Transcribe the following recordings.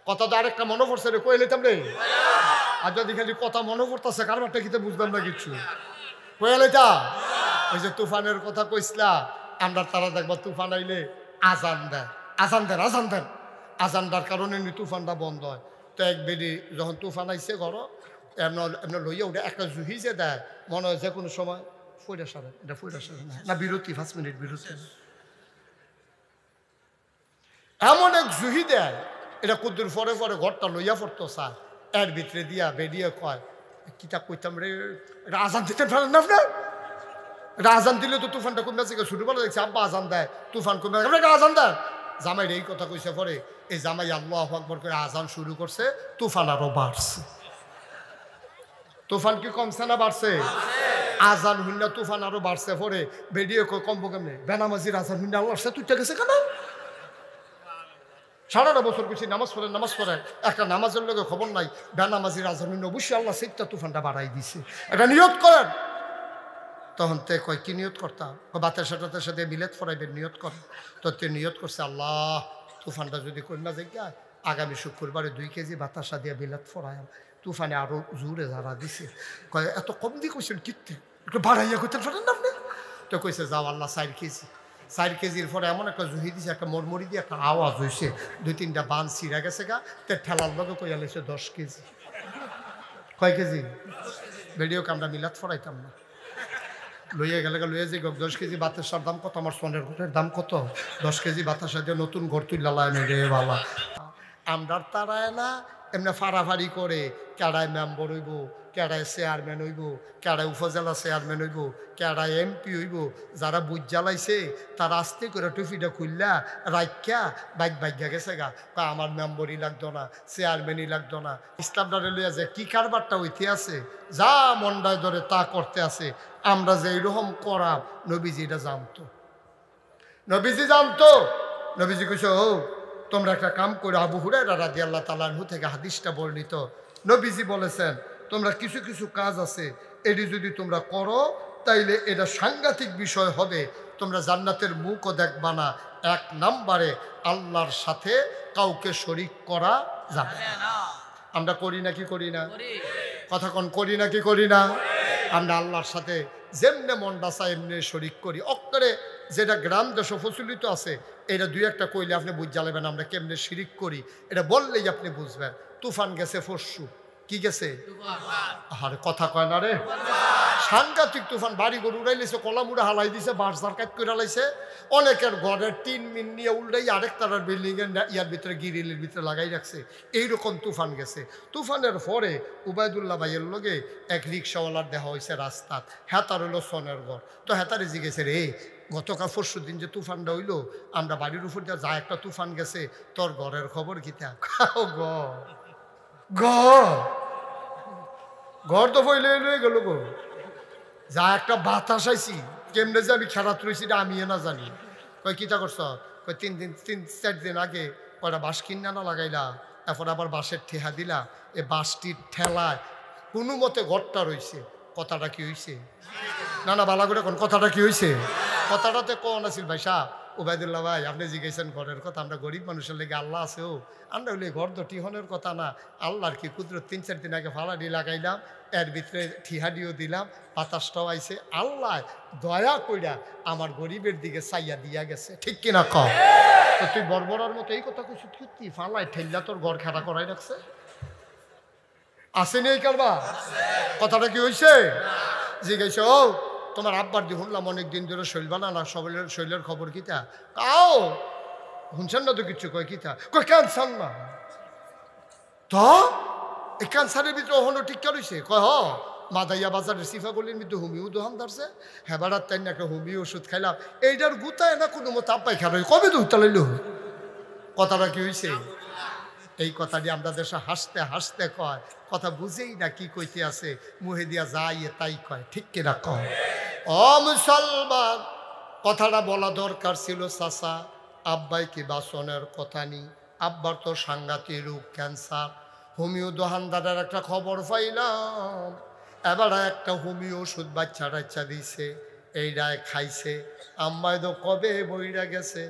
কথা তো আরেকটা মনে পড়ছে রে, কয়ে নিতাম রে। আর যদি খালি কথা মনে পড়তেছে কারবারটা কিতে বুঝলাম না কিচ্ছু। কয়ে লইতা ওই যে তুফানের কথা কইসলা, আমরা তারা দেখবা তুফান আইলে আজান দেয়, আজান দেন আজান দেন, আজানটার কারণে তুফানটা বন্ধ হয়। তো এক বেডি যখন তুফান আইসে ঘর এমন এমন লইয়া উঠে একটা জুহি যে দেয়, মনে হয় যে কোনো সময় ফইরা সারে, এটা ফইরা সারে না বিরতি, 5 মিনিট বিরতি, এমন এক জুহি দেয়, এটা কুদ্দুর পরে পরে ঘরটা লইয়া পড়তো স্যার, এর ভিতরে দিয়া বেরিয়ে কয় কিতা কইতাম রে, এটা আজান দিতে পারেন না আপনার, এটা আজান দিলে তো তুফানটা কমে আছে। ছোটবেলা দেখছি আব্বা আজান দেয়, তুফান কমে এটা আজান দেয়। জামাই এই কথা কইছে পরে এই জামাই আল্লাহু আকবার করে আজান শুরু করছে, তুফান আরো বাড়ছে। তুফান কি কমছে না বাড়ছে? আজান হুন্না তুফান আরো বাড়ছে। পরে বেরিয়ে কমবো কেমনে, বেনামাজির আজান হুন্না আল্লাহ তুইটা গেছে কেন? সারাটা বছর কিছু নামাজ পড়ে একটা নামাজের লোকের খবর নাই, বেনামাজির আজান হুন্না অবশ্যই আল্লাহ সেইটা তুফানটা বাড়াই দিছে, এটা নিয়ত করেন। তখন তে কয় কি নিয়ত করতাম? বাতের সাথে মিলাদ ফরাইবেন নিয়ত কর। তো তে নিয়ত করছে আল্লাহ তুফানটা যদি কন্যা জায়গায় আগামী শুক্রবারে 2 কেজি বাতাসা দিয়ে মিলাদ ফরাইম। তুফানে আরো জোরে যারা দিছে, কয় এত কম দিয়ে কইছেন কিত্তে, একটু বাড়াইয়া করতে পারেন না আপনি? তো কইছে যাও আল্লাহ 4 কেজি। 4 কেজির পরে এমন একটা জুহি দিছে, একটা মরমরি দিয়ে একটা আওয়াজ হয়েছে, 2-3টা বান ছিঁড়া গেছে গা। তে ঠেলার লগে কইয়া লেছে 10 কেজি। কয় কেজি? ভিডিও আমরা মিলাদ ফরাইতাম না, লইয়া গেলে লইয়া যে 10 কেজি বাতাসার দাম কত, আমার সোনের ঘরের দাম কত, 10 কেজি বাতাসা দিয়ে নতুন ঘর তুললা রে বাবা। আমরা তারায় না এমনি ফাড়াফাড়ি করে, কেডায় মেম্বার হইব, কেডায় চেয়ারম্যান হইব, কেডায় উপজেলা চেয়ারম্যান হইব, কেডায় এমপি হইব। যারা বুঝ জ্বালাইছে তারা আস্তে করে টুপিটা খুললা রাইখা বাইক গেছে গা, আমার মেম্বরই লাগতো না, চেয়ারম্যানই লাগতো না। ইসলামটা লইয়া যে কি কারবারটা হইতে আছে, যা মন্ডায় ধরে তা করতে আছে। আমরা যে এইরকম করা নবীজি এটা জানতো, নবীজি জানতো। নবীজি কইছে ও তোমরা একটা কাম করে, আবু হুরায়রা রাদিয়াল্লাহু তাআলা আনহু থেকে হাদিসটা বর্ণিত, নবীজি বলেছেন তোমরা কিছু কিছু কাজ আছে এটি যদি তোমরা করো তাইলে এটা সাংঘাতিক বিষয় হবে, তোমরা জান্নাতের মুখও দেখবা না। 1 নম্বরে আল্লাহর সাথে কাউকে শরীক করা যাবে না। আমরা করি নাকি করি না? কথা কোন করি নাকি করি না? আমরা আল্লাহর সাথে যেমনে মনটা চায় এমনি শরীক করি। অক্ষরে যেটা গ্রাম দেশে প্রচলিত আছে, এটা 2-1টা কইলে আপনি বুঝ জ্বালাবেন আমরা কেমনে শিরিক করি, এটা বললেই আপনি বুঝবেন। তুফান গেছে পরশু, কি গেছে? আরে কথা কয় না রে, সাংঘাতিক তুফান। বাড়ি ঘর উড়াইলেছে, কলামুড়া হালাই দিছে, বাঁশঝাড় কাট করে হালাইছে। অনেকের ঘরের টিন মিন নিয়ে উল্টাই আরেক তারার বিল্ডিং এর ইয়ার ভিতরে গিরিলের ভিতরে লাগাই রাখছে। এইরকম তুফান গেছে। তুফানের পরে উবায়দুল্লাহ ভাইয়ের লগে এক রিক্সাওয়ালার দেখা হয়েছে রাস্তাত, হেতার হইলো সনের ঘর। তো হেতারে জিগেছে রে গতকাল পরশু দিন যে তুফানটা হইলো, আমরা বাড়ির উপর দিয়ে যা একটা তুফান গেছে, তোর ঘরের খবর কিতা? ঘর তো ফইলে লয়ে গেল গো, যা একটা বাতাস আইছি, কেমনে যে আমি খেলাত রয়েছি এটা আমি না জানি। কয় কিতা করছ? কয় 3-4 দিন আগে কয়টা বাঁশ কিনা না লাগাইলা, এরপর আবার বাঁশের ঠেহা দিলা, এ বাঁশটির ঠেলায় কোনো মতে ঘরটা রয়েছে। কথাটা কি হয়েছে? না বালা করে কোন কথাটা কি হয়েছে? কথাটাতে কোন আছিল ভাই সাহ উবায়দুল্লাহ ভাই, আপনি জিজ্ঞেসেন ঘরের কথা। আমরা গরিব মানুষের লেগে আল্লাহ আছে ও, আমরা হইলে ঘর তো টিহনের কথা না। আল্লাহর কি কুদরত, 3-4 দিন আগে ফালাডি লাগাইলাম, এর ভিতরে ঠিহাডিও দিলাম, বাতাসটাও আইছে। আল্লাহ দয়া কইরা আমার গরিবের দিকে চাইয়া দিয়া গেছে, ঠিক কিনা কম? তো তুই বর্বরার মতো এই কথা কইছিস, কি ফালাই ঠেললা তোর ঘর খেলা করাই রাখছে? আসেনি এই কারবা? কথাটা কি হয়েছে? জিজ্ঞাসা ও তোমার আব্বার দি শুনলাম অনেকদিন ধরে শৈল বানানা, সবের শৈলের খবর কিতা? আও শুনছেন না তো কিচ্ছু? কয় কিতা? কয় ক্যান্সার না তো এই ক্যান্সারের ভিতরে ওখানে ঠিক রয়েছে। কয় হ মাদাইয়া বাজারের সিফাগুলির মধ্যে হোমিও দোকান ধরছে, হ্যাঁ বেড়ার তাই না একটা হোমিও ওষুধ খাইলাম, এইটার গুতায় না কোনো মতো আব্বাই খারাপ কবে তো উত্তালাইল। কথাটা কি হয়েছে? এই কথাটি আমরা দেশে হাসতে হাসতে কয়, কথা বুঝেই না কি কইতে আছে, মুহে দিয়া যাই তাই কয়, ঠিক কিনা কয়? ও মুসলমান, কথাটা বলা দরকার ছিল চাচা, আব্বাই কি বাসনের কথা নি, আব্বার তো সাংঘাতিক রোগ ক্যান্সার। হোমিও দোকানদারের একটা খবর পাইলাম, এবার একটা হোমিও ওষুধ বাচ্চা টাচ্চা দিছে, এইটাই খাইছে, আম্মাই তো কবে বইরা গেছে।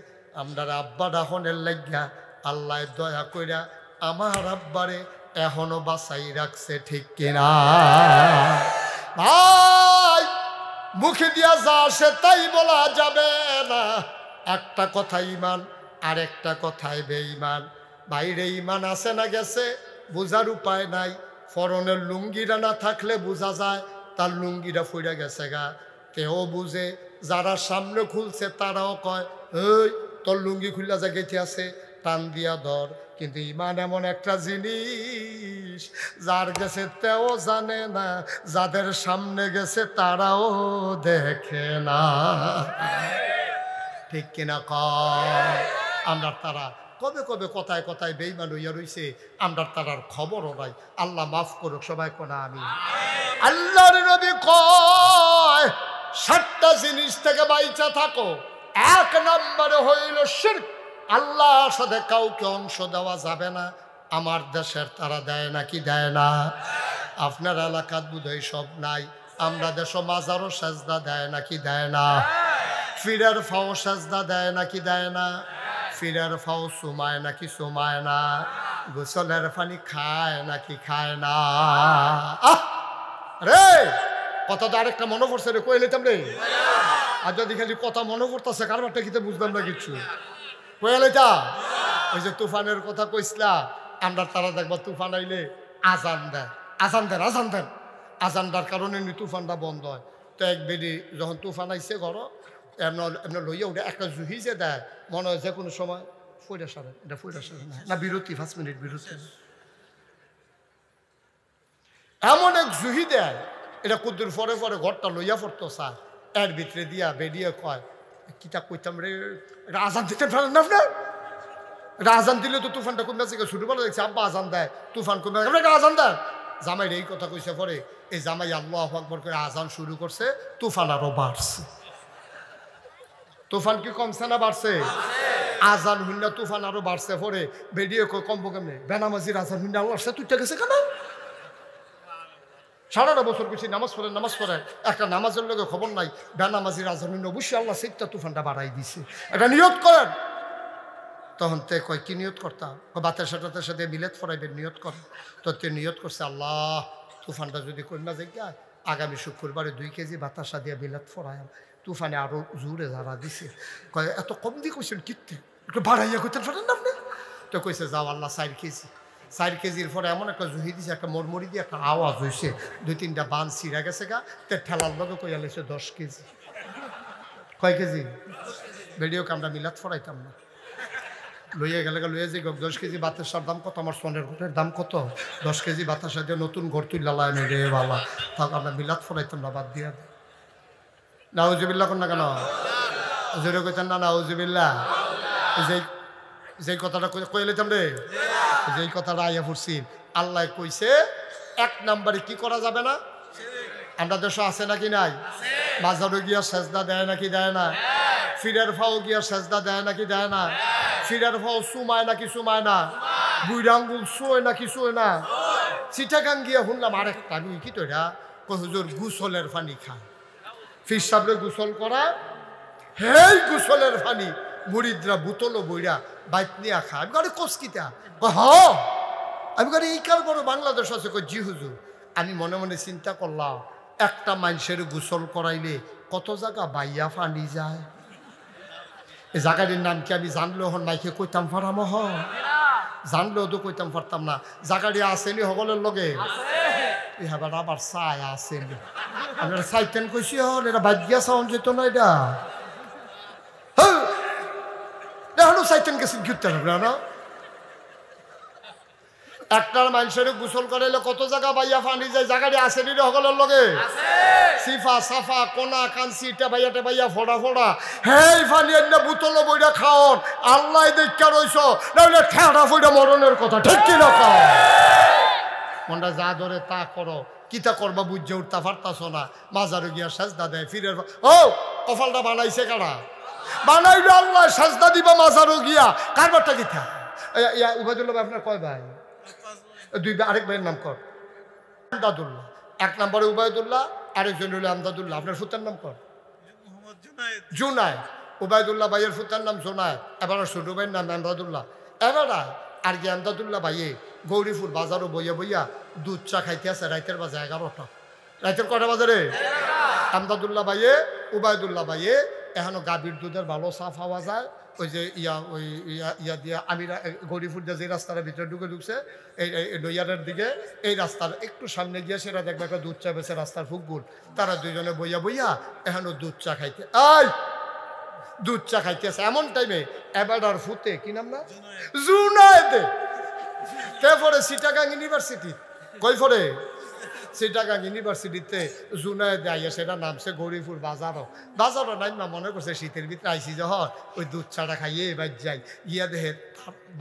আমরা আব্বা ডাহনের লাগিয়া আল্লাহ দয়া কইরা আমার আব্বারে এখনো বাঁচাই রাখছে, ঠিক কিনা ভাই? মুখে দিয়া যা আসে তাই বলা যাবে না। একটা কথাই ইমান, আর একটা কথায় বেঈমান। বাইরে ইমান আছে না গেছে বোঝার উপায় নাই। ফরনের লুঙ্গিরা না থাকলে বোঝা যায় তার লুঙ্গিটা ফুইরা গেছে গা। কেউ বুঝে, যারা সামনে খুলছে তারাও কয় এই তোর লুঙ্গি খুললা জায়গাতে আছে, টান দিয়া ধর। কিন্তু ইমান এমন একটা জিনিস, যার গেছে তেও জানে না, যাদের সামনে গেছে তারাও দেখে না, ঠিক কিনা কয়? আমরা তারা কবে কবে কথায় কথায় বেঈমান হইয়া রইছে, আমরা তারার খবরও নাই। আল্লাহ মাফ করুক সবাই কোনা আমি। আল্লাহর নবী কয় 7টা জিনিস থেকে বাইচা থাকো। 1 নম্বরে হইল শিরক, আল্লাহর সাথে কাউকে অংশ দেওয়া যাবে না। আমার দেশের তারা দেয় নাকি দেয় না? আপনার এলাকার বোধহয় সব নাই। আমরা দেশ মাজারও সেজদা দেয় নাকি দেয় না? ফিরের ফাও সেজদা দেয় নাকি দেয় না? ফিরের ফাও সুমায় নাকি সুমায় না? গোসলের পানি খায় নাকি খায় না? রে কথা তো আরেকটা মনে পড়ছে রে, কই লইতাম রে। আর যদি খালি কথা মনে পড়তেছে কারবারটা কিতে বুঝলাম না কিছু। কই লইতা? ওই যে তুফানের কথা কইসলা, আমরা তারা দেখবা তুফান আইলে আজান দেয়, আজান দেন আজান দেন। আজানটার কারণে তুফানটা বন্ধ হয়। তো এক বেডি যখন তুফান আইসে ঘর এমন লইয়া উঠে একটা জুহি যে দেয়, মনে হয় যে কোনো সময় ফইরা সারেন, এটা ফইরা সারেন না, বিরতি 5 মিনিট বিরতি। এমন এক জুহি দেয়, এটা কুদ্দুর পরে পরে ঘরটা লইয়া পড়তো স্যার। এর ভিতরে দিয়া বেরিয়ে কয় কিতা কইতাম রে, এটা আজান দিতে পারেন না আপনার? এটা আজান দিলে তো তুফানটা কমে আছে। ছোটবেলা দেখছি আব্বা আজান দেয়, তুফান কমে এটা আজান দেয়। জামাই এই কথা কইছে পরে এই জামাই আল্লাহু আকবার করে আজান শুরু করছে, তুফান আরো বাড়ছে। তুফান কি কমছে না বাড়ছে? আজান হুন্না তুফান আরো বাড়ছে। পরে বেরিয়ে কমবো কেমনে? বেনামাজির আজান হুন্না আল্লাহ তুইটা গেছে কেন? 18 বছর কিছু নামাজ পড়ে একটা নামাজের লোকের খবর নাই। বেনামাজির আজান হুন্না অবশ্যই আল্লাহ সেইটা তুফানটা বাড়াই দিছে। এটা নিয়ত করেন। তখন তে কয় কি নিয়ত করতাম? বাতের সাথে মিলাদ ফরাইবেন নিয়ত করেন। তো তে নিয়ত করছে আল্লাহ তুফানটা যদি কন্যা যায় আগামী শুক্রবারে 2 কেজি বাতাসা দিয়ে মিলাদ ফরায়। তুফানে আরো জোরে যারা দিছে, কয় এত কম দিয়ে কইছেন কিত্তে, একটু বাড়াইয়া করতে পারেন না আপনি? তো কইছে যাও আল্লাহ 4 কেজি। 4 কেজির পরে এমন একটা জুহি দিছে, একটা মরমরি দিয়ে একটা আওয়াজ হয়েছে, 2-3টা বান ছিঁড়া গেছে গা। তে ঠেলার লগে কইয়া লেছে 10 কেজি। কয় কেজি? ভিডিও আমরা মিলাদ ফরাইতাম না, লইয়া গেলে লইয়া যে 10 কেজি বাতাসার দাম কত? আমার সোনের ঘরের দাম কত? 10 কেজি বাতাসা দিয়ে নতুন ঘর তুললা লাই রে বাবা, থাক আমরা মিলাদ ফরাইতাম না, বাদ দিয়া। নাউজুবিল্লাহ কোন না কেন? জোরে কইতেন না নাউজুবিল্লাহ? যেই কথাটা কই লইতাম রে, যেই কথাটা আইয়া পড়ছি। আল্লাহ কইছে 1 নম্বরে কি করা যাবে না? আমরা দেশ আছে নাকি নাই? বাজারে গিয়া সেজদা দেয় নাকি দেয় না? ফিরের ফাও গিয়া সেজদা দেয় নাকি দেয় না? ফিরের ফাও সুমায় নাকি সুমায় না? বুইরা আঙ্গুল শোয় নাকি শোয় না? চিটাগাং গিয়া শুনলাম আরেকটা আমি কি তো এটা হুজুর গুসলের পানি খায়। ফির সাবরে গুসল করা, হেই গুসলের পানি মুরিদরা বুতল বইরা বাইত নিয়া খায়। আমি গাড়ি কসকিতা আমি গাড়ি এই কার বড় বাংলাদেশ আছে। জি হুজুর। আমি মনে মনে চিন্তা করলাম একটা মানুষের গোসল করাইলে কত জায়গা বাইয়া ফানি যায়। এই জায়গাটির নাম কি আমি জানলেও হন মাইকে কইতাম পারাম, জানলেও তো কইতাম পারতাম না। জায়গাটি আসেনি সকলের লগে এবার আবার চাই আসেনি। আপনারা চাইতেন কইছি হল এটা বাদ গিয়া চাউন যেত না, এটা এখনো চাইতেন গেছেন ঘুরতে হবে না। একটার মানুষের গোসল করাইলে কত জায়গা বাইয়া ফানি যায়। জায়গাটি আসেনি সকলের লগে সিফা সাফা কোনা কানসি টেবাইয়া বাইয়া ফোড়া ফোড়া হেই ফানি এনে বুতল বইটা খাওন। আল্লাহ দেখা রইছ নাহলে ঠেড়া বইটা মরণের কথা, ঠিক কি না? মনটা যা ধরে তা করো, কিতা করবা বুঝে উঠতা পারতাছ না। মাজারে গিয়া সাজদা দেয় ফিরের ও কপালটা বানাইছে কারা? বানাইলো আল্লাহ। সাজদা দিবা মাজারও গিয়া কারবারটা কিতা? উবাইদুল্লাহ ভাই আপনার কয় ভাই? 2 ভাই। আরেক ভাইয়ের নাম কর আমদাদুল্লাহ। 1 নম্বরে উবাইদুল্লাহ, আরেকজন হলো আমদাদুল্লাহ। আপনার ফুতার নাম কর জুনায়েদ। উবাইদুল্লাহ ভাইয়ের ফুতার নাম জুনায়েদ। এবার ছোট ভাইয়ের নাম আমদাদুল্লাহ। এবার আর কি আমদাদুল্লাহ ভাইয়ে গৌরীপুর বাজারও বইয়া বইয়া দুধ চা খাইতে আছে রাইতের বাজে 11টা। রাইতের কটা বাজারে? আমদাদুল্লাহ ভাইয়ে উবায়দুল্লাহ ভাইয়ে এখনো গাভীর দুধের ভালো চা পাওয়া যায়। ওই যে ইয়া দিয়া আমিরা গৌরীপুর দিয়ে যে রাস্তার ভিতরে ঢুকছে এই নৈয়ারের দিকে, এই রাস্তার একটু সামনে গিয়ে সেটা দেখবে একটা দুধ চা বেছে রাস্তার ফুকগুল, তারা দুইজনে বইয়া বইয়া এখনো দুধ চা খাইতে দুধ চা খাইতেছে। এমন টাইমে এবাডার ফুতে কি নাম না জুনায়েদে কে পড়ে চিটাগাং ইউনিভার্সিটি, কই পড়ে চিটাগাং ইউনিভার্সিটিতে জুনায়েদে আইয়া সেটা নামছে গৌরীপুর বাজারও নাই না, মনে করছে শীতের ভিতরে আইসি যখন ওই দুধ চাটা খাইয়ে এবার যাই ইয়া দেহে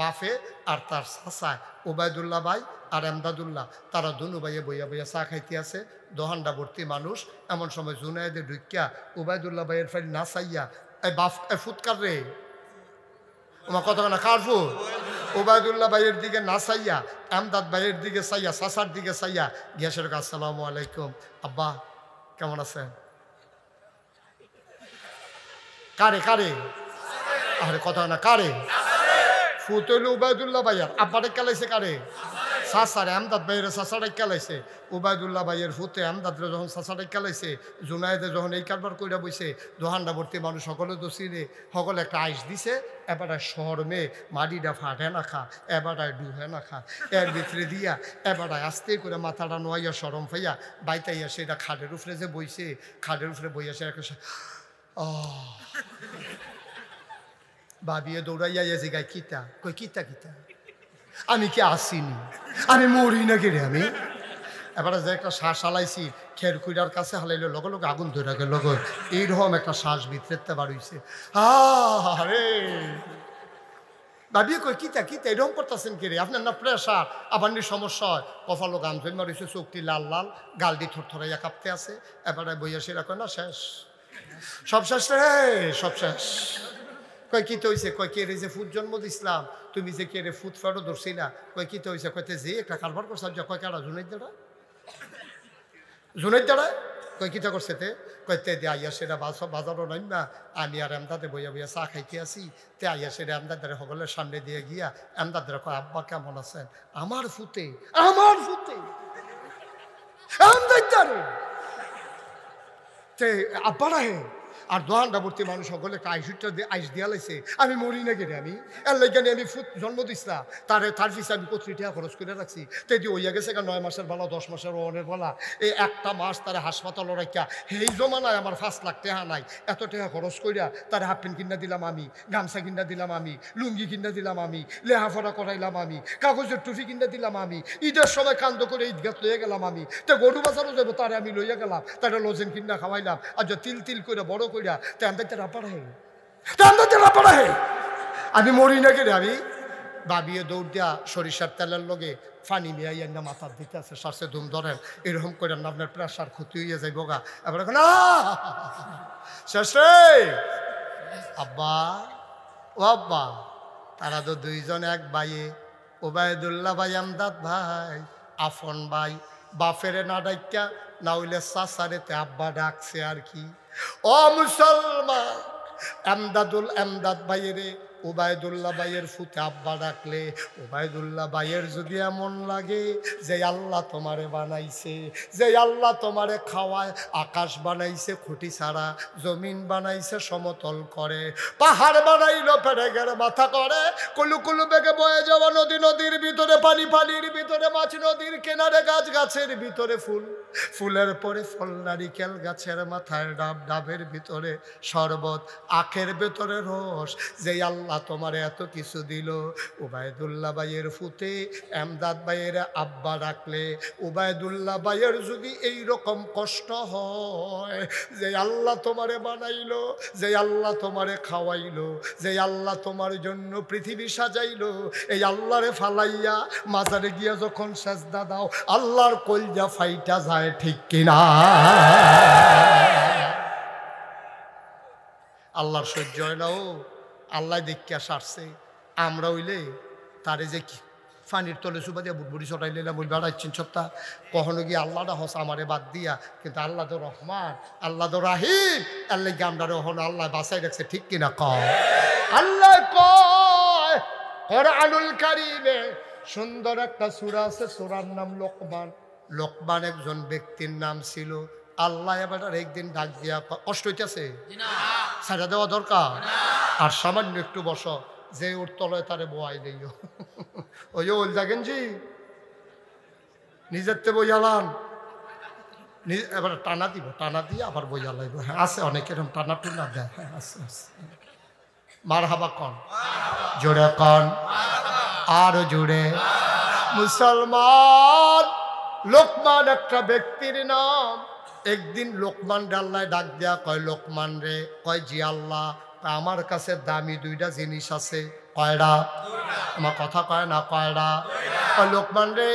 বাফে আর তার চাচা ওবায়দুল্লাহ ভাই আর এমদাদুল্লাহ তারা দুনু ভাইয়ে বইয়া বইয়া চা খাইতে আছে, দোহান্ডা ভর্তি মানুষ। এমন সময় জুনায়েদে ঢুকিয়া ওবায়দুল্লাহ ভাইয়ের ফাইল না চাইয়া এই বাফ ফুৎকার রে ওমা কতখানা কার ফুট ওবায়দুল্লাহ ভাইয়ের দিকে না চাইয়া এমদাদ ভাইয়ের দিকে চাইয়া চাচার দিকে চাইয়া গিয়াসের আসসালামু আলাইকুম আব্বা কেমন আছেন? কারে কারে আরে কথা না কারে ফুত হইল উবায়দুল্লাহ ভাইয়ার আব্বাটা কেলাইছে কারে চাচারে এমদাদ ভাইয়ের চাচাটা কেলাইছে। উবায়দুল্লাহ ভাইয়ের ফুতে এমদাদরে যখন চাচাটা কেলাইছে জুনায়েদে যখন এই কারবার কইরা বইছে দোহান্ডা ভর্তি মানুষ সকলে তো চিনে, সকলে একটা আইস দিছে এবারটায় শর্মে মাটিটা ফাটে না খা এবারটায় ডুহে না খা এর ভিতরে দিয়া এবারটায় আস্তে করে মাথাটা নোয়াইয়া সরম ফাইয়া বাইতাইয়া সেটা খাটের উপরে যে বইছে খাটের উপরে বইয়া সে একটা ভাবিয়ে দৌড়াইয়া এসে গাই কিতা কই কিতা কিতা আমি কি আসিনি আমি মরি না রে আমি এবারে যে একটা শ্বাস হালাইছি খের কুইডার কাছে হালাইলে লগে লগে আগুন ধরে গেল লগে এইরকম একটা শ্বাস ভিতরেতে বাড়ইছে আরে ভাবিয়ে কই কিতা কিতা এরকম করতেছেন কি রে আপনার না প্রেশার আবার নি সমস্যা হয় কপালো গাম জন্য রয়েছে চোখটি লাল লাল গাল দিয়ে থরথরাইয়া কাঁপতে আছে এবারে বইয়া সেরা কয় না শেষ সব শেষ রে সব শেষ কয় কি তো হয়েছে কয় কে রে যে ফুট জন্ম দিছিলাম তুমি যে কে রে ফুট ফেরো ধরছি না কয় কি তো হয়েছে কয়তে যে একটা কারবার করছাম যে কয় কারা জুনাইদ দাঁড়ায় কয় কিতা করছে তে কয়তে দে আইয়া সেটা বাজারও নাই না আমি আর এমদাদে বইয়া বইয়া চা খাইতে আসি তে আইয়া সেটা এমদাদের সকলের সামনে দিয়ে গিয়া এমদাদের কয় আব্বা কেমন আছেন? আমার ফুতে এমদাদারে তে আব্বা রাহে আর দোহান্ডা ভর্তি মানুষ সকলে আইসুটা দিয়ে আইস দিয়া লাইছে আমি মরি না গেলে আমি এর লাইগানে আমি ফুট জন্ম দিছিলাম তার পিছিয়ে আমি 25 টাকা খরচ করে রাখছি তে দিয়ে ওইয়া গেছে 9 মাসের বেলা 10 মাসের ওনের বেলা এই একটা মাস তার হাসপাতাল রাখিয়া এই জমানায় আমার 5 লাখ টাকা নাই এত টাকা খরচ করিয়া তার হাফ প্যান্ট কিনা দিলাম আমি গামছা কিনা দিলাম আমি লুঙ্গি কিনা দিলাম আমি লেহাফড়া করাইলাম আমি কাগজের টুপি কিনা দিলাম আমি ঈদের সময় কান্দ করে ঈদগাত লইয়া গেলাম আমি তো গরু বাজারও যাবো তারে আমি লইয়া গেলাম তারা লজেন কিনা খাওয়াইলাম আর যে তিল তিল করে বড় আমি মরি না রে আমি ভাবিয়ে দৌড় দিয়া সরিষার তেলের লগে ফানি মিয়াই না মাথার দিতে আছে শ্বাসে ধুম ধরেন এরকম করে আপনার প্রেশার ক্ষতি হইয়া যাইব গা এবার এখন শেষ রে আব্বা ও আব্বা তারা তো দুইজন এক ভাইয়ে ওবায়দুল্লাহ ভাই এমদাদ ভাই আফন ভাই বাফেরে না ডাইকা না হইলে চাচারেতে আব্বা ডাকছে আর কি ও মুসলমান এমদাদ ভাইয়েরে ওবায়দুল্লাহ ভাইয়ের ফুতে আব্বা ডাকলে ওবায়দুল্লাহ ভাইয়ের যদি এমন লাগে যে আল্লাহ তোমারে বানাইছে যে আল্লাহ তোমারে খাওয়ায় আকাশ বানাইছে খুঁটি ছাড়া জমিন বানাইছে সমতল করে পাহাড় বানাইলো পেরেগের মাথা করে কুলু কুলু বেগে বয়ে যাওয়া নদী নদীর ভিতরে পানি পানির ভিতরে মাছ নদীর কিনারে গাছ গাছের ভিতরে ফুল ফুলের পরে ফল নারিকেল গাছের মাথায় ডাব ডাবের ভিতরে শরবত আখের ভিতরে রস যে আল্লাহ তোমার এত কিছু দিল ওবায়দুল্লাহ ভাইয়ের ফুতে এমদাদ ভাইয়ের আব্বা ডাকলে ওবায়দুল্লাহ ভাইয়ের যদি এই রকম কষ্ট হয় যে আল্লাহ তোমারে বানাইলো যে আল্লাহ তোমারে খাওয়াইলো যে আল্লাহ তোমার জন্য পৃথিবী সাজাইলো এই আল্লাহরে ফালাইয়া মাজারে গিয়া যখন সেজদা দাও আল্লাহর কলজা ফাইটা যায় ঠিক কিনা আল্লাহর সহ্য হয় না ও আল্লাহ দেখিয়া সারছে আমরা হইলে তারে যে কি ফানির তলে সুবা দিয়া বুটবুড়ি চটাই নিলাম ওই বেড়াচ্ছেন সপ্তাহ কখনো গিয়ে আল্লাহটা হস আমারে বাদ দিয়া কিন্তু আল্লাহ তো রহমান আল্লাহ তো রাহিম আল্লাহ আমরা রহন আল্লাহ বাসাই রাখছে ঠিক কিনা কয় আল্লাহ কয় কোরআনুল কারীমে সুন্দর একটা সূরা আছে, সূরার নাম লোকমান। লোকমান একজন ব্যক্তির নাম ছিল। আল্লাহ এবার একদিন ডাক দিয়া, কষ্ট হইতেছে ছাড়া দেওয়া দরকার, আর সামান্য একটু বসো, যে ওর তলায় তারে বয়াই দিও। ওই যে ওল দেখেন জি নিজের তে বইয়ালাম, এবার টানা দিব, টানা দিয়ে আবার বইয়া লাগবে। হ্যাঁ আছে অনেক এরকম টানা টুনা দেয়। হ্যাঁ আছে আছে। মারহাবা কন, জোরে কন, আরো জোরে। মুসলমান, লোকমান একটা ব্যক্তির নাম। একদিন লোকমান আল্লাহ ডাক দেয়া, কয় লোকমান রে, কয় জি আল্লাহ, আমার কাছে দামি দুইটা জিনিস আছে। কয়টা? আমার কথা কয় না, কয়টা? কয় লোকমান রে,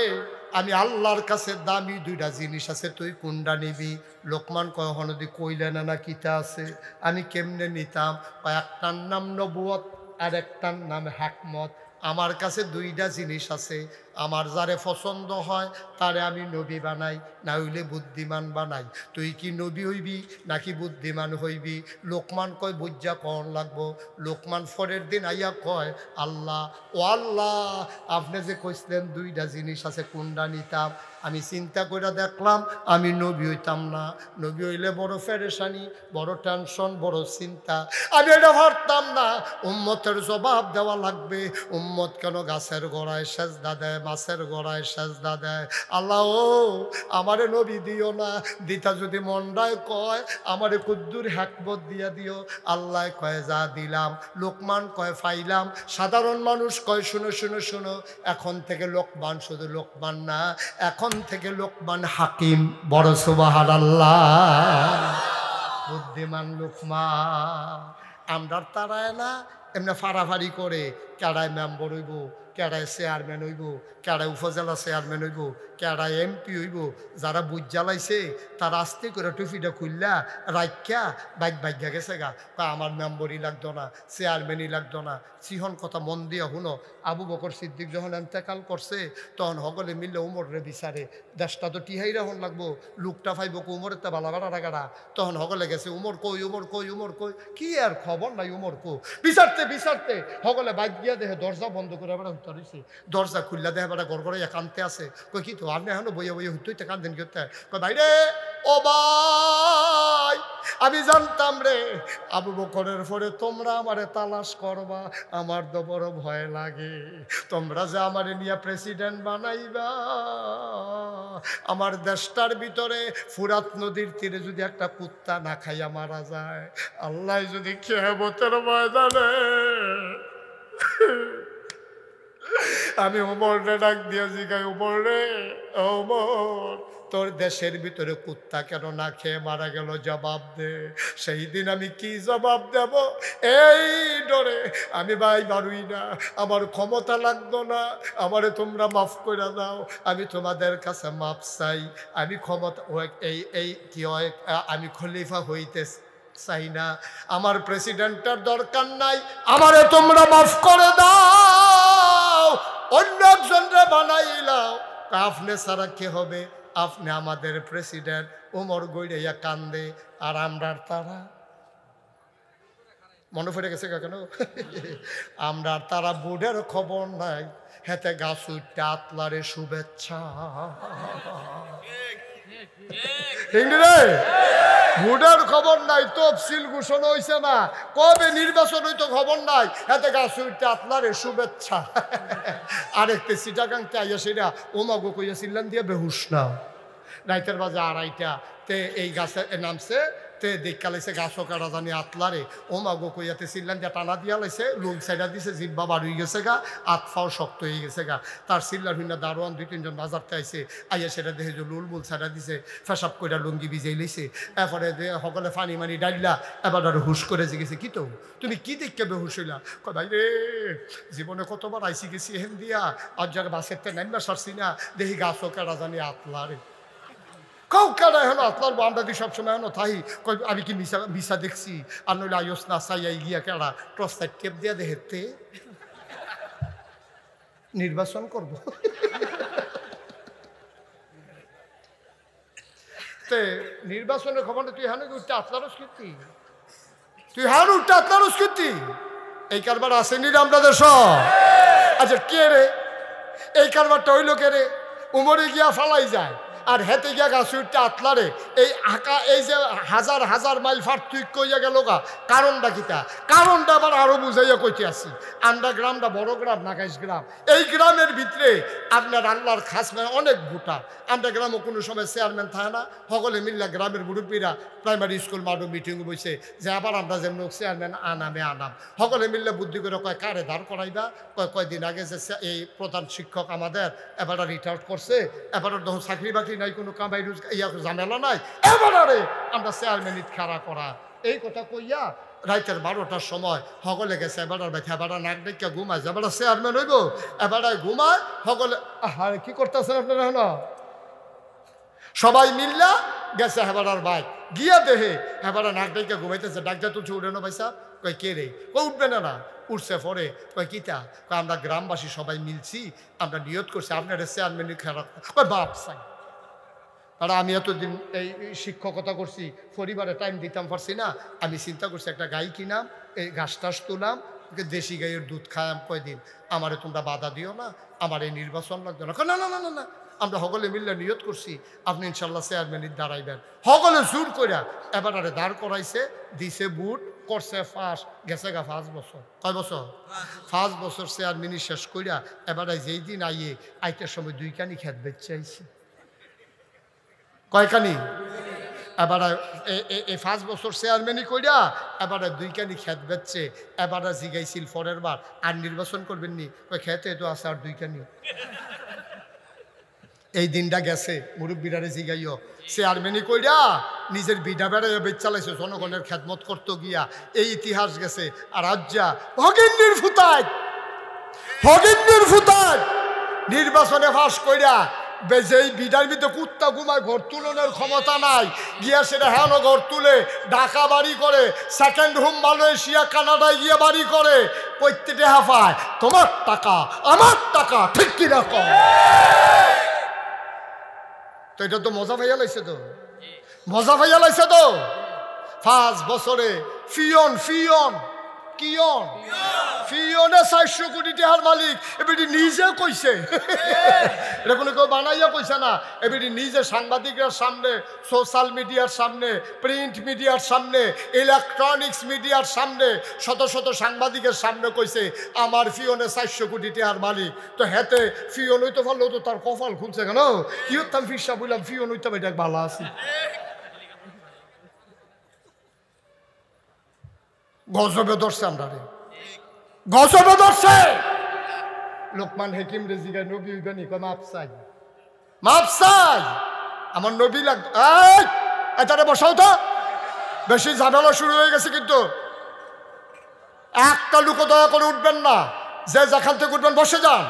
আমি আল্লাহর কাছে দামি দুইটা জিনিস আছে, তুই কোনটা নিবি? লোকমান কয় হনদি কইলে না কিতা আছে, আমি কেমনে নিতাম? কয় একটার নাম নবুয়ত আর একটার নাম হিকমত। আমার কাছে দুইটা জিনিস আছে, আমার যারে পছন্দ হয় তারে আমি নবী বানাই, না হইলে বুদ্ধিমান বানাই। তুই কি নবী হইবি নাকি বুদ্ধিমান হইবি? লোকমান কয় বুঝা কন লাগবো। লোকমান পরের দিন আইয়া কয়, আল্লাহ ও আল্লাহ, আপনি যে কইছিলেন দুইটা জিনিস আছে, কোনটা নিতাম? আমি চিন্তা করে দেখলাম আমি নবী হইতাম না। নবী হইলে বড় ফেরেশানি, বড় টেনশন, বড় চিন্তা। আমি এটা ভাবতাম না উম্মতের জবাব দেওয়া লাগবে। উম্মত কেন গাছের গোড়ায় সেজদা দেয়, মাছের গোড়ায় সেজদা দেয়? আল্লাহ ও আমারে নবী দিও না, দিতা যদি মন্ডায় কয় আমারে কুদ্দুর হিকমত দিয়া দিও। আল্লাহ কয় যা দিলাম। লোকমান কয় ফাইলাম। সাধারণ মানুষ কয় শুনো শুনো শুনো, এখন থেকে লোকমান শুধু লোকমান না, এখন থেকে লোকমান হাকিম। বড় সুবহানাল্লাহ। বুদ্ধিমান লোকমান। আমরা তারায় না এমনি ফাড়াফাড়ি করে, কেডায় মেম্বার হইব, কেডায় চেয়ারম্যান হইব, কেডায় উপজেলা চেয়ারম্যান হইব, কেডায় এমপি হইব। যারা বুঝ জ্বালাইছে তারা আস্তে করে টুপিটা খুললা রাইখা বাইক গেছে গা, আমার মেম্বরই লাগতো না, চেয়ারম্যানই লাগতো না। সিহন কথা মন দিয়া শুনো, আবু বকর সিদ্দিক যখন এন্তেকাল করছে তখন সকলে মিললে উমরে বিচারে, দেশটা তো টিহাই রাখুন লাগবো, লোকটা ফাইব কো উমরের তে বালা গাড়া গাড়া। তখন সকলে গেছে উমর কই, উমর কই, উমর কই, কি আর খবর নাই উমর কো। বিচারতে বিচারতে সকলে বাইক গিয়া দেখে দরজা বন্ধ করে বেড়া হুতা রয়েছে। দরজা খুললা দেখে বেড়া গড় গড়াইয়া কানতে আছে। কই কি তো আপনি এখনো বইয়া বইয়া হুতইতে কান্দেন করতে? কই ভাই রে, ও ভাই, আমি জানতাম রে আবু বকরের পরে তোমরা আমারে তালাশ করবা, আমার তো বড় ভয় লাগে। তোমরা যে আমারে নিয়ে প্রেসিডেন্ট বানাইবা, আমার দেশটার ভিতরে ফুরাত নদীর তীরে যদি একটা কুত্তা না খাইয়া মারা যায়, আল্লাহ যদি কিয়ামতের ময়দানে আমি ওমর রে ডাক দিয়া জিগাই, ওমর রে, ওমর তোর দেশের ভিতরে কুত্তা কেন না খেয়ে মারা গেল, জবাব দে। সেই দিন আমি কি জবাব দেব? এই ডরে আমি ভাই বাড়ুই না, আমার ক্ষমতা লাগতো না, আমারে তোমরা মাফ করে দাও, আমি তোমাদের কাছে মাফ চাই। আমি ক্ষমতা এই এই কি হয়, আমি খলিফা হইতে চাই না, আমার প্রেসিডেন্টের দরকার নাই, আমারে তোমরা মাফ করে দাও, অন্য একজনরে বানাইলাও। আপনি ছাড়া কে হবে? আপনি আমাদের প্রেসিডেন্ট। ওমর গইড়াইয়া কান্দে। আর আমরা তারা মনে পড়ে গেছে কেন? আমরা তারা বুড়ের খবর নাই, হেতে গাছ উঠতে আতলারে শুভেচ্ছা। ভোটের খবর নাই, তফসিল ঘোষণা হয়েছে না, কবে নির্বাচন হইতো খবর নাই, এতে গাছ উঠতে আপনারে শুভেচ্ছা। আরেকটা সিটাগাংতে আইয়া সেটা ওমাগো কইয়া সিল্লান দিয়ে বেহুশ না, রাইতের বাজে 2:30 তে এই গাছে নামছে, তে দেখা লাইছে গাছও কাটা জানি আতলারে, ওমাগো কইয়াতে সিল্লান দিয়ে টানা দিয়া লাইছে, লুল সাইডা দিছে, জিব্বা বাড়ি গেছে গা, আতফাও শক্ত হয়ে গেছে গা। তার সিল্লার হুইনা দারোয়ান 2-3 জন বাজারতে আইছে, আইয়া সেটা দেখে যে লুল বুল সাইডা দিছে, ফেসাব কইরা লুঙ্গি ভিজাই লইছে। এরপরে সকলে ফানি মানি ডাইলা, এবার আর হুশ করে জিগেছে, কি তো তুমি কি দেখতে বেহুশ হইলা? ভাই রে, জীবনে কতবার আইসি গেছি হেন দিয়া, আর যার বাসের তে নাইমা সারছি না, দেখি গাছও কাটা জানি আতলারে। কাউ কেডা হেন আপনার আমরা দি সবসময় হেন থাই, আমি কি মিশা মিশা দেখছি? আর নইলে আইস না চাইয়াই গিয়া কেডা প্রস্তাব টেপ দিয়া দেখতে নির্বাচন করব। তে নির্বাচনের খবরটা তুই হান উঠতে আপনারও স্কৃতি, তুই হান উঠতে আপনারও স্কৃতি, এই কারবার আসেনি আমরা দেশ। আচ্ছা কে রে এই কারবারটা হইল কে রে? উমরে গিয়া ফালাই যায় আর হেতে গিয়া গাছুরটা আতলারে এই আঁকা এই যে হাজার হাজার মাইল পার্থক্য হইয়া গেল গা। কারণটা কিতা? কারণটা আবার আরো বুঝাইয়া কইতে আসি। আমরা গ্রামটা বড় গ্রাম, নাগাইশ গ্রাম। এই গ্রামের ভিতরে আপনার আল্লাহর খাস মানে অনেক ভোটার। আমরা গ্রামে কোনো সময় চেয়ারম্যান থাকে না, সকলে মিল্লা গ্রামের মুরব্বীরা প্রাইমারি স্কুল মাঠও মিটিং বসে যে আবার আমরা যেন চেয়ারম্যান আনাম সকলে মিললে বুদ্ধি করে কয় কারে দাঁড় করাইবা, কয়দিন আগে যে এই প্রধান শিক্ষক আমাদের এবার রিটায়ার করছে, এবার তখন চাকরি বাকরি নাই, কোনো কামাই ইয়া ঝামেলা নাই, এবারে আমরা চেয়ারম্যান খাড়া করা। এই কথা কইয়া রাইতের 12টার সময় সকলে গেছে এবার বাইতে এবার নাক ডেকে ঘুমায়, এবার চেয়ারম্যান হইব, এবার ঘুমায় সকলে। কি করতেছেন আপনারা? হন সবাই মিল্লা গেছে হেবারার বাইক গিয়া দেহে হেবারা নাক ডেকে ঘুমাইতেছে। ডাক্তার তুলছে উঠে না পয়সা, কয় কে রে? কই উঠবে না। উঠছে পরে কয় কিতা? কয় আমরা গ্রামবাসী সবাই মিলছি, আমরা নিয়ত করছি আপনার চেয়ারম্যান খারাপ। কয় বাপ চাই আর আমি এতদিন এই শিক্ষকতা করছি, পরিবারে টাইম দিতাম পারছি না, আমি চিন্তা করছি একটা গাই কিনাম, এই ঘাস টাস তুলাম, দেশি গাইয়ের দুধ খায়াম কয়দিন, আমারে তোমরা বাধা দিও না, আমার এই নির্বাচন লাগবে না। না না না না না, আমরা সকলে মিললে নিয়ত করছি আপনি ইনশাল্লাহ চেয়ারম্যানের দাঁড়াইবেন। সকলে জোর কইরা এবারে দাঁড় করাইছে, দিছে বুট, করছে ফাঁস, গেছে গা 5 বছর। কয় বছর? 5 বছর চেয়ারম্যানই শেষ কইরা এবারে যেই দিন আইতে সময় 2 কানি খেত বেচে আইছে। কয়খানি? এবারে এই 5 বছর চেয়ারম্যানই কইরা এবারে 2 কানি খেত বেচছে। এবারে জিগাইছিল পরের বার আর নির্বাচন করবেন নি? ওই খেতে তো আছে আর 2 কানি। এই দিনটা গেছে, মুরব্বীরারে জিগাইও চেয়ারম্যানই কইরা নিজের বিডা বেড়াইয়া বেচ চালাইছে, জনগণের খেদমত করতে গিয়া এই ইতিহাস গেছে। আর আজ্জা ভগিন্নির ফুতায় নির্বাচনে ফাঁস কইরা যেই বিডার ভিতরে কুত্তা ঘুমায়, ঘর তুলনের ক্ষমতা নাই, গিয়া সেটা হেন ঘর তুলে ঢাকা বাড়ি করে, সেকেন্ড হোম মালয়েশিয়া কানাডায় গিয়ে বাড়ি করে, প্রত্যেকটা হাফায় তোমার টাকা আমার টাকা, ঠিক কিনা কম? তো এটা তো মজা পাইয়া লাইছে, তো মজা পাইয়া লাইছে তো। 5 বছরে ফিয়নে 400 কোটি টাকার মালিক। এবারে নিজে কইছে, এটা কোনো কেউ বানাইয়া কইছে না, এবারে নিজে সাংবাদিকের সামনে, সোশ্যাল মিডিয়ার সামনে, প্রিন্ট মিডিয়ার সামনে, ইলেকট্রনিক্স মিডিয়ার সামনে, শত শত সাংবাদিকের সামনে কইছে আমার ফিয়নে 400 কোটি টাকার মালিক। তো হেতে ফিয়ন হইতে পারলেও তো তার কপাল খুলছে কেন? কি হতাম ফিসা বললাম ফিয়ন হইতাম, এটা ভালো আছে। গজবে ধরছে, আমরা রে গজবে ধরছে। লোকমান হাকিম রে জিগায় নবী হইবেনি? কয় মাপ চাই আমার নবী লাগতো। এই বসাও তো, বেশি ঝামেলা শুরু হয়ে গেছে কিন্তু। একটা লোক দয়া করে উঠবেন না, যে যেখান থেকে উঠবেন বসে যান।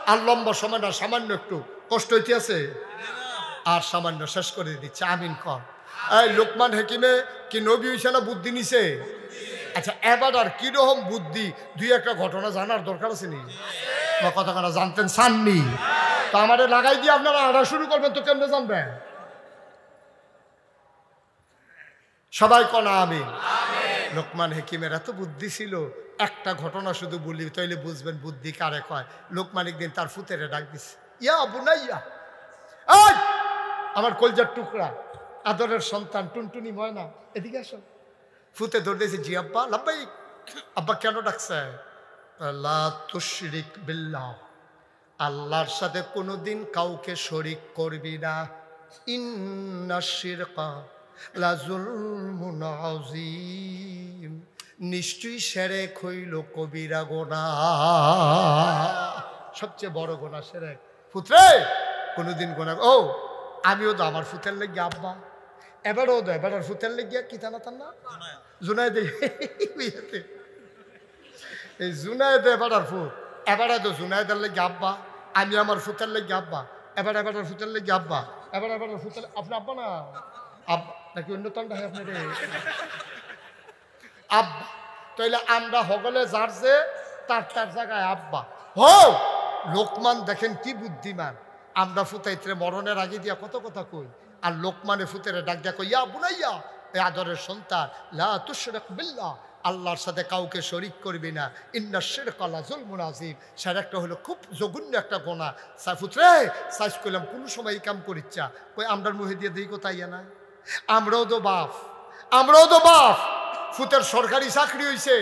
আর লম্বা সময় না, সামান্য একটু কষ্ট হইতে আছে, আর সামান্য শেষ করে দিচ্ছে। আমিন কর। এই লোকমান হাকিমে কি নবী হইছে না বুদ্ধি নিছে? আচ্ছা এবার আর কিরকম বুদ্ধি, 2-1টা ঘটনা জানার দরকার আছে নি? কথা কানা জানতেন চাননি? তো আমাদের লাগাই দিয়ে আপনারা আড়া শুরু করবেন, তো কেমনে জানবেন? সবাই কনা আমিন। লোকমান হাকিমের এত বুদ্ধি ছিল, একটা ঘটনা শুধু বলি তাইলে বুঝবেন বুদ্ধি কারে কয়। লোকমান একদিন তার ফুতেরে ডাক দিছে, ইয়া বুনাইয়া, এই আমার কলজার টুকরা, আদরের সন্তান টুনটুনি ময়না, এদিকে আসো। ফুতে ধরে দিয়েছে, জি আব্বা। লাব্বাইক। আব্বা কেন ডাকছে? লা তুশরিক বিল্লাহ, আল্লাহর সাথে কোনোদিন কাউকে শরিক করবি না। ইন্নাশ শিরকা লাযুলমুন আযীম, নিশ্চয়ই শিরক হইল কবিরা গুনাহ, সবচেয়ে বড় গুনাহ শিরক। পুত্রে কোনোদিন গুনাহ। ও আমিও তো আমার ফুতের লেগে আব্বা, এবারও তো এবার ফুতের লেগিয়া কি টানা টান না জুনাইদে, এই জুনাইদে এবার ফুট, এবারে তো জুনাইদের লেগে আব্বা, আমি আমার ফুতের লেগে আব্বা, এবার ফুতের লেগে আব্বা, এবার ফুতের আপনি আব্বা না আব্বা নাকি অন্য টানটা হয় আপনার আব্বা। তাইলে আমরা হগলে যার যে তার জায়গায় আব্বা। হো লোকমান দেখেন কি বুদ্ধিমান, আমরা ফুতাইতে মরণের আগে দিয়া কত কথা কই, আর লোকমানে ফুতের ডাক দিয়া কই, ইয়া বুনাইয়া, এই আদরের সন্তান, লা তুশরিক বিল্লাহ, আল্লাহর সাথে কাউকে শরিক করবি না, ইন্না শিরকা লাযুলমুন আযীম। সেটা হলো খুব জঘন্য একটা গুনাহ। সাইফুত্রে সাইজ করলাম কোনো সময় এই কাম করিচ্ছা কই আমরার মুহে দিয়ে দিই কোথায় না। আমরাও তো বাপ ফুতের সরকারি চাকরি হয়েছে,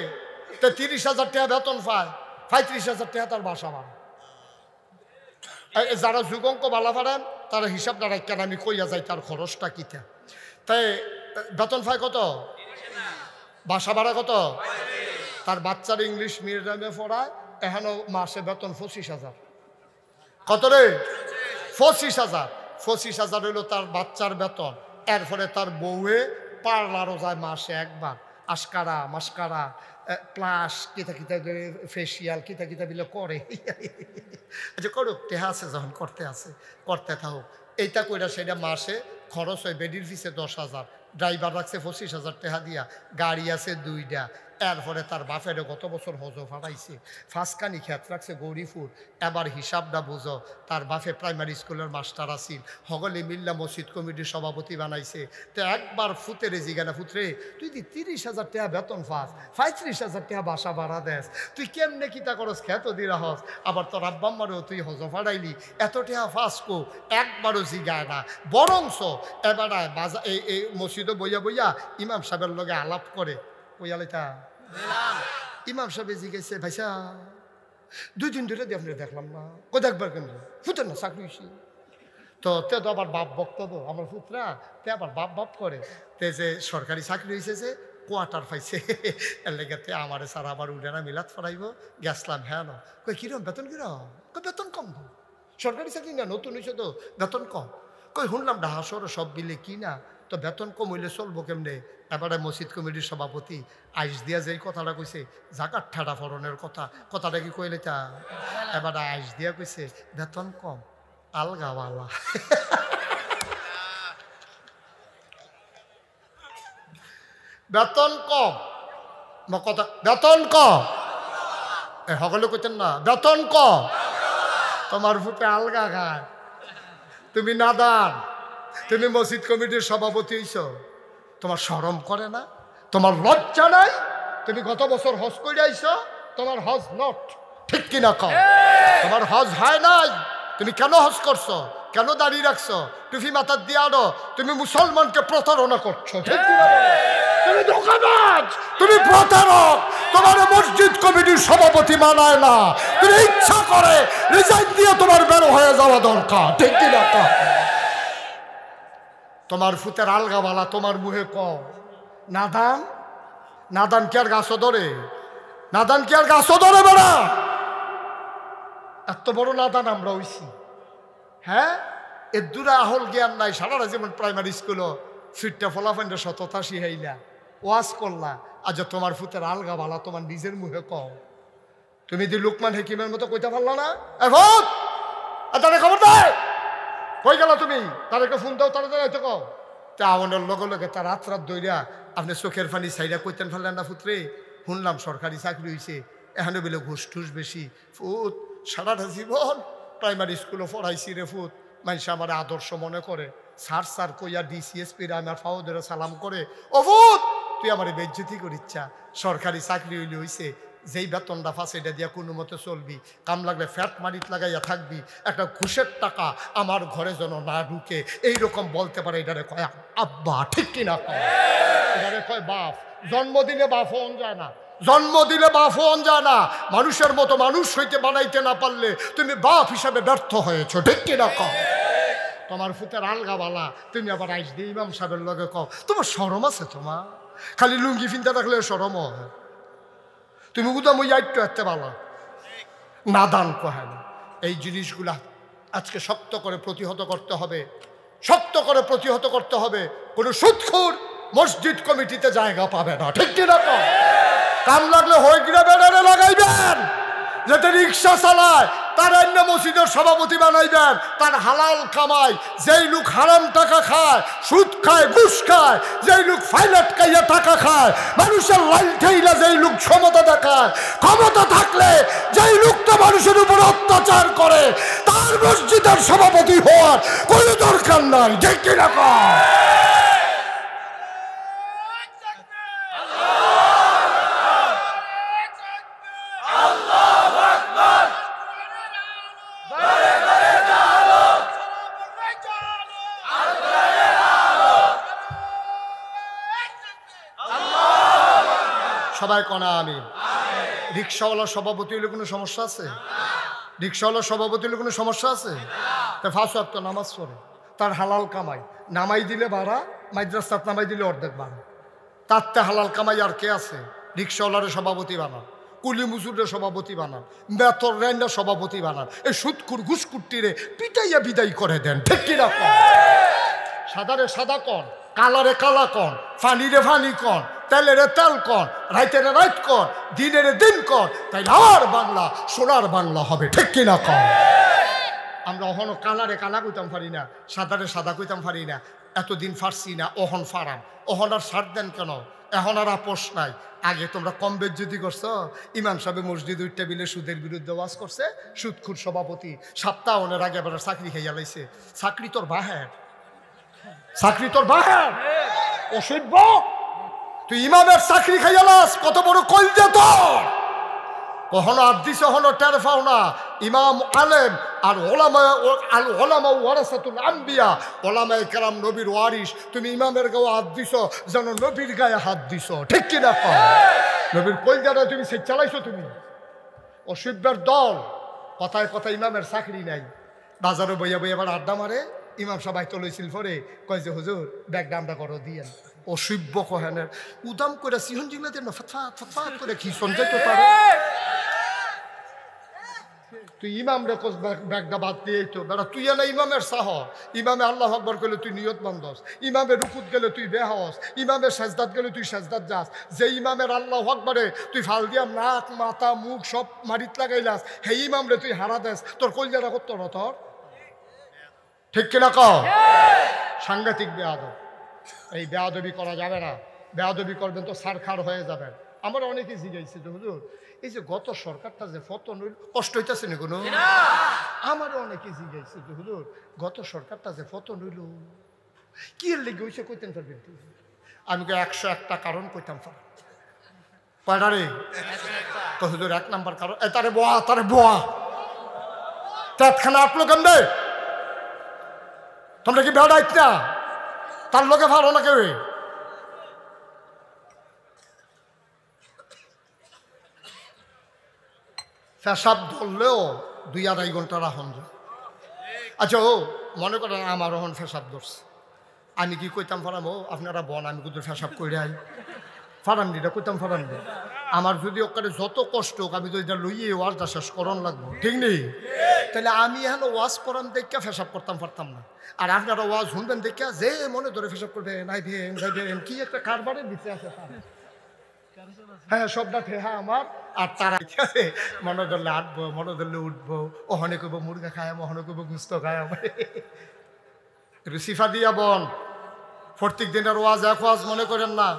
তো 30,000 টাকা বেতন পায়, 35,000 টাকা তার বাসা ভাড়া। যারা যুগঙ্ক বালা পারেন তারা হিসাবটা রাখেন, আমি কইয়া যাই তার খরচটা কিতা। তাই বেতন পায় কত, বাসা ভাড়া কত, তার বাচ্চার ইংলিশ মিডিয়ামে পড়ায়, এখানেও মাসে বেতন 25,000। কত রে? 25,000। 25,000 হইল তার বাচ্চার বেতন। এরপরে তার বউয়ে পার্লারও যায় মাসে একবার, আস্কারা মাস্কারা প্লাস কিতা কিতা ফেসিয়াল কিতা কিতা বিলে করে। আচ্ছা করুক, টেহা আছে যখন করতে থাকুক। এইটা কইরা সেটা মাসে খরচ হয় বেডির ফিসে 10,000, ড্রাইভার রাখছে 25,000 টাকা দিয়া, গাড়ি আছে 2টা। এরপরে তার বাপেরও গত বছর হজ ফাটাইছে, ফাঁসকানি খেত রাখছে গৌরীপুর। এবার হিসাবটা বুঝো, তার বাপে প্রাইমারি স্কুলের মাস্টার আসিল, হগলে মিল্লা মসজিদ কমিটির সভাপতি বানাইছে। তো একবার ফুতের জিগানা, ফুতরে তুই 30,000 টাকা বেতন পাস, 35,000 টাকা বাসা ভাড়া দেস, তুই কেমনে কিতা করস, খেত দিরা হস, আবার তোর আব্বাম্মারও তুই হজ ফাটাইলি, এত টাকা ফাঁস কো একবারও জিগায় না। বরংস এবার বাজা এই মসজিদে বইয়া ইমাম সাহেবের লগে আলাপ করে। ওইয়ালেটা ইমাম সাহেব জিজ্ঞেসে, ভাইসা 2 দিন ধরে আপনি দেখলাম না, কই দেখবার কেন, ফুটেন না চাকরি হয়েছি। তো তে তো আবার বাপ বক্ত তো আমার পুত্রা, তে আবার বাপ করে, তে যে সরকারি চাকরি হয়েছে, যে কোয়ার্টার পাইছে, এর লেগে আমার সারা আবার উঠে না মিলাদ ফরাইব গেছলাম। হ্যাঁ না, কই কিরম বেতন, কিরম, কই বেতন কম তো, সরকারি চাকরি না, নতুন হয়েছে তো বেতন কম। কই শুনলাম ঢাকা শহরে সব মিলে কি না, তো বেতন কম হইলে চলবো কেমনে। এবারে মসজিদ কমিটির সভাপতি আইস দিয়া যেই কথাটা কইছে, জাকাত ঠাডা ফরনের কথাটা কি কইলে তা, এবারে আইস দিয়া কইছে বেতন কম আলগাওয়ালা। বেতন কম কথা, বেতন কম, সকলে কইতেন না বেতন কম, তোমার ফুটে আলগা খায়, তুমি নাদান, তুমি মসজিদ কমিটির সভাপতি হইছ, তোমার শরম করে না, তোমার লজ্জা নাই, তুমি গত বছর হজ করে আইছ, তোমার হজ নট, ঠিক কিনা কও, তোমার হজ হয় নাই, তুমি কেন হজ করছো, কেন দাঁড়িয়ে রাখছো, টুফি মাথার দিয়ে আনো, তুমি মুসলমানকে প্রতারণা করছো, ঠিক কিনা, তুমি ধোঁকাবাজ, তুমি প্রতারক, তোমার মসজিদ কমিটির সভাপতি মানায় না, তুমি ইচ্ছা করে রিজাইন দিয়ে তোমার বের হয়ে যাওয়া দরকার, ঠিক কিনা কও। তোমার ফুতের আলগাওয়ালা তোমার মুহে কও, নাদান কি আর গাছও ধরে, নাদান কি আর গাছও ধরে বেড়া, এত বড় নাদান আমরা হইছি। হ্যাঁ, এর দূরে আহল জ্ঞান নাই, সারা যেমন প্রাইমারি স্কুলও ফিটটা ফলাফান্ডে সততা শিখাইলা, ওয়াজ করলা, আজ তোমার ফুতের আলগাওয়ালা তোমার নিজের মুহে কও। তুমি দি লুকমান হাকিমের মতো কইতে পারলা না, তারে খবর দেয়, কই গেল তুমি, তাদেরকে ফোন দাও, তাড়াতাড়ি হয়তো কও। তা আমাদের লগে তার রাত দইরা আপনি চোখের পানি সাইডা কইতেন ফেললেন না, ফুতরে শুনলাম সরকারি চাকরি হয়েছে, এখানে বলে ঘুষ টুস বেশি। ফুত সারাটা জীবন প্রাইমারি স্কুলে পড়াইছি রে ফুত, মানুষ আমার আদর্শ মনে করে, স্যার কইয়া ডিসিএসপিরা আমার ফাও ধরে সালাম করে, ও ফুত তুই আমার বেজ্জতি করিচ্ছা, সরকারি চাকরি হইলে হইছে, যেই বেতনটা ফাঁস এটা দিয়া কোনো মতে চলবি, কাম লাগলে ফ্যাট মারিত লাগাইয়া থাকবি, একটা ঘুষের টাকা আমার ঘরে যেন না ঢুকে, এইরকম বলতে পারে। এটারে কয় আব্বা, ঠিক কিনা কয়, এটারে কয় বাপ। জন্মদিনে বাপ হন যায় না, জন্মদিনে বাপ হন যায় না, মানুষের মতো মানুষ হইতে বানাইতে না পারলে তুমি বাপ হিসাবে ব্যর্থ হয়েছ, ঠিক কিনা কয়। তোমার ফুতের আলগাওয়ালা, তুমি আবার আইস দিয়ে ইমাম সাহেবের লগে কও, তোমার শরম আছে, তোমার খালি লুঙ্গি ফিনতে থাকলে শরম হয়, তুমি কোথাও মই আইট্টু এতে পালা, নাদান কহে না। এই জিনিসগুলা আজকে শক্ত করে প্রতিহত করতে হবে, শক্ত করে প্রতিহত করতে হবে। কোনো সুদখোর মসজিদ কমিটিতে জায়গা পাবে না, ঠিক কিনা কও। কাম লাগলে হইগিরা ব্যানারে লাগাইবেন, যাতে রিক্সা চালায় তার অন্য মসজিদের সভাপতি বানাইবেন, তার হালাল কামাই, যেই লোক হারাম টাকা খায়, সুদ খায়, ঘুষ খায়, যেই লোক ফাইলাট খাইয়া টাকা খায়, মানুষের লাইন ঠেইলা যেই লোক ক্ষমতা দেখায়, ক্ষমতা থাকলে যেই লোকটা মানুষের উপর অত্যাচার করে, তার মসজিদের সভাপতি হওয়ার কোনো দরকার নাই, ঠিক কিনা কও। সবাই কনা আমিন। রিক্সাওয়ালার সভাপতি হলে কোনো সমস্যা আছে? রিক্সাওয়ালার সভাপতি হলে কোনো সমস্যা আছে? তা 5 ওয়াক্ত নামাজ পড়ে, তার হালাল কামাই, নামাই দিলে বাড়া, মাদ্রাসাত নামাই দিলে অর্ধেক বাড়া, তারতে হালাল কামাই আর কে আছে? রিক্সাওয়ালারের সভাপতি বানান, কুলি মুজুরের সভাপতি বানান, বেতর রেন্ডের সভাপতি বানান, এই সুৎকুর ঘুষকুট্টিরে পিটাইয়া বিদায় করে দেন, ঠিক কিনা? সাদারে সাদা কন, কালারে কালা কন, ফানিরে ফানি কন, তেলেরে তেল কন, রাইতেরে রাইত কন, দিনেরে দিন কন, তাই আর বাংলা সোনার বাংলা হবে, ঠিক কিনা কন? আমরা অহন কালারে কালা কইতাম পারি না, সাদারে সাদা কইতাম পারি না, এতদিন ফারছি না, অহন ফারাম, অহন আর সার দেন কেন? এখন আর আপোষ নাই। আগে তোমরা কম বেজ্জতি করছো, ইমাম সাহেব মসজিদ উঠতে বিলে সুদের বিরুদ্ধে ওয়াজ করছে, সুদখুর সভাপতি সপ্তাহ অনের আগে এবার চাকরি খাইয়া লাইছে। চাকরি তোর বাহের, চাকরি তোর বাহের, অসভ্য! তুই ইমামের চাকরি খাইয়া লাস, কত বড় কলজা তোর! কখনো আদিস হনো টের পাও না। ইমাম আলেম আর ওলামা ওয়ারাসাতুল আম্বিয়া, ওলামায়ে কেরাম নবীর ওয়ারিস। তুমি ইমামের গায়ে হাত দিছ যেন নবীর গায়ে হাত দিছ, ঠিক কিনা? নবীর কলজাটা তুমি সে চালাইছো। তুমি অসভ্যের দল। কথায় কথা ইমামের চাকরি নাই, বাজারে বইয়া বইয়া আবার আড্ডা মারে। ইমাম সবাই তো লইছিল পরে কয় যে হুজুর ব্যাগটা আমরা করো দিয়েন। অসভ্য কহেনের উদাম করে সিহন জিংলা দেন, ফতফাত ফতফাত করে কি সঞ্চয় তো পারে। তুই ইমাম রে কোস ব্যাগটা বাদ দিয়ে তো বেড়া, তুই না ইমামের সাহ। ইমামে আল্লাহু আকবার করলে তুই নিয়ত বান্ধস, ইমামে রুকুত গেলে তুই বেহস, ইমামের সাজদাত গেলে তুই সাজদাত যাস। যে ইমামের আল্লাহু আকবারে তুই ফাল দিয়া নাক মাথা মুখ সব মারিত লাগাইলাস, হে ইমাম রে তুই হারা দেস। তোর কলজাটা করতো না তোর, ঠিক কিনা কও? সাংঘাতিক বেয়াদব। এই বেয়াদবি করা যাবে না। বেয়াদবি করবেন তো সারখার হয়ে যাবেন। আমরা অনেকেই জিজ্ঞাসি যে হুজুর এই যে গত সরকারটা যে পতন হইল, কষ্ট হইতেছে না কোনো? আমারও অনেকে জিজ্ঞাসি যে হুজুর গত সরকারটা যে পতন হইল কি এর লেগে হইছে, কইতেন পারবেন? আমি 101টা কারণ কইতাম পারি। কয়টা রে? তো হুজুর 1 নাম্বার কারণ, তারে বোয়া তাৎখানা আটলো কেন রে? তোমরা কি বেড়াইত না? তার লোকে ভালো না কেউ? পেশাব ধরলেও 2-2.5 ঘন্টা রাখুন যায়। আচ্ছা ও মনে করেন আমার ওহন পেশাব ধরছে, আমি কি কইতাম ফারাম ও আপনারা বন আমি কিন্তু পেশাব করে আই ফারাম দিটা কইতাম ফারাম দি। আমার যদি ওখানে যত কষ্ট হোক আমি তো এটা লইয়ে ওয়াজটা শেষ করন লাগবো, ঠিক নেই? তাহলে আমি এখন ওয়াজ করাম দেখে পেশাব করতাম পারতাম না। আর আপনারা ওয়াজ শুনবেন দেখে যে মনে ধরে পেশাব করবে নাই ভেন যাই ভেন কি একটা কারবারের ভিতরে আছে। হ্যাঁ সবটা ঠেহা আমার। আর তারা মনে ধরলে আটবো, মনে ধরলে উঠবো, ওখানে করবো মুরগা খায়, ওখানে করবো গুস্ত খায়। সিফা দিয়া বন প্রত্যেক দিনের ওয়াজ এক ওয়াজ মনে করেন না।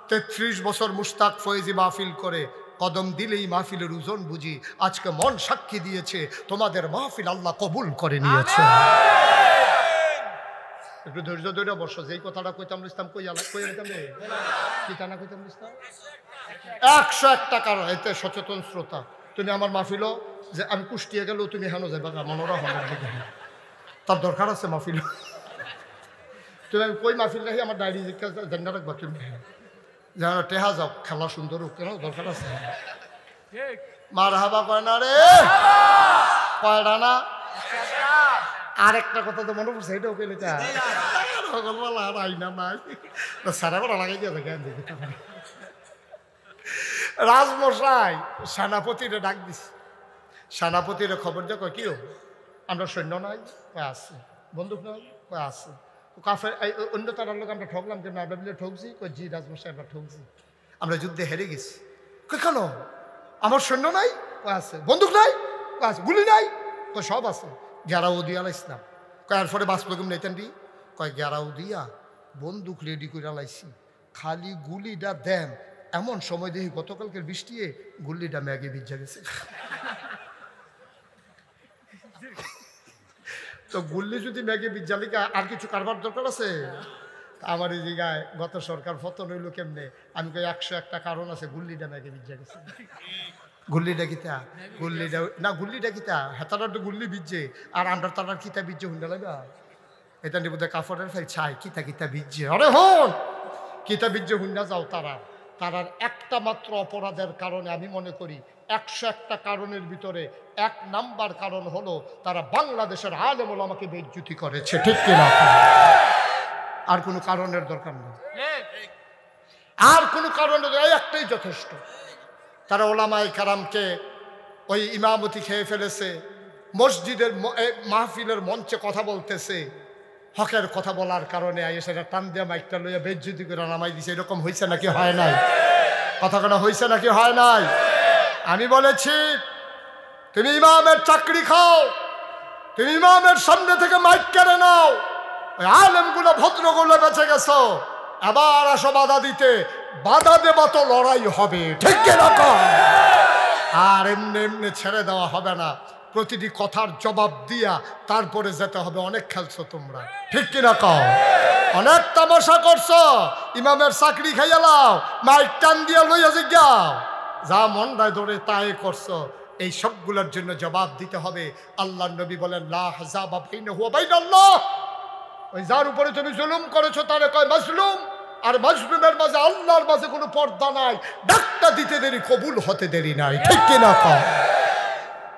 33 বছর মুশতাক ফয়েজি মাহফিল করে, কদম দিলেই মাহফিলের ওজন বুঝি। আজকে মন সাক্ষী দিয়েছে তোমাদের মাহফিল আল্লাহ কবুল করে নিয়েছে। একটু ধৈর্য ধরে বসো। যেই কথাটা কইতাম ইসলাম কইতাম রে কি তা না কইতাম ইসলাম 101টা কারণ। এতে সচেতন শ্রোতা তুমি আমার মাহফিল যে আমি কুষ্টিয়া গেলেও তুমি হেন যাবা মনোরা হনের দিকে, তার দরকার আছে মাহফিল। তুমি আমি কই মাহফিল রাখি আমার ডায়েরি জেন্ডা রাখবা তুমি যেন টেহা যাও, খেলা সুন্দর হোক, কেন দরকার আছে। মার হাবা কয় না রে, কয়টা না? আরেকটা কথা তো মনে পড়ছে, এটাও পেলে আর আইনা নাই সারা বেড়া লাগাই দিয়ে দেখি। রাজমশাই সেনাপতিরে ডাক দিছে, সেনাপতিরে খবর দিয়ে কয় কি আমরা সৈন্য নাই? কয় আছে। বন্দুক নাই? কয় আছে। কাফের অন্য তারার লোক আমরা ঠকলাম কেন? আমরা মিলে ঠকছি? কয় জি রাজমশাই আমরা ঠকছি, আমরা যুদ্ধে হেরে গেছি। কেন? আমার সৈন্য নাই? কয় আছে। বন্দুক নাই? কয় আছে। গুলি নাই? কয় সব আছে। গেরাও দিয়া লাইছিলাম। কয় এরপরে বাঁচবো নেতেন দি? কয় গেরাও দিয়া বন্দুক রেডি করে লাইছি, খালি গুলিটা দেন। এমন সময় দেখি গতকালকের বৃষ্টিয়ে গুলিটা ম্যাগে ভিজা গেছে। তো গুল্লি যদি ম্যাগে বিজ্জালিকা আর কিছু কারবার দরকার আছে? আমার এই জায়গায় গত সরকার পতন হইল কেমনে? আমি কই 101টা কারণ আছে। গুল্লিটা ম্যাগে বিজ্জা গেছে। গুল্লিটা কিতা? গুল্লিটা না, গুল্লিটা কিতা? হেতার তো গুল্লি বিজছে আর আন্ডার তার কিতা বিজছে হুন্ডা লাগা এটা নিয়ে বোধহয় কাপড়ের ফেল ছাই কিতা কিতা বিজছে। আরে হন কিতা বিজছে হুন্ডা যাও তারা তারার একটা মাত্র অপরাধের কারণে আমি মনে করি 101টা কারণের ভিতরে 1 নাম্বার কারণ হলো তারা বাংলাদেশের আলেম ওলামাকে বেইজ্জতি করেছে, ঠিক কিনা? আর কোনো কারণের দরকার নেই, আর কোনো কারণের, এই একটাই যথেষ্ট। তারা ওলামায়ে কেরামকে ওই ইমামতি খেয়ে ফেলেছে, মসজিদের মাহফিলের মঞ্চে কথা বলতেছে, হকের কথা বলার কারণে সেটা টান দিয়ে মাইকটা লইয়া বেজ্জতি করে নামাই দিছে। এরকম হয়েছে নাকি হয় নাই? কথা কোনো হয়েছে নাকি হয় নাই? আমি বলেছি তুমি ইমামের চাকরি খাও, তুমি ইমামের সামনে থেকে মাইক কেড়ে নাও, ওই আলেমগুলো ভদ্রগুলো বেঁচে গেছো, আবার আসো বাধা দিতে, বাধা দেবা তো লড়াই হবে, ঠিক কিরকম? আর এমনি এমনি ছেড়ে দেওয়া হবে না, প্রতিটি কথার জবাব দিয়া তারপরে যেতে হবে। অনেক খেলছো তোমরা, ঠিক কিনা কও? অনেক তামাশা করছো, ইমামের চাকরি খাইয়া লাও, মাইক টান দিয়া লইয়া জিজ্ঞাও, যা মন রায় ধরে তাই করছো। এই সবগুলোর জন্য জবাব দিতে হবে। আল্লাহর নবী বলেন লা হাযাবা বাইনাহু ওয়া বাইনাল্লাহ, ওই যার উপরে তুমি জুলুম করেছো তারে কয় মাজলুম, আর মাজলুমের মাঝে আল্লাহর মাঝে কোনো পর্দা নাই, ডাকটা দিতে দেরি কবুল হতে দেরি নাই, ঠিক কিনা কও?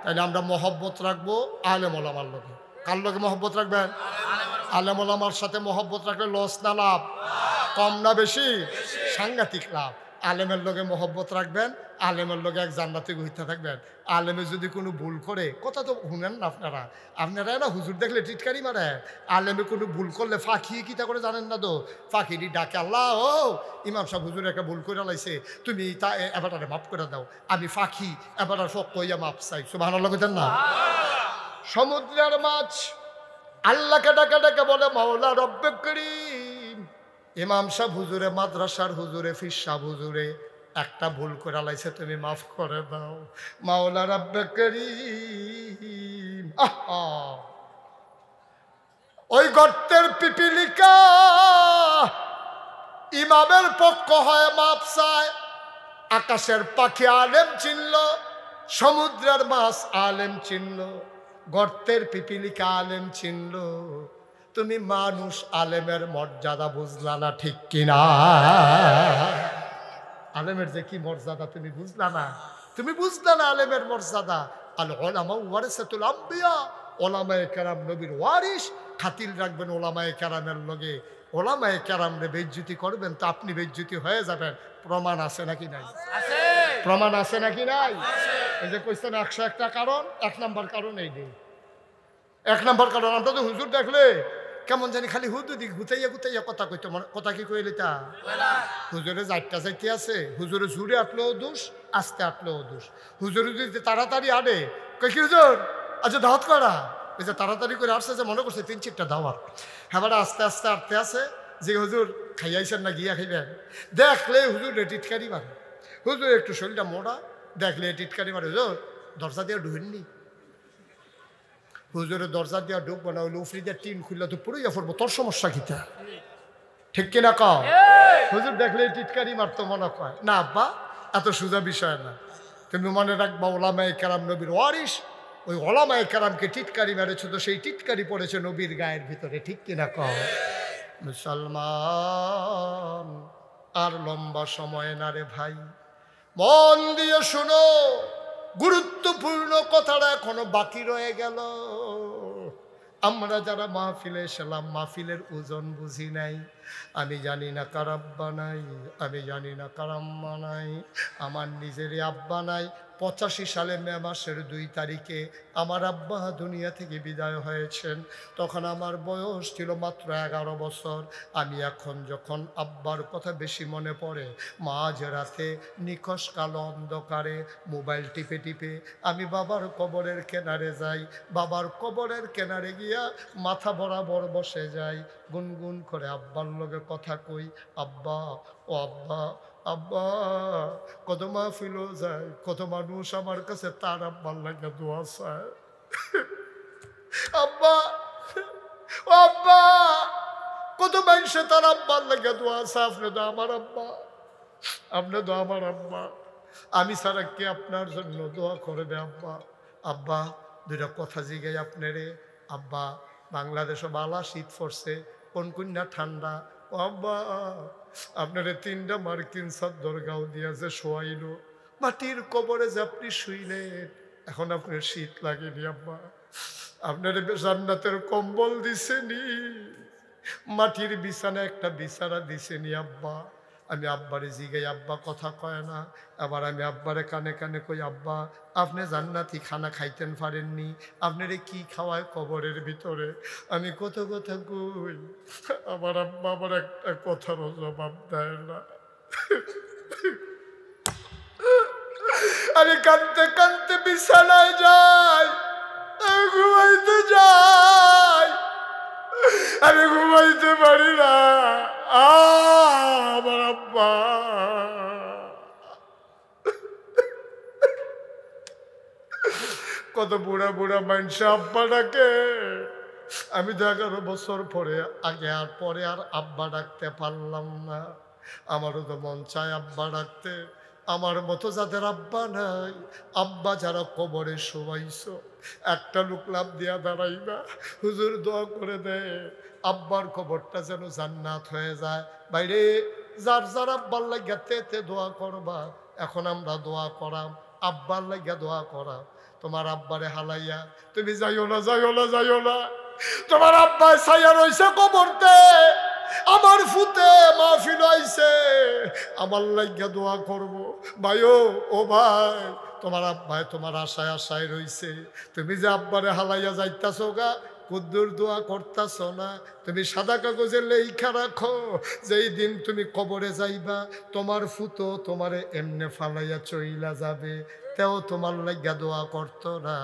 তাহলে আমরা মহব্বত রাখবো আলেম ওলামার লগে। কার লগে মহব্বত রাখবেন? আলেম ওলামার সাথে মহব্বত রাখলে লস না লাভ? কম না বেশি? সাংঘাতিক লাভ। আলেমের লগে মহব্বত রাখবেন, আলেমের লগে এক জান্নাতে গহিতে থাকবেন। আলেমে যদি কোনো ভুল করে, কথা তো শুনেন না আপনারা, আপনারা না হুজুর দেখলে টিটকারি মারে, আলেমে কোনো ভুল করলে ফাঁকি কিতা করে জানেন না তো? ফাঁকিটি ডাকে, আল্লাহ ও ইমাম সাহেব হুজুর একটা ভুল করে লাইছে, তুমি তা এবারে মাফ করে দাও, আমি ফাঁকি এবার সব কইয়া মাপ চাই। সুবহানাল্লাহ কইতেন না? সমুদ্রের মাছ আল্লাহকে ডাকে ডাকে বলে মাওলা রব্বে করিম, ইমাম সাহেব হুজুরে, মাদ্রাসার হুজুরে, ফির সাহেব হুজুরে একটা ভুল করে লাইছে, তুমি মাফ করে দাও মাওলা রব্বে করিম। ওই গর্তের পিপিলিকা ইমামের পক্ষ হয়ে মাপ চায়। আকাশের পাখি আলেম চিনল, সমুদ্রের মাছ আলেম চিনল, গর্তের পিপিলিকা আলেম চিনল, তুমি মানুষ আলেমের মর্যাদা বুঝলা না, ঠিক কিনা? আলেমের যে কি মর্যাদা তুমি বুঝলা না, তুমি বুঝলা না আলেমের মর্যাদা। আল উলামা ওয়ারাসাতুল আম্বিয়া, ওলামায়ে কেরাম নবীর ওয়ারিস, খাতির রাখবেন ওলামায়ে কেরামের লগে। ওলামায়ে কেরামরে বেইজ্জতি করবেন তো আপনি বেইজ্জতি হয়ে যাবেন। প্রমাণ আছে নাকি নাই? প্রমাণ আছে নাকি নাই? এই যে কইছেন 101টা কারণ, 1 নাম্বার কারণ এই নেই। 1 নাম্বার কারণ আমরা তো হুজুর দেখলে কেমন জানি খালি হুদুদি গুতাইয়া গুতাইয়া কথা কইতো। কথা কি কইলি তা? হুজুরে যাইতে যাইতে আছে, হুজুরে জুড়ে আটলেও দোষ, আস্তে আটলেও দোষ। হুজুরে যদি তাড়াতাড়ি আনে, কই কি হুজুর আচ্ছা দাওয়াত করা, ওই যে তাড়াতাড়ি করে আসছে, যে মনে করছে 3-4টা দাওয়াত, হ্যাঁ আস্তে আস্তে আটতে আছে যে হুজুর খাইয়াইছেন না গিয়া খাইবেন, দেখলে হুজুর টিটকারি মারে। হুজুর একটু শরীরটা মোড়া, দেখলে টিটকারি মারে, হুজুর দরজা দিয়ে ঢুকেননি। হুজুরের দরজা দিয়া ঢুকবো না, হইলে উফরি দিয়ে টিন খুললে তো পুরোই পড়বো, তোর সমস্যা কিতা, ঠিক কিনা কও? হুজুর দেখলে টিটকারি মারতো মনে কয় না। আব্বা এত সোজা বিষয় না, তুমি মনে রাখবা ওলামায়ে কেরাম নবীর ওয়ারিস, ওই ওলামায়ে কেরামকে টিটকারি মেরেছে তো সেই টিটকারি পড়েছে নবীর গায়ের ভিতরে, ঠিক কিনা কও? মুসলমান আর লম্বা সময় না রে ভাই, মন দিয়ে শোনো, গুরুত্বপূর্ণ কথাটা এখনো বাকি রয়ে গেল। আমরা যারা মাহফিলে এসেলাম, মাহফিলের ওজন বুঝি নাই। আমি জানি না কার আব্বা নাই, আমি জানি না কার আম্মা নাই, আমার নিজেরই আব্বা নাই। 85 সালে মে মাসের 2 তারিখে আমার আব্বা দুনিয়া থেকে বিদায় হয়েছেন। তখন আমার বয়স ছিল মাত্র 11 বছর। আমি এখন যখন আব্বার কথা বেশি মনে পড়ে, মাঝ রাতে নিখোঁজ কালো অন্ধকারে মোবাইল টিপে টিপে আমি বাবার কবরের কিনারে যাই। বাবার কবরের কিনারে গিয়া মাথা বরাবর বসে যাই, গুনগুন করে আব্বার লগে কথা কই, আব্বা ও আব্বা, আব্বা। কত মাহফিলও যায়, কত মানুষ আমার কাছে তার আব্বার লাগে দোয়া চায়, আব্বা ও আব্বা। কত মানুষে তার আব্বার লাগে দোয়া চায়, আপনি তো আমার আব্বা, আপনি তো আমার আব্বা, আমি ছাড়া কে আপনার জন্য দোয়া করবে আব্বা? আব্বা 2টা কথা জিগাই আপনারে, আব্বা বাংলাদেশে বালা শীত পড়ছে, কোন কন্যা ঠান্ডা, আব্বা আপনারে 3টা মার্কিন চাদর গাও দিয়েছে শোয়াইলো, মাটির কবরে যে আপনি শুইলেন, এখন আপনার শীত লাগেনি আব্বা? আপনার জান্নাতের কম্বল দিছেনি, মাটির বিছানা একটা বিছানা দিছেনি আব্বা? আমি আব্বারে জিগাই, আব্বা কথা কয় না। আবার আমি আব্বারে কানে কানে কই, আব্বা আপনি জান্নাতি খানা খাইতেন পারেননি, আপনারে কি খাওয়ায় কবরের ভিতরে? আমি কত কথা কই, আমার আব্বা আমার একটা কথারও জবাব দেয় না। আমি কাঁদতে কাঁদতে বিছানায় যাই, আমি ঘুমাইতে যাই, আমি ঘুমাইতে পারি না। আমার আব্বা কত বুড়া বুড়া মানুষ আব্বা ডাকে, আমি তো 11 বছর পরে আগে আর পরে আর আব্বা ডাকতে পারলাম না। আমারও তো মন চায় আব্বা ডাকতে। আমার মতো যাদের আব্বা নাই, আব্বা যারা কবরে শোয়াইছো, একটা লোক লাভ দিয়া দাঁড়াইবা, হুজুর দোয়া করে দেয় আব্বার কবরটা যেন জান্নাত হয়ে যায়। বাইরে যার যার আব্বার লাগিয়া তে দোয়া করবা। এখন আমরা দোয়া করাম, আব্বার লাগিয়া দোয়া করা। তোমার আব্বারে হালাইয়া তুমি যাইও না, যাইও না, যাইও না। তোমার আব্বাই ছাইয়া রইছে কবরতে, আমার ফুতে মাহফিল আইছে, আমার লাগিয়া দোয়া করব। ভাইও ও ভাই, তোমার আব্বাই তোমার আশায় আশায় রইছে, তুমি যে আব্বারে হালাইয়া যাইতাছো গা, কুদ্দুর দোয়া করতাছ না। তুমি সাদা কাগজে লেখা রাখো, যেই দিন তুমি কবরে যাইবা, তোমার ফুতো তোমারে এমনে ফালাইয়া চইলা যাবে, তেও তোমার লাগিয়া দোয়া করতো না।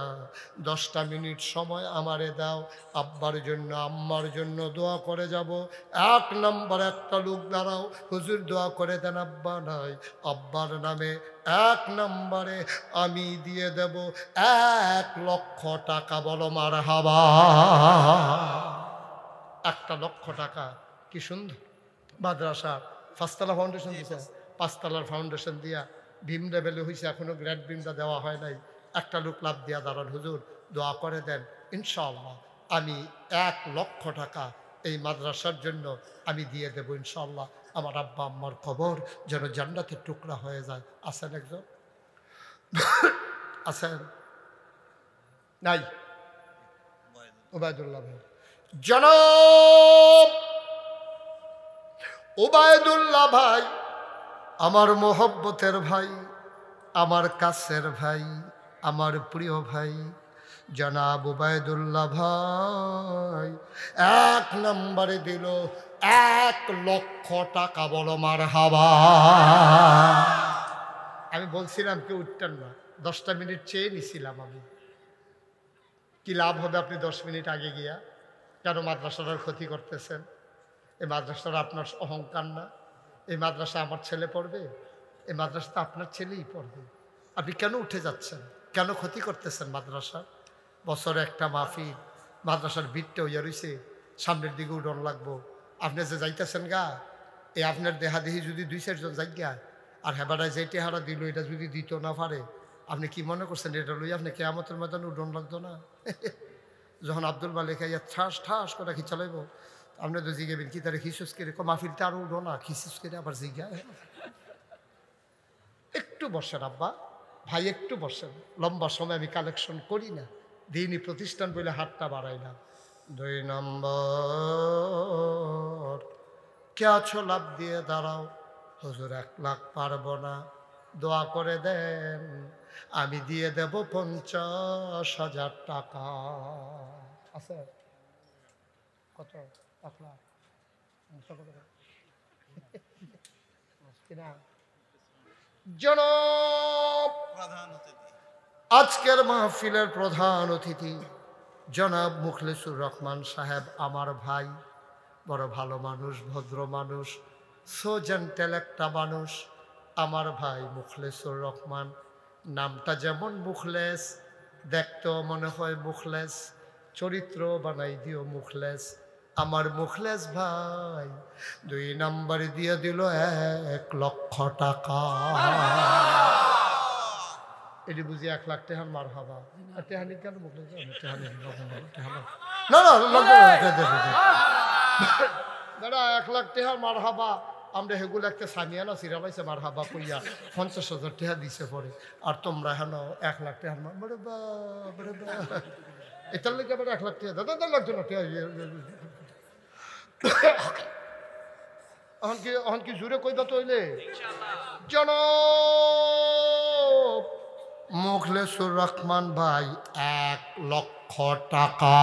10টা মিনিট সময় আমারে দাও, আব্বার জন্য আম্মার জন্য দোয়া করে যাব। 1 নম্বর একটা লোক দাঁড়াও, হুজুর দোয়া করে দেন আব্বা নাই, আব্বার নামে 1 নম্বরে আমি দিয়ে দেব 1 লক্ষ টাকা। বলো মারহাবা। 1 লক্ষ টাকা, কি সুন্দর। মাদ্রাসা 5 তলা ফাউন্ডেশন দিয়েছে, 5 তলার ফাউন্ডেশন দিয়া ভীম লেভেলে হয়েছে, এখনো গ্র্যাড ভীমটা দেওয়া হয় নাই। একটা লোক লাভ দিয়া দাঁড়ান, হুজুর দোয়া করে দেন, ইনশাআল্লাহ আমি 1 লক্ষ টাকা এই মাদ্রাসার জন্য আমি দিয়ে দেবো ইনশাআল্লাহ। আমার আব্বা আম্মার কবর যেন জান্নাতের টুকরা হয়ে যায়। আছেন একজন? আছেন? নাই? ওবায়দুল্লাহ ভাই, জনাব ওবায়দুল্লাহ ভাই, আমার মোহব্বতের ভাই, আমার কাছের ভাই, আমার প্রিয় ভাই জনাব ওবায়দুল্লাহ ভাই 1 নম্বরে দিল 1 লক্ষ টাকা। বলো মারহাবা। আমি বলছিলাম কেউ উঠতেন না, 10টা মিনিট চেয়ে নিছিলাম আমি। কি লাভ হবে আপনি 10 মিনিট আগে গিয়া? কেন মাদ্রাসাটার ক্ষতি করতেছেন? এই মাদ্রাসাটা আপনার অহংকার না? এই মাদ্রাসা আমার ছেলে পড়বে, এই মাদ্রাসাটা আপনার ছেলেই পড়বে। আপনি কেন উঠে যাচ্ছেন? কেন ক্ষতি করতেছেন মাদ্রাসা? বছরে একটা মাহফিল, মাদ্রাসার বিটটা হইয়া রইছে, সামনের দিকে উডন লাগবো। আপনি যে যাইতেছেন গা, এই আপনার দেহাদেহি যদি 2-4 জন যাই গা, আর হেবাটায় যে টেহারা দিল এটা যদি দিত না পারে, আপনি কি মনে করছেন এটা লই আপনি কিয়ামতের ময়দানে উডন লাগতো না? যখন আব্দুল মালিক ইয়া ঠাস ঠাস করে কি চালাইব, আপনি তো জিগাবেন কি তারা খিসুস করে, মাহফিলটা আরো উঠো না, খিসুস করে আবার জিগা। একটু বসেন আব্বা ভাই, একটু বসেন। লম্বা সময় আমি কালেকশন করি না, দিনই প্রতিষ্ঠান বলে হাতটা বাড়াই না। 2 নম্বর, কে আছো লাভ দিয়ে দাঁড়াও। হুজুর 1 লাখ পারবো না, দোয়া করে দেন, আমি দিয়ে দেব 50,000 টাকা। আছে কত? 1 লাখ জনাব আজকের মাহফিলের প্রধান অতিথি জনাব মুখলেসুর রহমান সাহেব, আমার ভাই, বড় ভালো মানুষ, ভদ্র মানুষ, সো জেন্টেল একটা মানুষ। আমার ভাই মুখলেসুর রহমান, নামটা যেমন মুখলেস, দেখতেও মনে হয় মুখলেস, চরিত্র বানাই দিও মুখলেস। আমার মুখলেস ভাই 2 নম্বরে দিয়ে দিল 1 লক্ষ টাকা। এটি বুঝি 1 লাখ টাকা মার হবা। টেহানি কেন মুখলেস? না না বেড়া 1 লাখ টাকা মার হাবা আমরা হেগুলো একটা সামিয়ানা সিরালাইছে মার হাবা কইয়া 50,000 টাকা দিছে পরে আর তোমরা হেন 1 লাখ টাকা বড় বা এটার লেগে আবার 1 লাখ টাকা দাদা লাগতো না টাকা এখন কি জুড়ে কইবা তৈলে জনাব মুখলেসুর রহমান ভাই 1 লক্ষ টাকা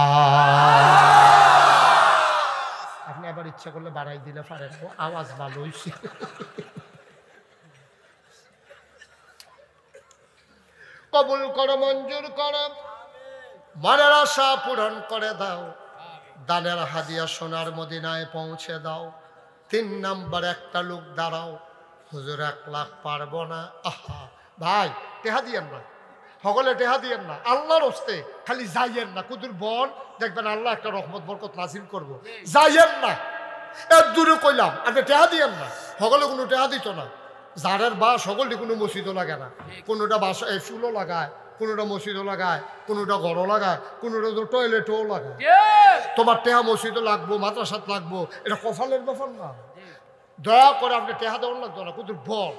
আপনি আবার ইচ্ছা করলে বাড়াই দিলে পারেন আওয়াজ ভালো হইছে কবুল করো মঞ্জুর করো মনের আশা পূরণ করে দাও দানের হাদিয়া সোনার মদিনায় পৌঁছে দাও 3 নাম্বার একটা লোক দাঁড়াও হুজুর 1 লাখ পারবো না আহা ভাই টেহা দিয়েন না সকলে টেহা দিয়েন না আল্লাহর হস্তে খালি যাইয়েন না কুদুর বন দেখবেন আল্লাহ একটা রহমত বরকত নাজিল করবো যাইয়েন না এর দূরে কইলাম আপনি টেহা দিয়েন না সকলে কোনো টেহা দিত না জারের বা সকলটি কোনো মসজিদও লাগে না কোনোটা বাসা ফুলও লাগায় কোনোটা মসজিদও লাগায় কোনোটা ঘরও লাগায় কোনোটা তো টয়লেটও লাগায় তোমার টেহা মসজিদও লাগবো মাদ্রাসাত লাগবো এটা কফালের ব্যাপার না দয়া করে আপনি টেহা দেওয়ার লাগতো না কুদুর বল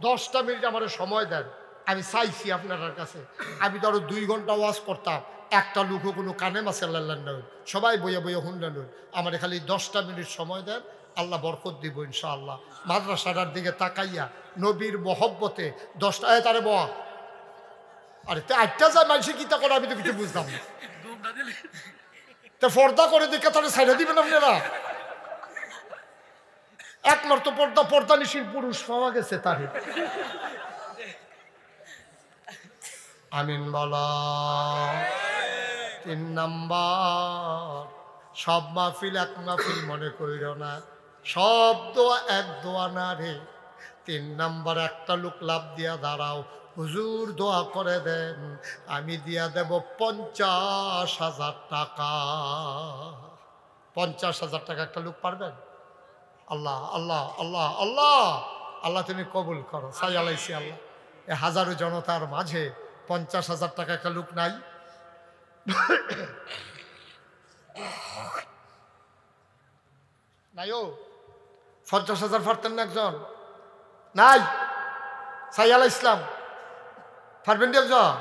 10টা মিনিট আমার সময় দেন আমি চাইছি আপনার কাছে আমি তো আরো 2 ঘন্টা ওয়াজ করতাম একটা লোকও কোনো কানে মাসে লাল্লান না সবাই বইয়া বইয়া হুন্ডান আমার খালি 10টা মিনিট সময় দেন আল্লাহ বরকত দিব ইনশাআল্লাহ মাদ্রাসাটার দিকে তাকাইয়া নবীর মহব্বতে 10টা তারে বয়া আরে 8টা যায় মানুষ কিতা করে আমি তো কিছু বুঝতাম না তা পর্দা করে দেখে তাহলে ছাইড়া দিবেন আপনারা একমাত্র পর্দা নিশীল পুরুষ পাওয়া গেছে তারে আমিন বলা 3 নাম্বার সব মাহফিল 1 মাহফিল মনে কইর না সব দোয়া 1 দোয়া না রে 3 নাম্বার একটা লোক লাভ দিয়া দাঁড়াও হুজুর দোয়া করে দেন আমি দিয়া দেব 50,000 টাকা 50,000 টাকা একটা লোক পারবেন আল্লাহ আল্লাহ আল্লাহ আল্লাহ আল্লাহ তুমি কবুল করো সাই আলাইছি আল্লাহ এ হাজারো জনতার মাঝে 50,000 টাকা একটা লোক নাই নাই ও 50,000 পারতেন না একজন নাই সাই আলাই ইসলাম পারবেন একজন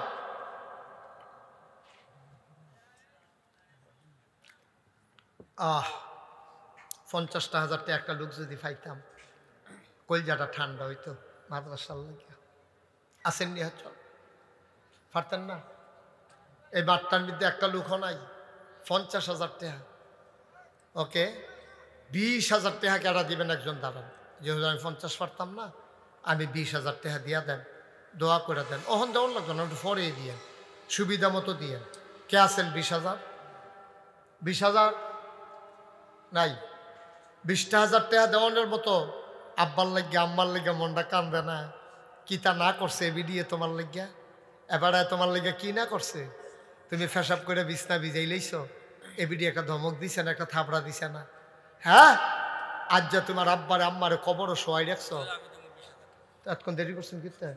50,000 টাকা একটা লোক যদি পাইতাম কলজাটা ঠান্ডা হইতো মাদ্রাসার লাগিয়া আসেননি হচ্ছ পারতেন না এই বাট্টার মধ্যে একটা লোকও নাই 50,000 টাকা ওকে 20,000 টাকা কেটা দিবেন একজন দাঁড়ান যেহেতু আমি 50 পারতাম না আমি 20,000 টাকা দিয়া দেন দোয়া করে দেন ওহন দেওয়ার লাগতো না একটু পরে দিয়ে সুবিধা মতো দিয়ে কে আছেন 20,000 20,000 নাই 20,000 টাকা দেওয়ানোর মতো আব্বার লাগিয়া আম্মার লাগিয়া মনটা কান্দে না কি তা না করছে বিডিয়ে তোমার লাগিয়া এবারে তোমার লাগিয়া কি না করছে তুমি ফেসাব করে বিছনা ভিজাই লইছো এবিডি একটা ধমক দিছে না একটা থাপড়া দিছে না হ্যাঁ আজ যা তোমার আব্বারে আম্মারে কবরও শোয়াই রাখছো এতক্ষণ দেরি করছেন কিতে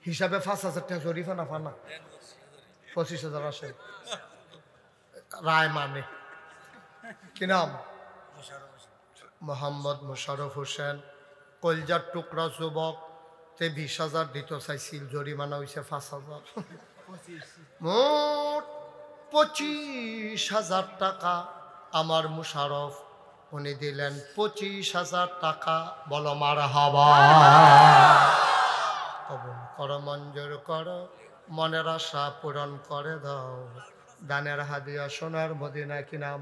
হিসাবে 5,000 টাকা জরিফা না ফানা 25,000 আসে রায় মানে কি নাম মোহাম্মদ মোশাররফ হোসেন কলজার টুকরা যুবক তে 20,000 দিত চাইছিল জরিমানা হয়েছে 5,000 মোট 25,000 টাকা আমার মোশাররফ উনি দিলেন 25,000 টাকা বলো মারহাবা কবুল করো মঞ্জুর করো মনের আশা পূরণ করে দাও দানের হাদিয়া সোনার মদিনা কি নাম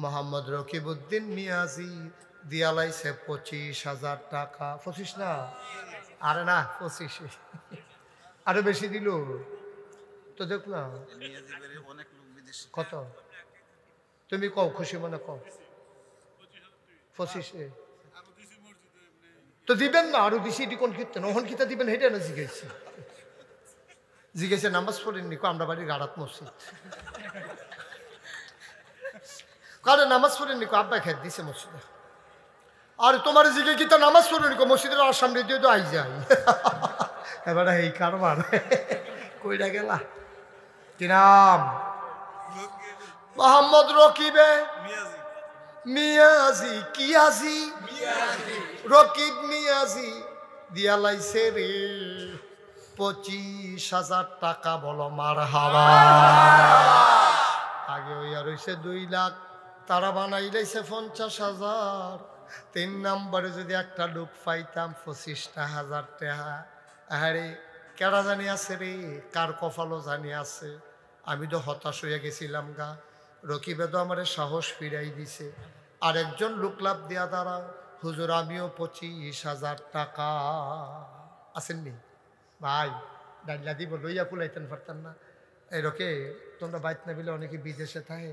মোহাম্মদ রকিবউদ্দিন মিয়াজি দিয়ালাইছে 25,000 টাকা 25 না আরে না 25 আরো বেশি দিল তো দেখ না কত তুমি কও খুশি মনে কও 25 তো দিবেন না আরো বেশি কোন কীর্তন ওহন কিতা দিবেন হেঁটে না জিজ্ঞেসে নামাজ পড়েননি আমরা বাড়ি গাড়াত মসজিদ কারে নামাজ পড়েননি আব্বা খেত দিছে মসজিদে আর তোমার জিগে কিতা নামাজ পড়েনি মসজিদের আর সামনে দিয়ে তো আই যায় এবারে এই কারবার কইরা গেলা কি নাম মোহাম্মদ রকিবে মিয়াজি কিয়াজি রকিব মিয়াজি দিয়া লাইছে রে 25,000 টাকা। বলো মারহাবা। আগে হইয়া রইছে 2 লাখ, তারা বানাই লাইছে 50,000। 3 নম্বরে যদি একটা লোক পাইতাম 25,000 টাকা। আরে কেডা জানি আছে রে, কার কপালও জানি আছে। আমি তো হতাশ হইয়া গেছিলাম গা। রকিবে তো আমার সাহস ফিরাই দিছে। আরেকজন লোক লাভ দিয়া দাঁড়া, হুজুর আমিও 25,000 টাকা। আসেননি ভাই? ডাইলা দিব লইয়া কুলাইতেন পারতেন না? এই রকে তোমরা বাইত না বিলে অনেকে বিদেশে থাকে,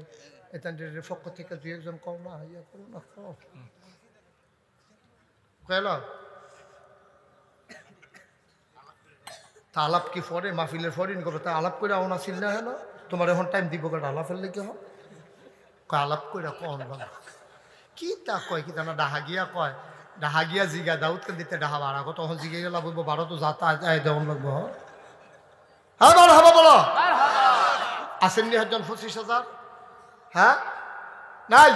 এতান পক্ষ থেকে 2 একজন কও না, ইয়া করো না, কল তা আলাপ কি পরে মাহফিলের ফরিন করবে, তা আলাপ করে আওনা ছিল না হেন তোমার এখন টাইম দিব কেন? আলাপের লেগে হোক আলাপ করে কন কি তা কয়, কি তা না ডাহা গিয়া কয়, ডাহা গিয়া জিগা দাউদকে দিতে ডাহা বাড়া কত, তখন জিগে গেলা বলবো 12 তো যাতা দেওয়ান লাগবো। হ্যাঁ বলো, হাবা বলো। আসেননি একজন 25,000? হ্যাঁ নাই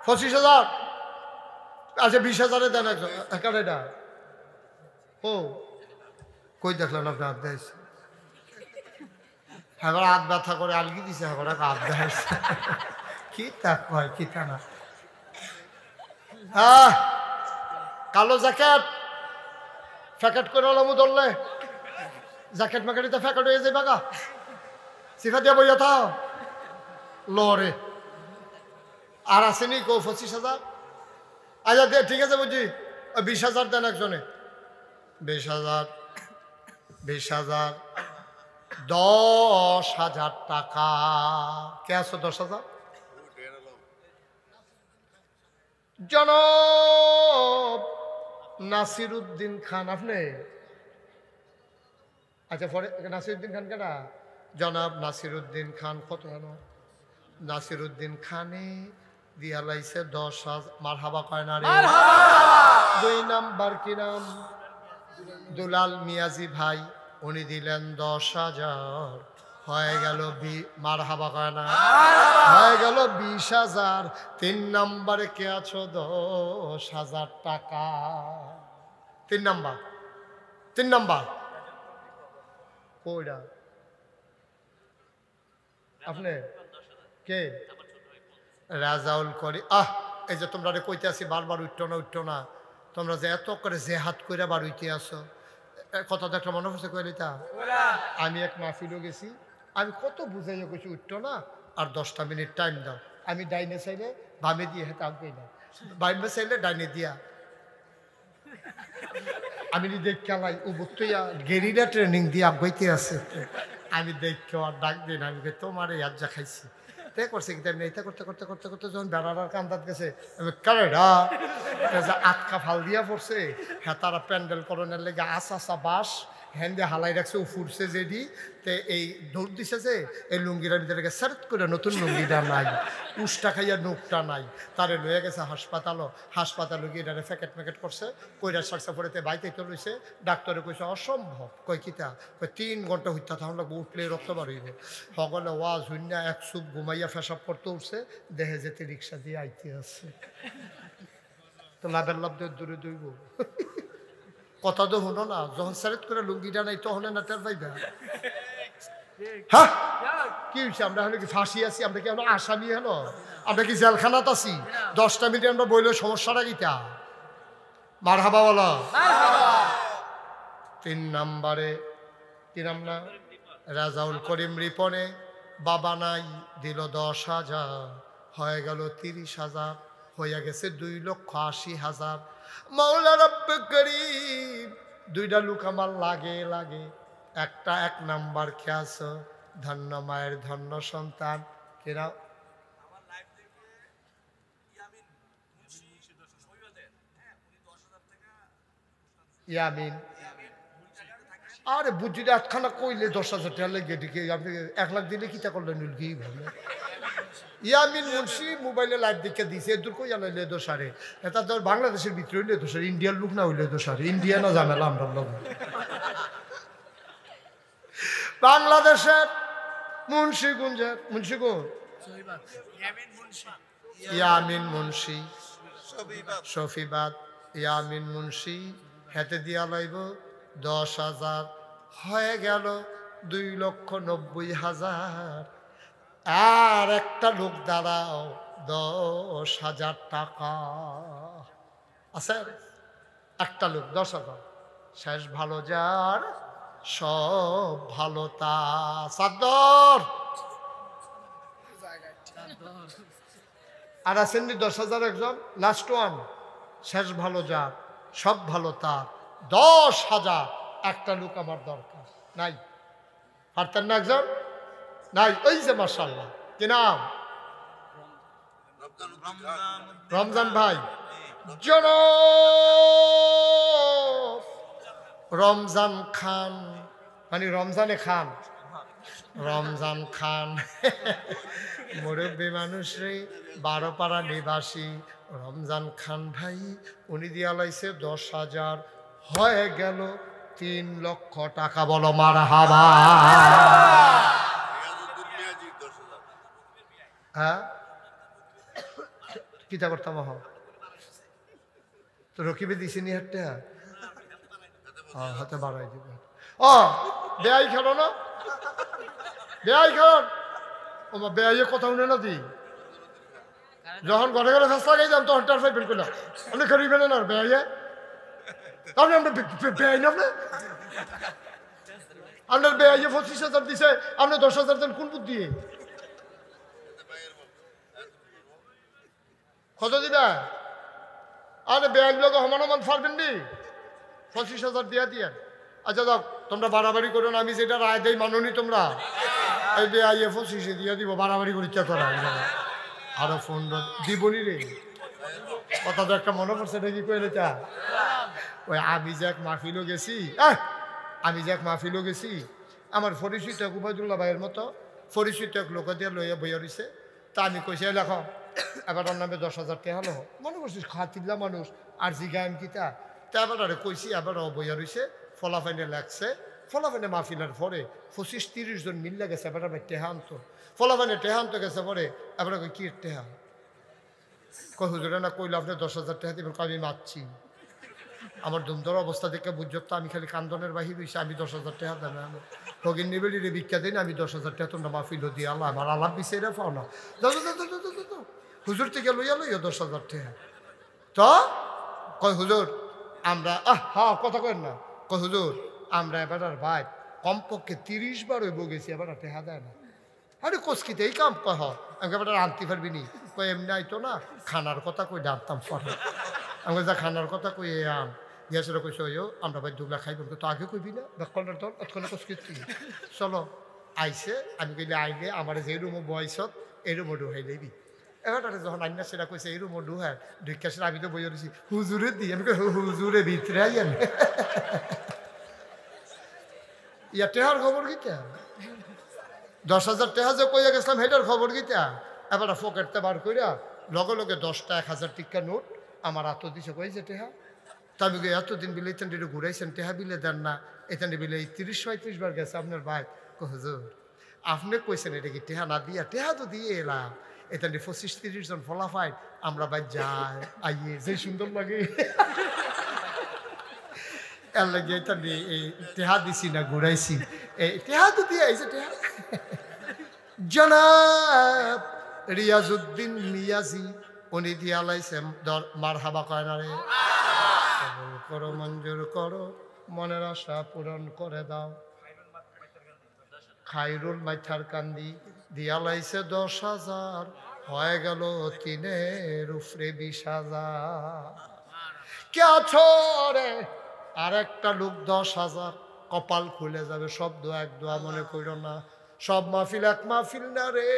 25,000? আচ্ছা 20,000 দেন একজন। এটা ও কই দেখলেন আপনি? হাত দেয়ছে, হ্যাঁ হাত ব্যথা করে আলগি দিছে, হ্যাঁ হাত দেয়ছে। কি তা কয়, কি তা না। হ্যাঁ কালো জ্যাকেট প্যাকেট করে লমু ধরলে জ্যাকেট ম্যাকেটিতে প্যাকেট হয়ে যাবে গা, সিফা দিয়ে বইয়া থাও লরে। আর আসেনি কো 25,000? আচ্ছা দে, ঠিক আছে বুঝি 20,000 দেন একজনে। 20,000 20,000 10,000 টাকা। কে আছো 10,000? জনাব নাসিরউদ্দিন খান। আপনি? আচ্ছা পরে নাসিরউদ্দিন খান কেনা? জনাব নাসিরউদ্দিন খান। কত কেন? নাসিরউদ্দিন খানে দিয়া লাইছে 10,000। মারহাবা কয় না রে? 2 নাম্বার কি নাম? দুলাল মিয়াজি ভাই, উনি দিলেন 10,000। হয়ে গেল মারহাবা কয় না? হয়ে গেল 20,000। 3 নম্বরে কে আছো? 10,000 টাকা। 3 নাম্বার, 3 নাম্বার কইরা আপনি কে? রাজাউল করি। এই যে তোমরা কইতে আছি বারবার উঠতো না, উঠতো না। তোমরা যে এত করে যে হাত কইরা বার উঠতে আসো, কথা তো একটা মনে পড়ছে কইলিতা। আমি এক মাহফিলও গেছি, আমি কত বুঝাইয়া গেছি উঠতো না, আর 10টা মিনিট টাইম দাও। আমি ডাইনে চাইলে বামে দিয়ে হেঁটে আঁকবেই না, বামে চাইলে ডাইনে দিয়া। আমি দেখ খেলাই ও বুঝতেইয়া গেরিরা ট্রেনিং দিয়ে আঁকবাইতে আছে। আমি দেখো আর ডাক দিন, আমি তোমার এই আজ্জা খাইছি তে করছে কি তেমনি এটা করতে করতে করতে করতে যখন বেড়ার কান্দাত গেছে, আমি কারেরা আটকা ফাল দিয়া পড়ছে। হ্যাঁ তারা প্যান্ডেল করণের লেগে আসা বাস হ্যান্ডে হালাই রাখছে, ও ফুটছে যেডি তে এই দৌড় দিছে যে এই লুঙ্গিটার ভিতরে সার্ট করে নতুন লুঙ্গিটা নাই, উষ্টা খাইয়া নোকটা নাই, তারে লয়ে গেছে হাসপাতালও। হাসপাতালে গিয়ে এটারে প্যাকেট ম্যাকেট করছে, কইরা সারসা পড়েতে বাইতে তো লইছে। ডাক্তারে কইছে অসম্ভব। কয় কিতা? কয় 3 ঘন্টা হইতা তাহলে উঠলে রক্ত বার হইবে। সকলে ওয়াজ হইনা এক সুপ ঘুমাইয়া ফেসাব করতে উঠছে, দেহে যেতে রিক্সা দিয়ে আইতে আছে। তো লাভের লাভ দূরে দইব কথা তো শুনো না, যখন সারেট করে লুঙ্গিটা নাই তখন না টের পাইবা। হ্যাঁ কি হয়েছে? আমরা হলে কি ফাঁসি আছি? আমরা কি এখন আসামি হলো? আমরা কি জেলখানাত আছি? 10টা মিনিট আমরা বইলে সমস্যাটা কিটা? মারহাবা বলো। 3 নম্বরে কি নাম না? রাজাউল করিম রিপনে বাবা নাই, দিল 10,000। হয়ে গেল 30,000। হইয়া গেছে 2,80,000। মাওলা রব্বে করিম, 2টা লোক আমার লাগে লাগে। একটা 1 নাম্বার কে আছো? ধন্য মায়ের ধন্য সন্তান কেনা ইয়ামিন। আরে বুঝিটা 8খানা কইলে 10,000 টাকা লেগে দিকে আপনি 1 লাখ দিলে কিতা করলেন? কি ভাবলেন? ইয়ামিন মুন্সি মোবাইলে লাইভ দেখে দিছে, দূর কই জানো লেদো সারে। এটা তো বাংলাদেশের ভিতরে লেদো সারে, ইন্ডিয়ার লোক না হইলে তো সারে। ইন্ডিয়া না ঝামেলা আমরা লোক। বাংলাদেশের মুন্সিগঞ্জের মুন্সিগঞ্জ ইয়ামিন মুন্সি শফিবাদ ইয়ামিন মুন্সি হেতে দিয়া লাইব 10,000 হয়ে গেল 2,90,000 আর একটা লোক দাঁড়াও 10,000 টাকা আছে একটা লোক 10,000 শেষ ভালো যার সব ভালো তা চাদর আর আসেননি 10,000 একজন লাস্ট ওয়ান শেষ ভালো যার সব ভালো তার 10,000 একটা লোক আমার দরকার নাই পারতেন না একজন নাই ওই যে মাশাআল্লাহ কি নাম রমজান ভাই জনাব রমজান খান মানে রমজানে খান রমজান খান মুরব্বী মানুষ রে 12 পাড়া নিবাসী রমজান খান ভাই উনি দিয়া লাইছে 10,000 হয়ে গেল 3 লক্ষ টাকা বলো মারহাবা হ্যাঁ কিতা করতাম তো রকিবে দিছি নি হাটটা হাতে বাড়াই দিবে ও বেয়াই খেলো না বেয়াই খেল ও বেয়াইয়ে কথা শুনে না দি যখন ঘরে ঘরে ফেসলা গাই যাম তখন টার ফাইবেন করলাম আপনি করিবেন না বেয়াইয়ে আপনি আমরা বেয়াই না আপনার বেয়াইয়ে 25,000 দিছে আপনি 10,000 দেন কোন বুদ্ধি দিয়ে কত দিবা আরে বেয়াই লোক সমান ফারবেন নি 25,000 দিয়া দিয়ে আচ্ছা যাও তোমরা বাড়াবাড়ি করো না আমি যেটা রায় দেই মাননি তোমরা এই বেয়াইয়ে 25 দিয়া দিব বাড়াবাড়ি করি কে তোরা আরো ফোন দিবনি রে কথা তো একটা মনে পড়ছে নাকি কইলে তা ওই আমি যে এক মাহফিলও গেছি আমার পরিচিত এক উবাইদুল্লাহ ভাইয়ের মতো পরিচিত এক লোক দিয়ে লইয়া বইয়া রইছে তা আমি কইছি লেখো এবার ওর নামে 10,000 টাকা হলো মনে করছিস খাতিল্লা মানুষ আর জিগায়ম কিতা তা এবার আরে কইছি এবার ও বইয়া রইছে ফলাফাইনে লাগছে ফলাফাইনে মাহফিলের পরে 25-30 জন মিল্লা গেছে এবার আবার টেহা আনতো ফলাফাইনে টেহা আনতো গেছে পরে এবার কি টেহা কই হুজুরে না কইলে আপনি 10,000 টাকা দিবেন আমি মারছি আমার দুমদর অবস্থা দেখে বুঝত তো আমি খালি কান্দনের বাহির হয়েছি আমি 10,000 টাকা দেন ভগিন নিবেলি রে ভিক্ষা দিন আমি 10,000 টাকা তোমরা মাহফিল দিয়ে আল্লাহ আমার আলাপ বিষয় পাও না হুজুর থেকে লইয়া 10,000 টাকা তো কয় হুজুর আমরা হ্যাঁ কথা কেন না কয় হুজুর আমরা এবার আর ভাই কমপক্ষে 30 বার হইব গেছি এবার আর টেহা দেয় না আরে কোসকিতে এই কাম কহ আমি এবার আনতে পারবি নি কই এমনি আইতো না খানার কথা কই ডাকতাম পরে আমি যা খানার কথা কই আম ইয়াসেরা কইস আমরা ভাই দুগলা খাইব তো আগে কইবি না বেকলটার দল অতক্ষণে কোসকিতি চলো আইসে আমি কইলে আইলে আমার যে রুমে বয়সত এই রুমে ঢুকাই লইবি এবার যখন আইনা সেটা কইছে এই রুমে ঢুকায় ঢুকাছে আমি তো বইয়া দিছি হুজুরে দিই আমি হুজুরে ভিতরে আইয়েন ইয়া টেহার খবর কিতা 10,000 টাকা যে কইয়া গেছিলাম হেটার খবর কিতা এবার পকেটটা বার কইরা লগে লগে 10টা 1,000 টাকা নোট আমার হাত দিছে কইছে টেহা তা আমি এতদিন বিলে এখান ঘুরাইছেন টেহা বিলে দেন না এখানে বিলে 30-35 বার গেছে আপনার ভাই হুজুর আপনি কইছেন এটা কি টেহা না দিয়া টেহা তো দিয়ে এলাম এখানে 25-30 জন ফলাফাই আমরা ভাই যাই আইয়ে যে সুন্দর লাগে এর লাগে এটা এই টেহা দিছি না ঘুরাইছি এই টেহা তো দিয়ে আইছে টেহা জনাব রিয়াজউদ্দিন মিয়াজি উনি দিয়া লাইছে মারহাবা কয় না রে করো মঞ্জুর করো মনের আশা পূরণ করে দাও খাইরুল মাইথার কান্দি দিয়া লাইছে 10,000 হয়ে গেল 3-এর উপরে 20,000 কে আছো রে আর একটা লোক 10,000 কপাল খুলে যাবে সব এক দোয়া মনে কইরো না সব মাহফিল এক মাহফিল না রে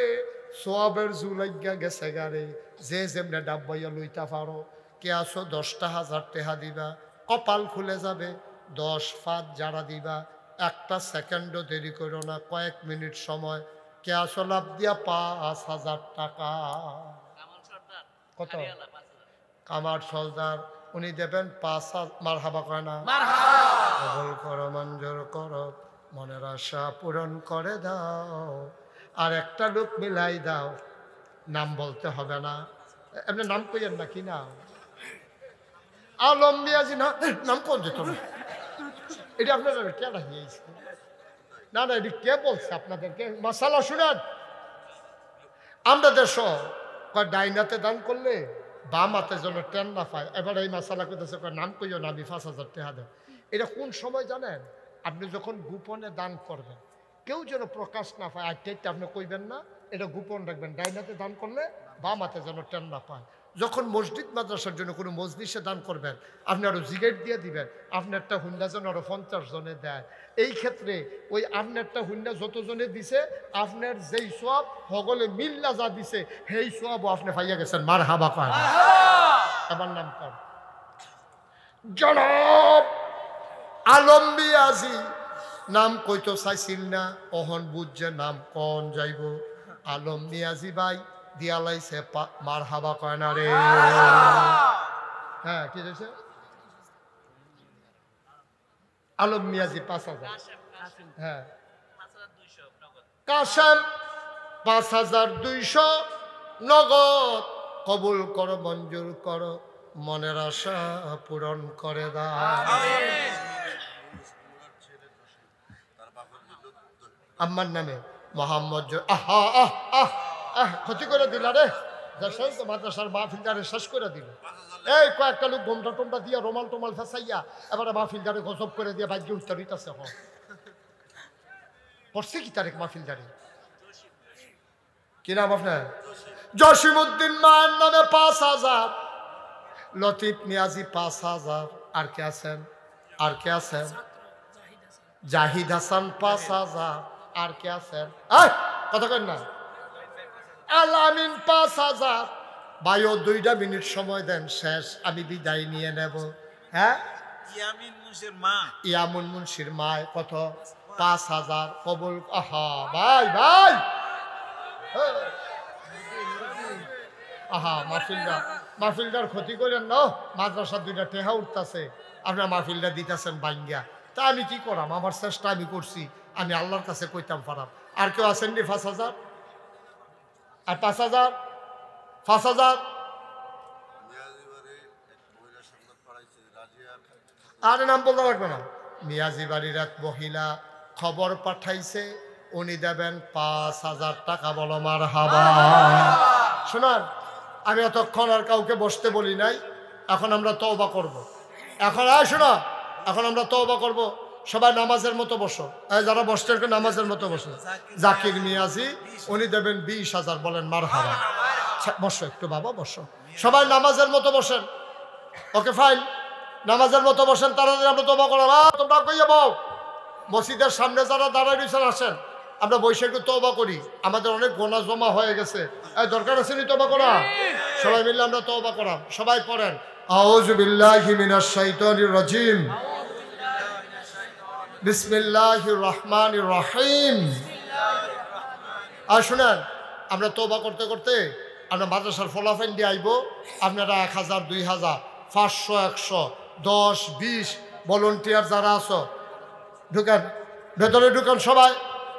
সোয়াবের জুলাইগা গেছে গারে যে যেমনে ডাব্বাইয়া লইতা পারো কে আছো 10,000 টাকা দিবা কপাল খুলে যাবে 10 ফাঁদ যারা দিবা একটা সেকেন্ডও দেরি করো না কয়েক মিনিট সময় কে আছো লাভ দিয়া 5,000 টাকা কত কামার সর্দার উনি দেবেন 5,000 মারহাবা কয় না কবুল করো মঞ্জুর করো মনের আশা পূরণ করে দাও আর একটা লোক মিলাই দাও, নাম বলতে হবে না, এমনি নাম কইয়েন না, কি নাম? আলম মিয়াজি না, নাম কোন যেত না, এটা আপনারা কে রাখিয়েছে? না না, এটি কে বলছে আপনাদেরকে? মাসালা শুনেন, আমরা দেশ কয় ডাইনাতে দান করলে বাম হাতে যেন টেন না পায়। এবার এই মাসালা করতেছে, কয় নাম কইও না, আমি 5,000 টাকা দেব। এটা কোন সময় জানেন? আপনি যখন গোপনে দান করবেন, কেউ যেন প্রকাশ না পায়, আটটা আপনি কইবেন না, এটা গোপন রাখবেন। ডাইনাতে দান করলে বাম হাতে যেন টেন না পায়। যখন মসজিদ মাদ্রাসার জন্য কোনো মজলিসে দান করবেন, আপনি আরো জিগেট দিয়ে দিবেন, আপনারটা হুন্ডা যেন আরো 50 জনে দেয়। এই ক্ষেত্রে ওই আপনারটা হুন্ডা যতজনে দিছে, আপনার যেই সব হগলে মিল্লা যা দিছে সেই সবও আপনি পাইয়া গেছেন। মার হাবা পান। আমার নাম কর জনাব আলম মিয়াজি। নাম কইতো চাইছিল না, অহন বুঝছে নাম কন যাইব। আলম মিয়াজি ভাই দিয়ালাইছে, মার হাবা কয় না রে। হ্যাঁ, কি হয়েছে? আলম মিয়াজি 5,000। হ্যাঁ, কাশেম 5,200 নগদ কবুল করো, মঞ্জুর করো, মনের আশা পূরণ করে দাও। আমার নামে মোহাম্মদ। আহা আহ আহ আহ, ক্ষতি করে দিলা রে। তো মাদ্রাসার মাহফিলদারে শেষ করে দিল। এই কয়েকটা লোক ঘোমটা টোমটা দিয়া রোমাল টোমাল ফেসাইয়া এবারে মাহফিলদারে গজব করে দিয়া বাজ্য উত্তরিতাছে। পড়ছে কি তারেক মাহফিলদারে? কি নাম আপনার? জসিমউদ্দিন মায়ের নামে 5,000, লতিফ মিয়াজি 5,000। আর কে আছেন? আর কে আছেন? জাহিদ হাসান 5,000। আর কে আছেন? কথা কেন না? আলামিন 5,000। ভাইও 2টা মিনিট সময় দেন, শেষ, আমি বিদায় নিয়ে নেব। হ্যাঁ, ইয়ামুন মুন্সির মায় কত? 5,000 কবুল। আহা ভাই ভাই, আহা মাহফিলদার ক্ষতি করেন না। মাদ্রাসার 2টা টেহা উঠতেছে, আপনার মাহফিলটা দিতেছেন ভাঙ্গিয়া। তা আমি কি করাম? আমার চেষ্টা আমি করছি, আমি আল্লাহর কাছে কইতাম পারাম। আর কেউ আছেন নি? 5,000 আর 5,000 5,000। আর নাম বলতে লাগবে না। মিয়াজি বাড়ির এক মহিলা খবর পাঠাইছে, উনি দেবেন 5,000 টাকা। বলো মার হাবা। শোনান, আমি এতক্ষণ আর কাউকে বসতে বলি নাই, এখন আমরা তওবা করব। এখন শোনা, এখন আমরা তওবা করব। সবাই নামাজের মতো বসো। যারা বসছেন নামাজের মতো বসো। জাকির মিয়াজি উনি দেবেন 20,000। বলেন মার হাবা। বসো একটু বাবা, বসো। সবাই নামাজের মতো বসেন। ওকে ফাইন, নামাজের মতো বসেন। তাড়াতাড়ি আমরা তওবা করব। তোমরা কইয়া বউ, মসজিদের সামনে যারা দাঁড়ায় রয়েছেন আসেন, আমরা বসে একটু তওবা করি। আমাদের অনেক গোনা জমা হয়ে গেছে। দরকার আছে নি তওবা করা? সবাই মিলে আমরা তওবা করা। সবাই পড়েন, আউযু বিল্লাহি মিনাশ শাইতানির রাজিম, বিসমিল্লাহির রহমানির রহিম। আর শুনেন, আমরা তওবা করতে করতে আমরা মাদ্রাসার ফলাফল দিয়ে আইব। আপনারা 1,000, 2,000, 500, 100, 10, 20 ভলেন্টিয়ার যারা আছো ঢুকেন, ভেতরে ঢুকেন সবাই।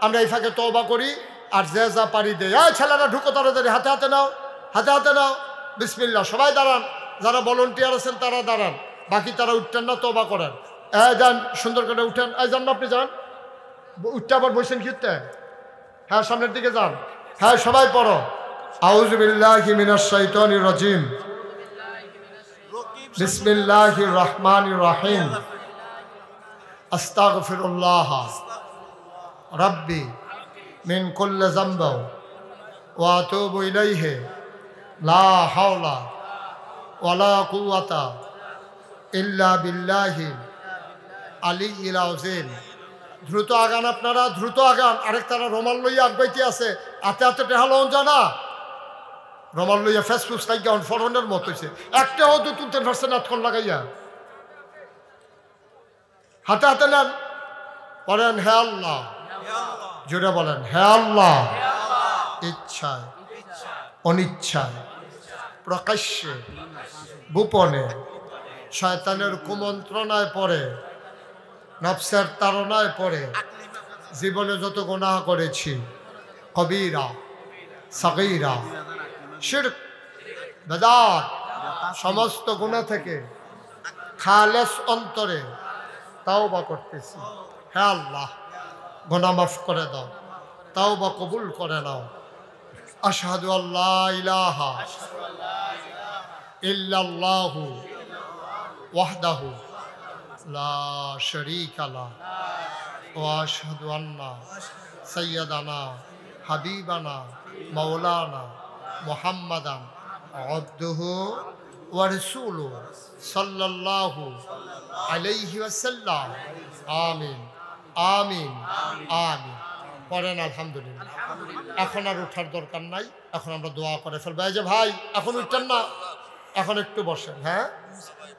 আমরা এই ফাঁকে তওবা করি আর যে যা পারি দেয়। ছেলেরা ঢুকো তাড়াতাড়ি, হাতে হাতে নাও, হাতে হাতে নাও। বিসমিল্লাহ। সবাই দাঁড়ান, যারা ভলেন্টিয়ার আছেন তারা দাঁড়ান, বাকি তারা উঠতেন না, তওবা করেন। যান, সুন্দর করে উঠেন। যান না, আপনি যান, উঠতে আবার বসেন কি উঠতে? হ্যাঁ, সামনের দিকে যান। হ্যাঁ, সবাই পড়ো, আউযু বিল্লাহি মিনাশ শাইতানির রাজিম, বিসমিল্লাহির রহমানির রহিম, আস্তাগফিরুল্লাহ রাব্বি মিন কুল্লি যামবি ওয়া আতুবু ইলাইহি লা হাওলা ওয়ালা কুওয়াতা ইল্লা বিল্লাহি আলিয়্যিল আযীম। দ্রুত আগান আপনারা, দ্রুত আগান। আরেক তারা রোমাল লইয়া আগবাইতে আছে, হাতে হাতে টেহা লন জানা। রোমাল লইয়া ফেসফুস লাগিয়া ফরনের মত হয়েছে। একটাও তো তুলতে পারছে না, এতক্ষণ লাগাইয়া। হাতে হাতে নেন, বলেন হে আল্লাহ। জোরে বলেন হে আল্লাহ। ইচ্ছায়, অনিচ্ছায়, প্রকাশ্যে, গোপনে, শয়তানের কুমন্ত্রণায় পড়ে, নফসের তাড়নায় পড়ে জীবনে যত গুনাহ করেছি কবিরা সগীরা শিরক বেদাত সমস্ত গুনাহ থেকে খালেস অন্তরে তাওবা করতেছি। হে আল্লাহ, গুনাহ মাফ করে দাও, তাওবা কবুল করে নাও। আশহাদু আল্লা ইলাহা ইল্লাল্লাহু ওয়াহদাহু লা শারীকা লাহ ওয়া আশহাদু আন্না সাইয়্যিদানা হাবিবানা মাওলানা মুহাম্মাদান আবদুহু ওয়া রাসূলুহু সাল্লাল্লাহু আলাইহি ওয়াসাল্লাম। আমিন আমিন আমিন। পড়েন আলহামদুলিল্লাহ। এখন আর ওঠার দরকার নাই, এখন আমরা দোয়া করে ফেলবো। এই যে ভাই, এখন উঠছেন না, এখন একটু বসেন। হ্যাঁ,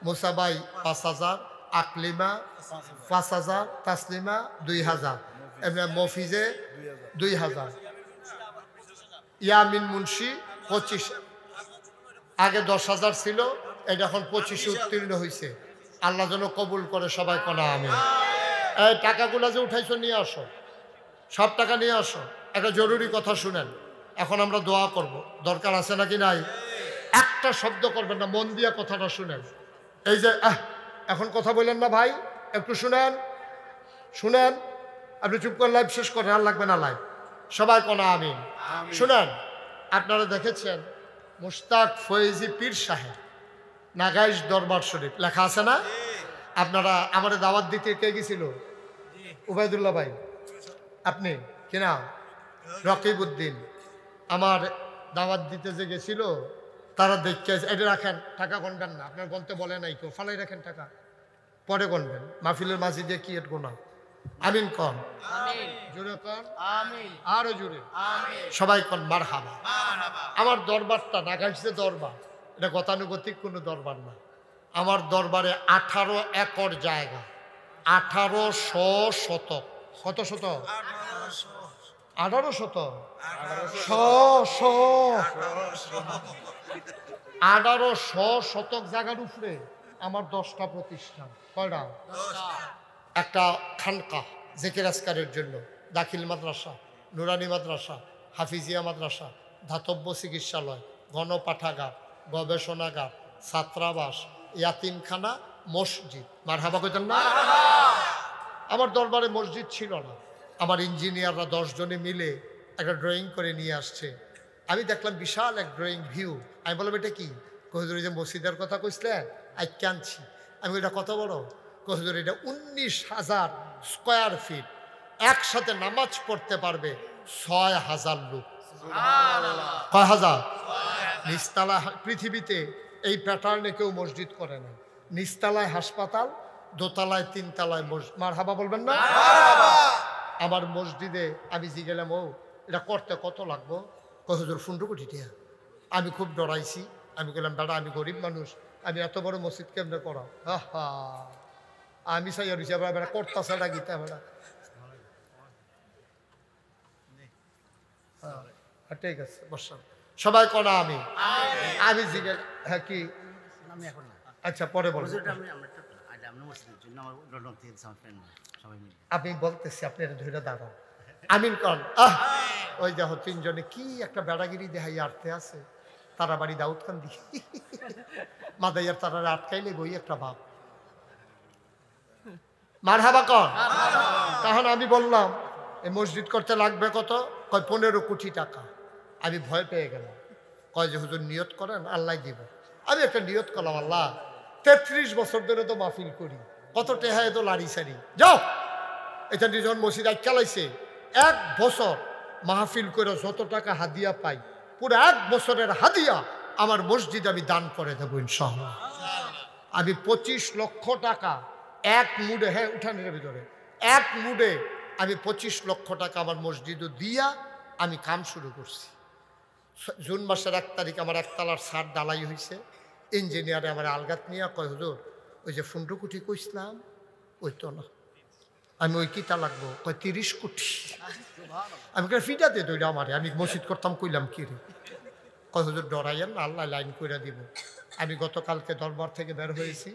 মুসা ভাই ৫,০০০, আকলিমা ৫,০০০, তাসলিমা ২,০০০, এমনি মফিজে ২,০০০, ইয়ামিন মুন্সি ২৫। আগে ১০,০০০ ছিল, এটা এখন ২৫-এ উত্তীর্ণ হয়েছে। আল্লাহ যেন কবুল করে, সবাই কোনা আমিন। এই টাকাগুলো যে উঠাইছো নিয়ে আসো, সব টাকা নিয়ে আসো। একটা জরুরি কথা শুনেন, এখন আমরা দোয়া করব, দরকার আছে নাকি নাই? একটা শব্দ করবেন না, মন দিয়ে কথাটা শুনেন। এই যে এখন কথা বললেন না ভাই, একটু শুনেন শুনেন। আপনি চুপ করে লাইভ শেষ করেন, আর লাগবে না লাইভ। সবাই কোনা আমিন। শুনেন, আপনারা দেখেছেন মুশতাক ফয়েজি পীর সাহেব, নাগাইশ দরবার শরীফ লেখা আছে না? আপনারা আমার দাওয়াত দিতে কে গেছিল? উবাইদুল্লাহ ভাই, আপনি কিনা রকিবউদ্দিন। আমার দাওয়াত দিতে যে গেছিল, তারা দেখতে, এটা রাখেন, টাকা গণবেন না, আপনার গণতে বলে নাই কেউ, ফালাই রাখেন টাকা, পরে গণবেন। মাহফিলের মাঝে দিয়ে কি এর গোনা? আমিন কন, জোরে কন, আরো জোরে, সবাই কন মারহাবা। আমার দরবারটা নাগাইছে দরবার, এটা গতানুগতিক কোনো দরবার না। আমার দরবারে 18 একর জায়গা, 1800 শতক। কত শতক? 18 শতক। 1800 শতক জায়গার উপরে আমার 10টা প্রতিষ্ঠান। কয়টা? একটা খানকা জিকির আজকারের জন্য, দাখিল মাদ্রাসা, নুরানি মাদ্রাসা, হাফিজিয়া মাদ্রাসা, ধাতব্য চিকিৎসালয়, গণপাঠাগার, গবেষণাগার, ছাত্রাবাস, ইয়াতিমখানা, মসজিদ। মারহাবা কইতেন না? আমার দরবারে মসজিদ ছিল না। আমার ইঞ্জিনিয়াররা 10 জনে মিলে একটা ড্রয়িং করে নিয়ে আসছে। আমি দেখলাম বিশাল এক ড্রয়িং ভিউ। আমি বললাম এটা কি? কহিদুর যে মসজিদের কথা কইছিলেন, আজ আনছি। আমি এটা কত বড়? কহিদুর এটা 19,000 স্কোয়ার ফিট, একসাথে নামাজ পড়তে পারবে 6,000 লোক। কয় হাজার? নিচতলা পৃথিবীতে এই প্যাটার্নে কেউ মসজিদ করে না। নিচতলায় হাসপাতাল, দোতলায় 3তলায় মসজিদ। মারহাবা বলবেন না? আমার মসজিদে আমি জিগেলাম, ও এটা করতে কত লাগবো? কয় হুজুর 15 কোটি টাকা। আমি খুব ডরাইছি। আমি বললাম, বেটা আমি গরিব মানুষ, আমি এত বড় মসজিদ কেমনে করাও? আমি চাই আর হিসাবে বেটা করতেছে না গীতা বেটা। ঠিক আছে, বসান সবাই কনা। আমি জিগেল, হ্যাঁ কি? আচ্ছা পরে বলবো। আমি বলতেছি, আপনি ধরে দাঁড়ান। আমিন কন। ওই দেখো 3 জনে কি একটা বেড়াগিরি দেখাই আটতে আছে। তারা বাড়ি দাউদ খান দি মাদাইয়ার তারা আটকাইলে বই একটা বাপ। মারহাবা কন। তখন আমি বললাম, এই মসজিদ করতে লাগবে কত? কয় 15 কোটি টাকা। আমি ভয় পেয়ে গেলাম। কয় যে হুজুর নিয়ত করেন, আল্লাহ দিব। আমি একটা নিয়ত করলাম, আল্লাহ 33 বছর ধরে তো মাহফিল করি, কত টেহায় তো লাড়ি সারি যাও। এটা যখন মসজিদ আজ চালাইছে, 1 বছর মাহফিল করে যত টাকা হাদিয়া পাই, পুরো 1 বছরের হাদিয়া আমার মসজিদ আমি দান করে দেবো ইনশাআল্লাহ। আমি 25 লক্ষ টাকা এক মুডে, হ্যাঁ উঠানের ভিতরে এক মুডে আমি 25 লক্ষ টাকা আমার মসজিদও দিয়া আমি কাম শুরু করছি। জুন মাসের 1 তারিখ আমার 1 তলার ছাদ ডালাই হয়েছে। ইঞ্জিনিয়ারে আমার আলগাত নিয়ে কয়, হুজুর ওই যে 15 কোটি কইছিলাম ওই তো না, আমি ওই কিতা লাগবো? কয় 30 কোটি। আমি কই ফিটা দে দইটা আমারে, আমি মসজিদ করতাম, কইলাম কি রে? কয় হুজুর ডরাইয়েন না, আল্লাহ লাইন কইরা দিব। আমি গতকালকে দরবার থেকে বের হয়েছি,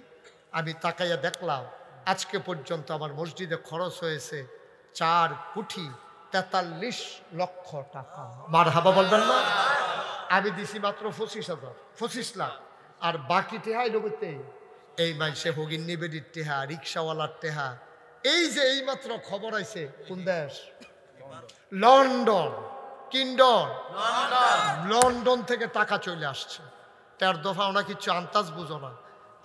আমি তাকাইয়া দেখলাম আজকে পর্যন্ত আমার মসজিদে খরচ হয়েছে 4 কোটি 43 লক্ষ টাকা। মারহাবা বলবেন না? আমি দিছি মাত্র 25 লাখ, আর বাকি টেহা এলোতে এই মানুষে হগিন নিবেদির টেহা, রিক্সাওয়ালার টেহা। এই যে এই মাত্র খবর আইছে, কোন দেশ? লন্ডন। কিন্ডন লন্ডন থেকে টাকা চলে আসছে। 13 দফা ওনা কিচ্ছু আন্তাজ বুঝো না।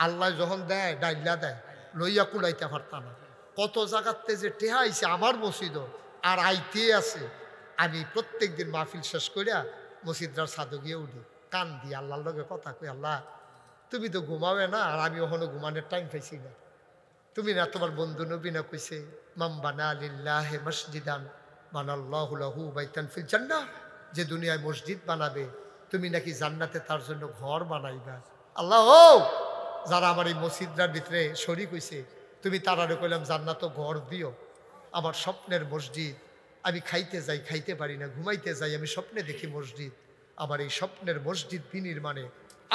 আল্লাহ যখন দেয় ডাইলা দেয়, লইয়া কুলাইতে পারতাম না। কত জায়গাতে যে টেহা আইছে আমার মসজিদ, আর আইতে আছে। আমি প্রত্যেক দিন মাহফিল শেষ করিয়া মসজিদরার ছাদে গিয়ে উঠি, কান দিয়ে আল্লাহর লগে কথা কই, আল্লাহ তুমি তো ঘুমাবে না, আর আমি ওখানে ঘুমানোর টাইম পাইছি না। তুমি না তোমার বন্ধু নবী না কইছে, মান বানা লিল্লাহি মসজিদান বানাল্লাহু লাহু বাইতান ফিল জান্নাহ, যে দুনিয়ায় মসজিদ বানাবে তুমি নাকি জান্নাতে তার জন্য ঘর বানাইবা। আল্লাহ ও যারা আমার এই মসজিদটার ভিতরে শরীক হইছে, তুমি তারারে কইলাম জান্নাত ঘর দিও। আমার স্বপ্নের মসজিদ, আমি খাইতে যাই খাইতে পারি না, ঘুমাইতে যাই আমি স্বপ্নে দেখি মসজিদ। আমার এই স্বপ্নের মসজিদ বিনির্মাণে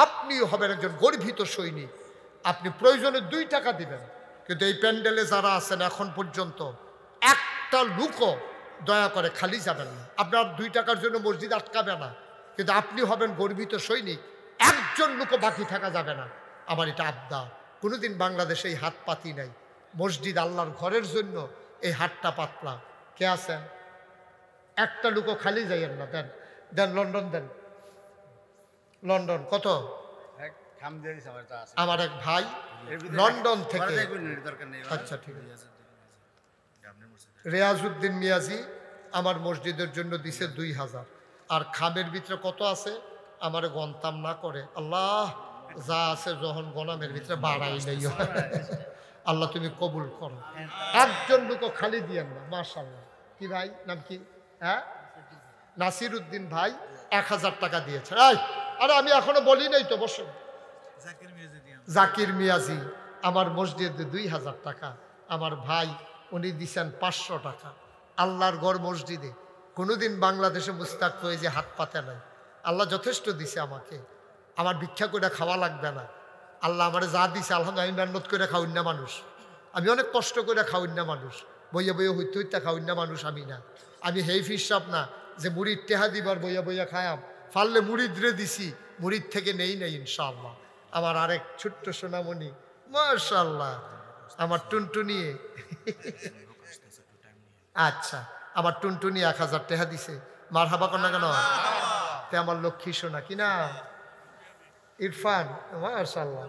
আপনিও হবেন একজন গর্বিত সৈনিক। আপনি প্রয়োজনে 2 টাকা দিবেন, কিন্তু এই প্যান্ডেলে যারা আছেন এখন পর্যন্ত একটা লুকও দয়া করে খালি যাবেন না। আপনার 2 টাকার জন্য মসজিদ আটকাবে না, কিন্তু আপনি হবেন গর্বিত সৈনিক। একজন লোকও বাকি থাকা যাবে না। আমার এটা আবদার। কোনোদিন বাংলাদেশে এই হাত পাতি নাই। মসজিদ আল্লাহর ঘরের জন্য এই হাতটা পাতলা। কে আছেন? একটা লোকও খালি যাইয়েন না। দেন দেন, লন্ডন দেন। লন্ডন কত? আমার এক ভাই লন্ডন থেকে। আচ্ছা ঠিক আছে। রেয়াজউদ্দিন মিয়াজি আমার মসজিদের জন্য দিছে 2000। আর খামের ভিতরে কত আছে আমার গন্তাম না করে। আল্লাহ যা আছে যখন গনামের ভিতরে বাড়াই নেই। আল্লাহ তুমি কবুল করো। একজন লোকও খালি দিয়েন না। মাশাআল্লাহ। কি ভাই নাম কি? হ্যাঁ, নাসির উদ্দিন ভাই 1000 টাকা দিয়েছে। আরে আমি এখনো বলি নাই তো, বসুন। জাকির মিয়াজি আমার মসজিদে 2000 টাকা। আমার ভাই উনি দিছেন 500 টাকা। আল্লাহর ঘর মসজিদে কোনোদিন বাংলাদেশে মুস্তাক হয়ে যে হাত পাতে নাই। আল্লাহ যথেষ্ট দিছে আমাকে। আমার ভিক্ষা করে খাওয়া লাগবে না। আল্লাহ আমার যা দিছে আলহামদুলিল্লাহ। আমি মেহনত করে খাওয়াই না মানুষ, আমি অনেক কষ্ট করে খাওয়াই না মানুষ, বইয়া বইয়া হইতে হইতে খাওয়াই না মানুষ। আমি না, আমি হেই ফিসাব না যে মুড়ির টেহা দিবার বইয়া বইয়া খায়াম। ফাললে মুড়িদরে দিছি, মুড়িদ থেকে নেই নাই ইনশাআল্লাহ। আমার আরেক ছোট্ট সোনামণি, মাশাআল্লাহ, আমার টুনটুনিয়ে। আচ্ছা, আমার টুনটুনি 1000 টাকা দিছে। মারহাবা কর না কেন? তে আমার লক্ষ্মী সোনা, কি না? ইরফান, মাশাআল্লাহ।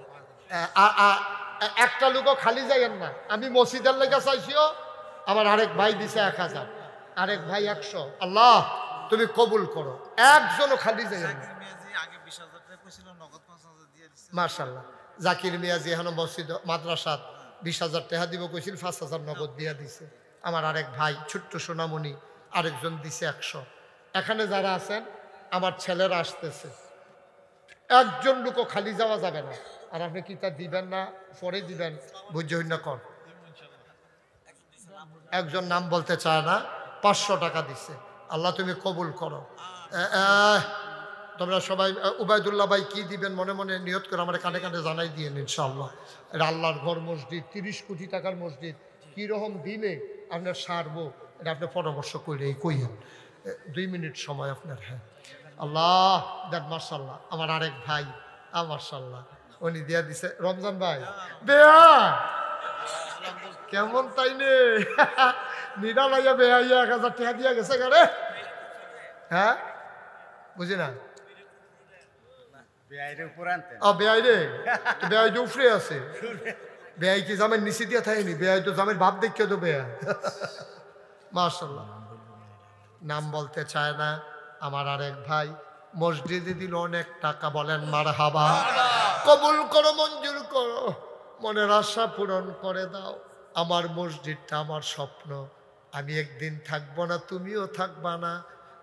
একটা লোকও খালি যাইয়েন না। আমি মসজিদের লেগে চাইছিও, আমার আরেক ভাই দিছে 1000, আরেক ভাই 100। আল্লাহ তুমি কবুল করো। একজনও খালি যাইয়েন না। মাশাআল্লাহ। জাকির মিয়াজি এখন মসজিদ মাদ্রাসাত 20,000 টাকা দিব কইছিল, 5,000 নগদ দিয়া দিছে। আমার আরেক ভাই ছোট্ট সোনামণি আরেকজন দিছে 100। এখানে যারা আছেন আমার ছেলেরা আসতেছে, একজন লোকও খালি যাওয়া যাবে না। আর আপনি কি তা দিবেন না পরে দিবেন বুঝই না কর। একজন নাম বলতে চায় না, 500 টাকা দিছে। আল্লাহ তুমি কবুল করো। তোমরা সবাই উবায়দুল্লাহ ভাই কি দিবেন মনে মনে নিয়ত করে আমার কানে কানে জানাই দিয়ে ইনশাআল্লাহ। এটা আল্লাহর ঘর মসজিদ, 30 কোটি টাকার মসজিদ। কীরকম দিলে আপনার সারবো এটা আপনি পরামর্শ করে কইয়েন। 2 মিনিট সময় আপনার। হ্যাঁ আল্লাহ দেন। মাশাআল্লাহ। আমার আরেক ভাই মাশাআল্লাহ উনি দিয়া দিছে। রমজান ভাই বেয়া কেমন তাই নে নিরা লাইয়া বেয়া 1000 টাকা দিয়া গেছে গারে। হ্যাঁ বুঝি না। বেয়াই উপরে আছে। বেয়াই কি জামের নিচে দিয়া থাকেনি? বেয়াই তো জামের ভাব দেখে তো বেয়া। মাশাআল্লাহ। নাম বলতে চায় না আমার আরেক ভাই মসজিদে দিল অনেক টাকা। বলেন মারহাবা। কবুল করো, মঞ্জুর করো, মনের আশা পূরণ করে দাও। আমার মসজিদটা আমার স্বপ্ন। আমি একদিন থাকবো না, তুমিও থাকবা না।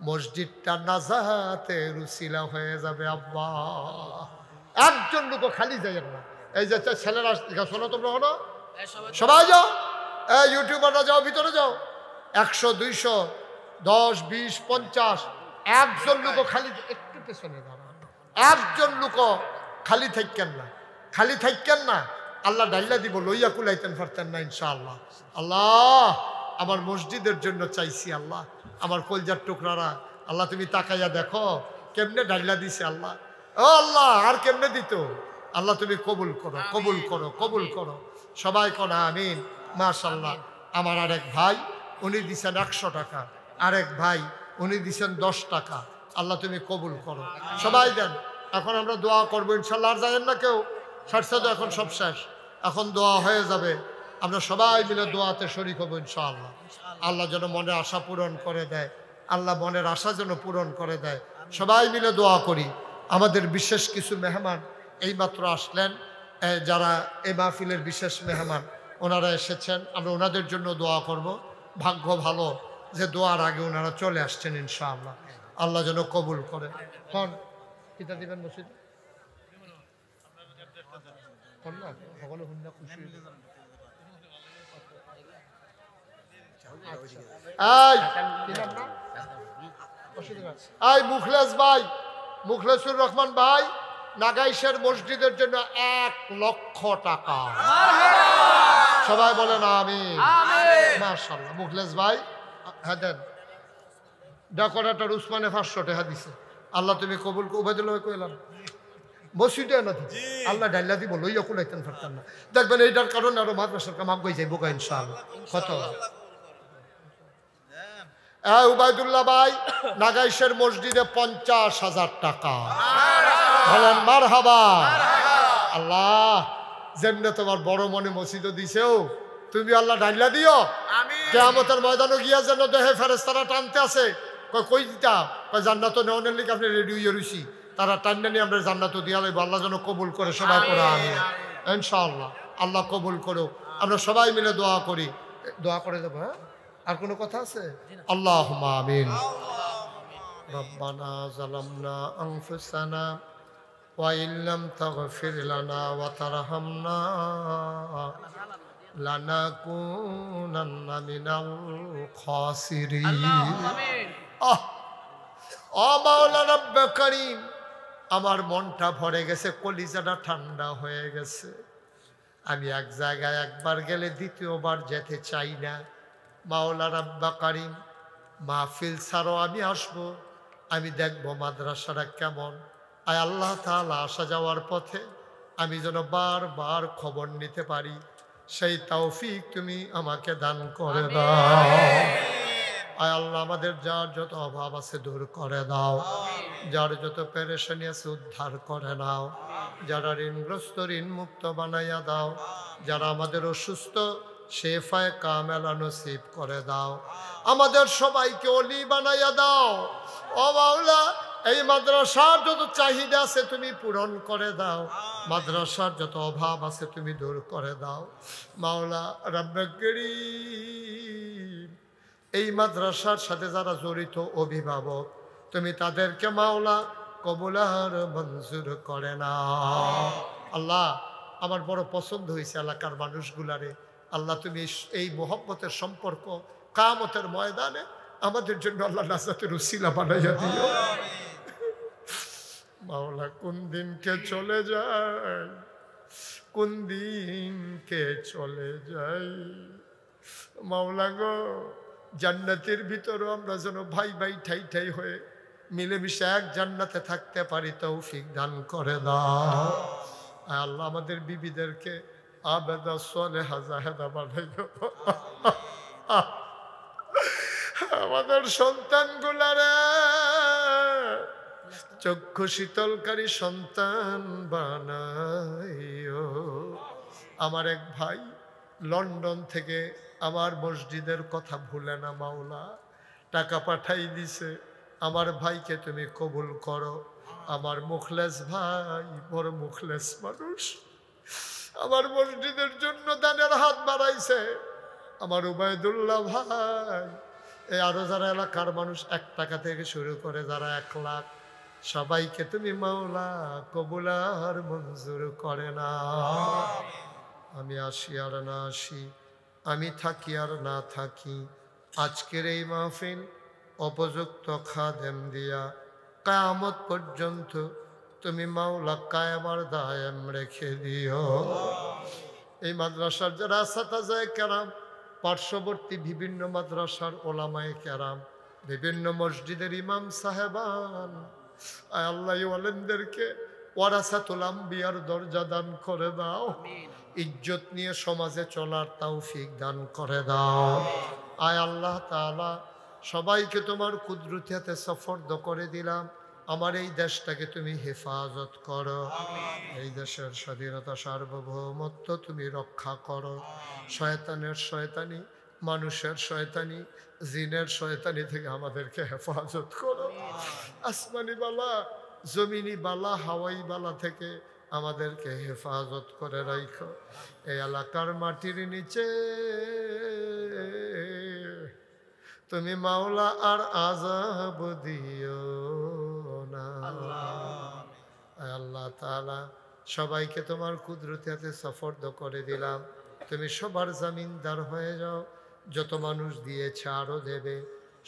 মসজিদটা নাজাতের উসিলা হয়ে যাবে। আব্বা একজন লোক খালি যাইয়েন না। এই যে ছেলেরা শোনো, তোমরা হলো সবাই যাও, ইউটিউবাররা যাও, ভিতরে যাও। 100, 200, 10, 20, 50 একজন লোক খালি, একটু পেছনে দাঁড়ান। একজন লোক খালি থাকেন না, খালি থাকেন না। আল্লাহ ডাইলা দিব, লইয়া কুলাইতেন পারতেন না ইনশাআল্লাহ। আল্লাহ আমার মসজিদের জন্য চাইছি, আল্লাহ আমার কলজার টুকরারা, আল্লাহ তুমি তাকাইয়া দেখো কেমনে ডাইলা দিছে আল্লাহ। ও আল্লাহ, আর কেমনে দিত? আল্লাহ তুমি কবুল করো, কবুল করো, কবুল করো। সবাই কোন আমিন। মাশাআল্লাহ। আমার আরেক ভাই উনি দিছেন 100 টাকা, আরেক ভাই উনি দিছেন 10 টাকা। আল্লাহ তুমি কবুল করো। সবাই দেন। এখন আমরা দোয়া করবো ইনশাল্লাহ। আর যাবেন না কেউ, সারছে তো এখন সব শেষ, এখন দোয়া হয়ে যাবে। আমরা সবাই মিলে দোয়াতে শরীক হবো ইনশাআল্লাহ। আল্লাহ যেন মনের আশা পূরণ করে দেয়, আল্লাহ মনের আশা যেন পূরণ করে দেয়। সবাই মিলে দোয়া করি। আমাদের বিশেষ কিছু মেহমান এইমাত্র আসলেন, যারা এই মাহফিলের বিশেষ মেহমান, ওনারা এসেছেন। আমরা ওনাদের জন্য দোয়া করব। ভাগ্য ভালো যে দোয়ার আগে ওনারা চলে আসছেন ইনশাআল্লাহ। আল্লাহ যেন কবুল করে। হন কিতা দিবেন মসজিদ মুখলেস ভাই, মুখলেসুর রহমান ভাই নাগাইশের মসজিদের জন্য 1 লক্ষ টাকা। সবাই বলেন আমিন। মাশাআল্লাহ। মুখলেস ভাই হ্যাঁ দেন। ডেকোরেটর উসমানে 500 টাকা দিছে। আল্লাহ তুমি কবুল। উবাইদুল্লাহ কইলাম মসজিদে না আল্লাহ ডাইলা দিব, লইয়া কুলাইতেন পারতাম না। দেখবেন এইটার কারণে আরো মাদ্রাসার কাম আগ যাইব ইনশাআল্লাহ। কত উবাইদুল্লাহ ভাই নাগাইশের মসজিদে 50,000 টাকা। বলেন মারহাবা। আল্লাহ যেমনে তোমার বড় মনে মসজিদও দিছেও, তুমি আল্লাহ ডাইলা দিও। কিয়ামতের ময়দানে গিয়া যেন দেহে ফেরেশতারা টানতে আছে, কই দিতা? কই জান্নাত নেওয়ার লিগে আপনি রেডি হয়ে রইছি, তারা টান্না নিয়ে আমরা জান্নাত দিয়া লইব। আল্লাহ যেন কবুল করে। সবাই পড়া আমিন ইনশাআল্লাহ। আল্লাহ কবুল করো। আমরা সবাই মিলে দোয়া করি। দোয়া করে দেবো। হ্যাঁ, আর কোনো কথা আছে? আল্লাহুম্মা আমিন। রব্বানা যালামনা আনফুসানা ওয়া ইল্লাম তাগফির লানা ওয়া তারহামনা লানাকুনান্না মিনাল খাসিরিন। মাওলা রব্বে করিম, আমার মনটা ভরে গেছে, কলিজাটা ঠান্ডা হয়ে গেছে। আমি এক জায়গায় একবার গেলে দ্বিতীয়বার যেতে চাই না। মাওলা রব্বে করিম, মাহফিল ছাড়ো আমি আসবো, আমি দেখবো মাদ্রাসাটা কেমন। আয় আল্লাহ তাআলা, আসা যাওয়ার পথে আমি যেন বারবার খবর নিতে পারি, সেই তৌফিক তুমি আমাকে দান করে দাও। আয় আল্লাহ, আমাদের যার যত অভাব আছে দূর করে দাও, যার যত পেরেশানি আছে উদ্ধার করে নাও, যারা ঋণগ্রস্ত ঋণ মুক্ত বানাইয়া দাও, যারা আমাদের অসুস্থ শেফায়ে কামেলা নসিব করে দাও, আমাদের সবাইকে ওলি বানাইয়া দাও। ও মাওলা, এই মাদ্রাসার যত চাহিদা আছে তুমি পূরণ করে দাও, মাদ্রাসার যত অভাব আছে তুমি দূর করে দাও। মাওলা রব্বে করিম, এই মাদ্রাসার সাথে যারা জড়িত অভিভাবক, তুমি তাদেরকে মাওলা কবুল আর মঞ্জুর করে না। আল্লাহ, আমার বড় পছন্দ হয়েছে এলাকার মানুষগুলারে। আল্লাহ তুমি এই মোহব্বতের সম্পর্ক কিয়ামতের ময়দানে আমাদের জন্য আল্লাহ নাজাতের উসিলা বানাইয়া দিও। মাওলা, কোন দিনকে চলে যায়, কোন দিনকে চলে যাই। মাওলা গো, জান্নাতের ভিতরও আমরা যেন ভাই ভাই ঠাই ঠাই হয়ে মিলেমিশে এক জান্নাতে থাকতে পারি, তৌফিক দান করে দাও। আল্লাহ, আমাদের বিবিদেরকে আবেদা সালেহা জাহেদা বানাইও। আমাদের সন্তানগুলারে চক্ষু শীতলকারী সন্তান বানাইও। আমার এক ভাই লন্ডন থেকে আমার মসজিদের কথা ভুলে না মাওলা, টাকা পাঠাই দিছে। আমার ভাইকে তুমি কবুল করো। আমার মুখলেস ভাই বড় মুখলেস মানুষ, আমার মসজিদের জন্য দানের হাত বাড়াইছে। আমার উবাইদুল্লাহ ভাই, এই আরো যারা এলাকার মানুষ 1 টাকা থেকে শুরু করে যারা 1 লাখ, সবাইকে তুমি মাওলা কবুল আর মঞ্জুর করে না। আমি আসি আর না আসি, আমি থাকি আর না থাকি, আজকের এই মাহফিল উপযুক্ত খাদেম দিয়া কিয়ামত পর্যন্ত তুমি মাওলা কায়েম আর দায়েম রেখে দিও। এই মাদ্রাসার যারা আসাতাজায়ে কেরাম, পার্শ্ববর্তী বিভিন্ন মাদ্রাসার ওলামায়ে কেরাম, বিভিন্ন মসজিদের ইমাম সাহেবান, আয় আল্লাহ এই আলেমদেরকে ওয়ারাসাতুল আম্বিয়ার দরজা দান করে দাও, ইজ্জত নিয়ে সমাজে চলার তৌফিক দান করে দাও। আয় আল্লাহ তাআলা সবাইকে তোমার কুদরতি হাতে সফর্দ করে দিলাম। আমার এই দেশটাকে তুমি হেফাজত করো, এই দেশের স্বাধীনতা সার্বভৌমত্ব তুমি রক্ষা করো। শয়তানের শয়তানি, মানুষের শয়তানি, জিনের শয়তানি থেকে আমাদেরকে হেফাজত করো। আসমানি বালা, জমিনি বালা, হাওয়াই বালা থেকে আমাদেরকে হেফাজত করে রাখো। এই এলাকার মাটির নিচে তুমি মাওলা আর আযাব দিও না। আল্লাহ তাআলা সবাইকে তোমার কুদরতি হাতে সফর্দ করে দিলাম। তুমি সবার জামিনদার হয়ে যাও। যত মানুষ দিয়েছে আরো দেবে,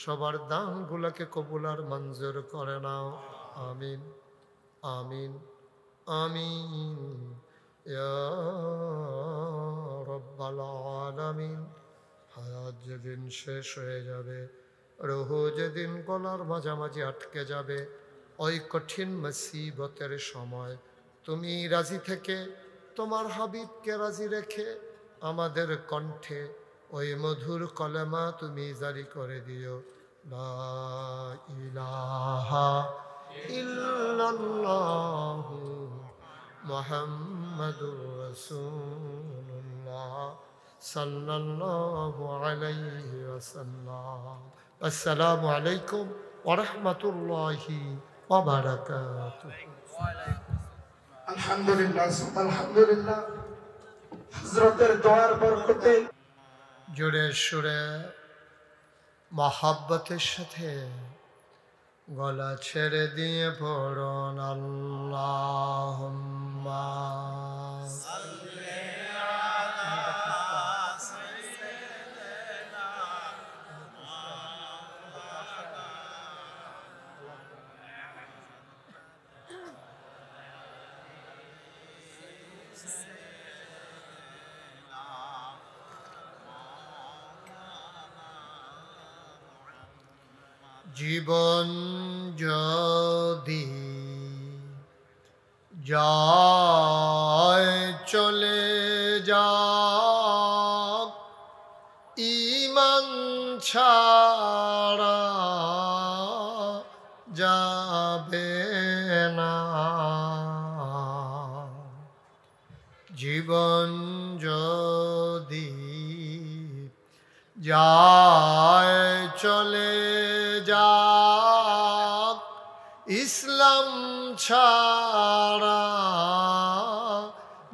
সবার দানগুলোকে কবুল আর মঞ্জুর করে নাও। আমিন আমিন আমিন ইয়া রাব্বাল আলামিন। হায়াত যেদিন শেষ হয়ে যাবে, রুহ যেদিন গলার মাঝামাঝি আটকে যাবে, ওই কঠিন মুসিবতের সময় তুমি রাজি থেকে তোমার হাবিবকে রাজি রেখে আমাদের কণ্ঠে ওই মধুর কলেমা তুমি জারি করে দিও, লা ইলাহা ইল্লাল্লাহু মুহাম্মাদুর রাসূলুল্লাহ সাল্লাল্লাহু আলাইহি ওয়াসাল্লাম। আসসালামু আলাইকুম ওয়া রাহমাতুল্লাহি ওয়া বারাকাতুহু। আলহামদুলিল্লাহ, আলহামদুলিল্লাহ। হযরতের দোয়ার বরকতে জোরে সুরে মহাব্বতের সাথে গলা ছেড়ে দিয়ে পড়ুন আল্লাহুম্মা জীবন যদি যায় চলে যাক, ঈমান ছাড়া যাবে না। জীবন যদি যায় চলে যাক, ইসলাম ছাড়া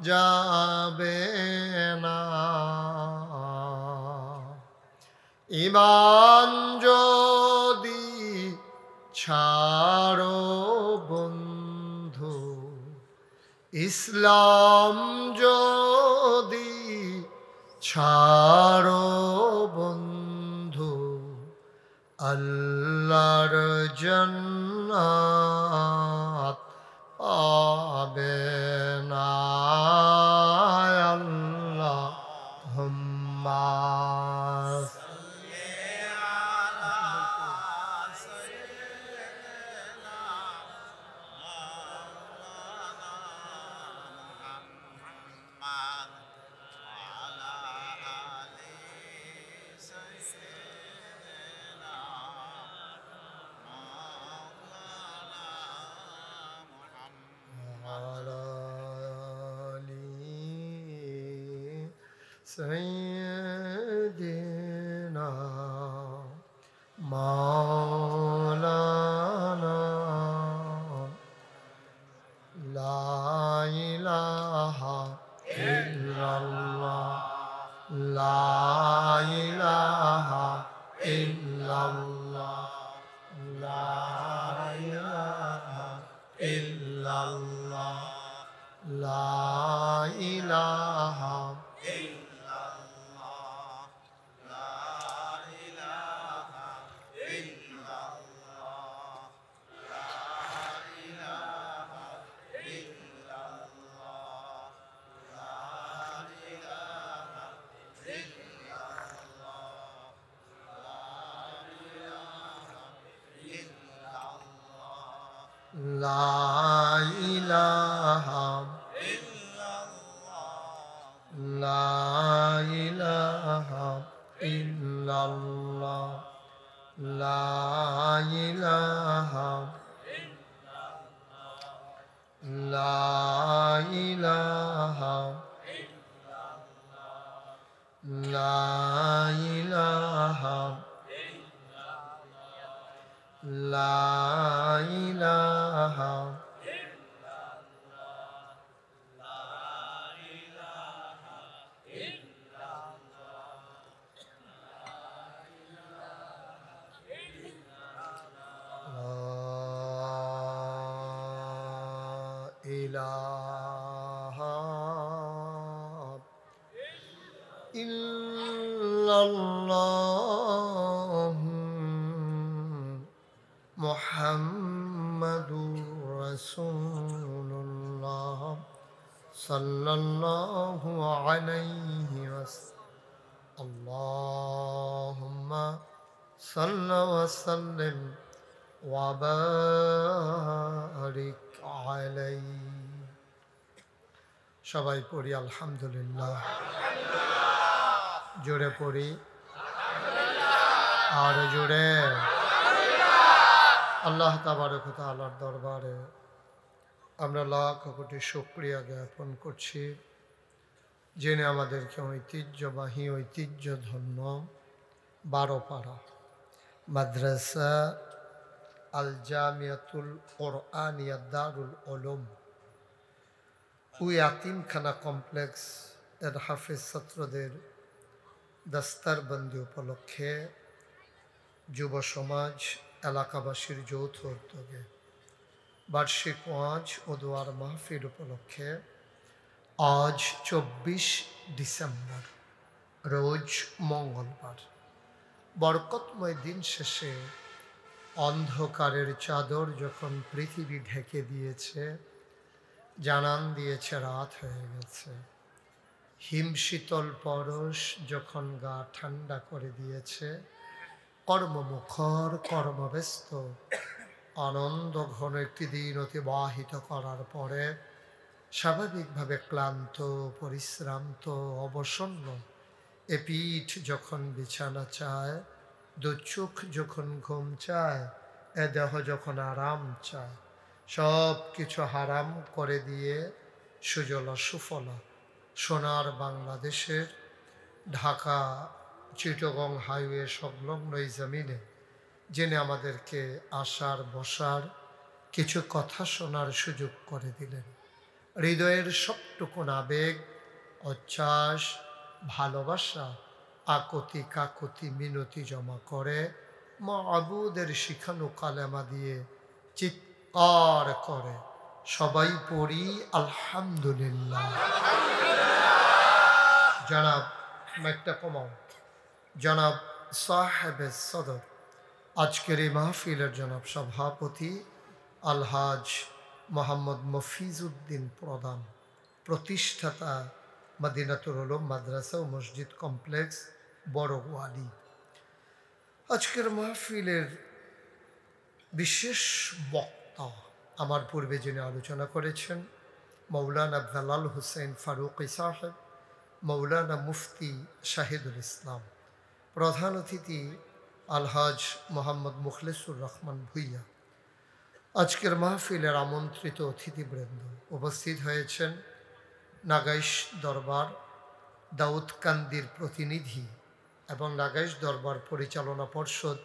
যাবে না। ঈমান যদি ছাড়ো বন্ধু, ইসলাম যদি ছাড়ো বন্ধু, আল্লাহর জান্নাত পাবে না। আল্লাহুম্মা سيدنا مولانا لا إله إلا الله لا إله إلا الله لا إله إلا الله لا إله ইলাহা লা ইলাহা ইল্লাল্লাহ লা ইলাহা লা ইলাহা লা ইলাহা লা ইলাহা ইলাহা ইল্লাল্লাহ মুহাম্মাদুর রাসূলুল্লাহ সাল্লাল্লাহু আলাইহি ওয়াসাল্লাম আল্লাহুম্মা সাল্লি ওয়া সাল্লিম ওয়া বারিক আলাইহি। সবাই পড়ি আলহামদুলিল্লাহ, জোরে পড়ি আর জোরে। আল্লাহ তাবারক ওয়া তাআলার দরবারে আমরা লাখ কোটি শুকরিয়া জ্ঞাপন করছি, যিনি আমাদেরকে ঐতিহ্যবাহী ঐতিহ্যধন্য বারোপাড়া মাদ্রাসা আল জামিয়াতুল কোরআনিয়া দারুল উলুম ওই ইয়াতিমখানা কমপ্লেক্স এর হাফেজ ছাত্রদের দস্তারবন্দি উপলক্ষে যুব সমাজ এলাকাবাসীর যৌথ উদ্যোগে বার্ষিক ওয়াজ ও দোয়ার মাহফিল উপলক্ষে আজ 24 ডিসেম্বর রোজ মঙ্গলবার বরকতময় দিন শেষে অন্ধকারের চাদর যখন পৃথিবী ঢেকে দিয়েছে, জানান দিয়েছে রাত হয়ে গেছে, হিমশীতল পরশ যখন গা ঠান্ডা করে দিয়েছে, কর্মমুখর কর্মব্যস্ত আনন্দ ঘন একটি দিন অতিবাহিত করার পরে স্বাভাবিকভাবে ক্লান্ত পরিশ্রান্ত অবসন্ন এ পিঠ যখন বিছানা চায়, দু চোখ যখন ঘুম চায়, এ দেহ যখন আরাম চায়, সব কিছু হারাম করে দিয়ে সুজলা সুফলা সোনার বাংলাদেশের ঢাকা চিটাগং হাইওয়ে সংলগ্ন এই জমিনে যিনি আমাদেরকে আসার বসার কিছু কথা শোনার সুযোগ করে দিলেন, হৃদয়ের সবটুকুন আবেগ উচ্ছ্বাস ভালোবাসা আকতি কাকতি মিনতি জমা করে মাবুদের শিখানো কালেমা দিয়ে চিৎকার করে সবাই পড়ি আলহামদুলিল্লাহ। জনাব মাইকটা কমাও, জনাব সাহেবে সদর আজকের এই মাহফিলের জনাব সভাপতি আলহাজ মোহাম্মদ মফিজউদ্দিন প্রধান, প্রতিষ্ঠাতা মদিনাতুল উলুম মাদ্রাসা ও মসজিদ কমপ্লেক্স বড়গোয়ালি। আজকের মাহফিলের বিশেষ বক্তা আমার পূর্বে যিনি আলোচনা করেছেন মৌলানা বেলাল হুসেন ফারুকী সাহেব, মৌলানা মুফতি শাহিদুল ইসলাম, প্রধান অতিথি আলহাজ মোহাম্মদ মুখলেসুর রহমান ভুইয়া। আজকের মাহফিলের আমন্ত্রিত অতিথিবৃন্দ উপস্থিত হয়েছেন নাগাইশ দরবার দাউদকান্দির প্রতিনিধি এবং নাগাইশ দরবার পরিচালনা পর্ষদ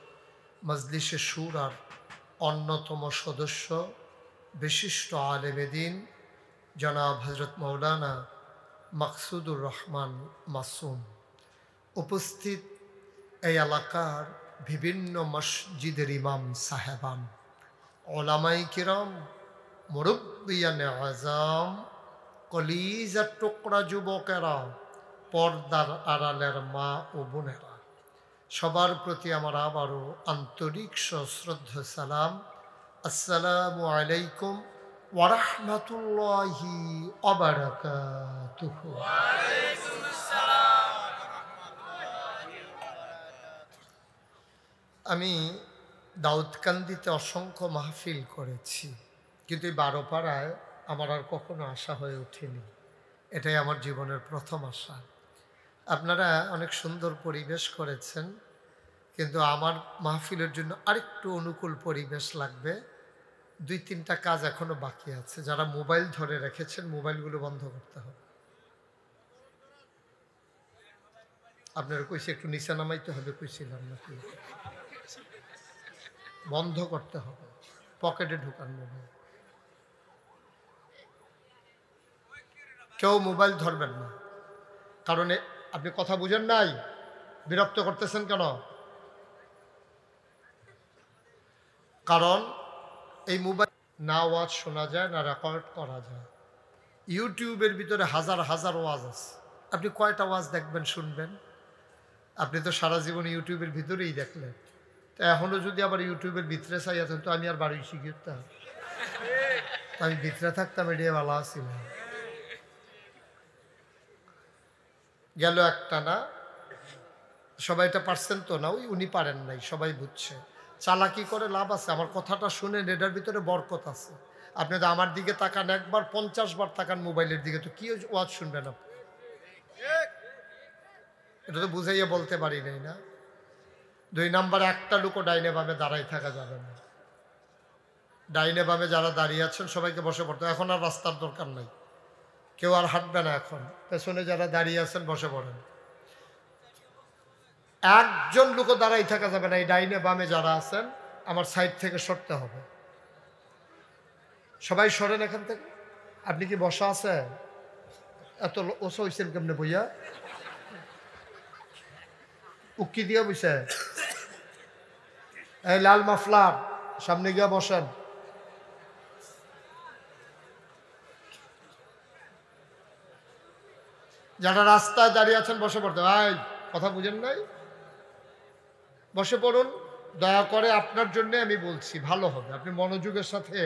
মজলিসে শুরার অন্যতম সদস্য বিশিষ্ট আলেমে দ্বীন জনাব হজরত মৌলানা মাকসুদুর রহমান মাসুম, উপস্থিত এই এলাকার বিভিন্ন মসজিদের ইমাম সাহেবান, ওলামাই কিরাম, মুরব্বিয়ানে আযাম, কলিজার টুকরা যুবকেরা, পর্দার আড়ালের মা ও বোনেরা, সবার প্রতি আমার আবারও আন্তরিক সশ্রদ্ধ সালাম। আসসালামু আলাইকুম ওয়া রাহমাতুল্লাহি ওয়া বারাকাতুহু। আমি দাউদকান্দিতে অসংখ্য মাহফিল করেছি, কিন্তু এই 12 পাড়ায় আমার আর কখনো আশা হয়ে ওঠেনি। এটাই আমার জীবনের প্রথম আশা। আপনারা অনেক সুন্দর পরিবেশ করেছেন, কিন্তু আমার মাহফিলের জন্য আরেকটু অনুকূল পরিবেশ লাগবে। 2-3টা কাজ এখনো বাকি আছে। যারা মোবাইল ধরে রেখেছেন, মোবাইলগুলো বন্ধ করতে হবে। আপনারা কইছে একটু নিচে নামাইতে হবে, কইছিলাম নাকি? বন্ধ করতে হবে, পকেটে ঢুকান মোবাইল। কেউ মোবাইল ধরবেন না, কারণ আপনি কথা বুঝেন নাই, বিরক্ত করতেছেন কেন? কারণ এই মোবাইল না ওয়াজ শোনা যায়, না রেকর্ড করা যায়। ইউটিউবের ভিতরে হাজার হাজার ওয়াজ আছে, আপনি কয়টা ওয়াজ দেখবেন, শুনবেন? আপনি তো সারা জীবন ইউটিউবের ভিতরেই দেখলেন। তো এখনো যদি আবার ইউটিউবের ভিতরে চাই আছেন, তো আমি আর বাড়ি শিখতাম, আমি ভিতরে থাকতাম, এড়িয়ে ভালো আসছিলাম। গেল একটা না, সবাই এটা পারছেন তো না, উনি পারেন নাই, সবাই বুঝছে। চালাকি করে লাভ আছে? আমার কথাটা শুনেন, এটার ভিতরে বরকত আছে। আপনি তো আমার দিকে তাকান, একবার 50 বার তাকান মোবাইলের দিকে, তো কি ওয়াজ শুনবেন আপনি? এটা তো বুঝাইয়া বলতে পারি নাই না। 2 নাম্বারে একটা লোকও ডাইনে বামে দাঁড়াই থাকা যাবে না। ডাইনে বামে যারা দাঁড়িয়ে আছেন সবাইকে বসে পড়তে, এখন আর রাস্তার দরকার নাই, কেউ আর হাঁটবে না। এখন পেছনে যারা দাঁড়িয়ে আছেন বসে পড়েন। একজন লোকও দাঁড়াই থাকা যাবে না। এই ডাইনে বামে যারা আছেন আমার সাইড থেকে সরতে হবে। সবাই সরেন এখান থেকে। আপনি কি বসা আছে? এত ওসা হইছেন কেমনে বইয়া? উক্কি দিয়া বইছে? এই লাল মাফলার সামনে গিয়া বসেন। যারা রাস্তায় দাঁড়িয়ে আছেন বসে পড়তে। ভাই কথা বুঝেন নাই? বসে পড়ুন দয়া করে, আপনার জন্য আমি বলছি, ভালো হবে। আপনি মনোযোগের সাথে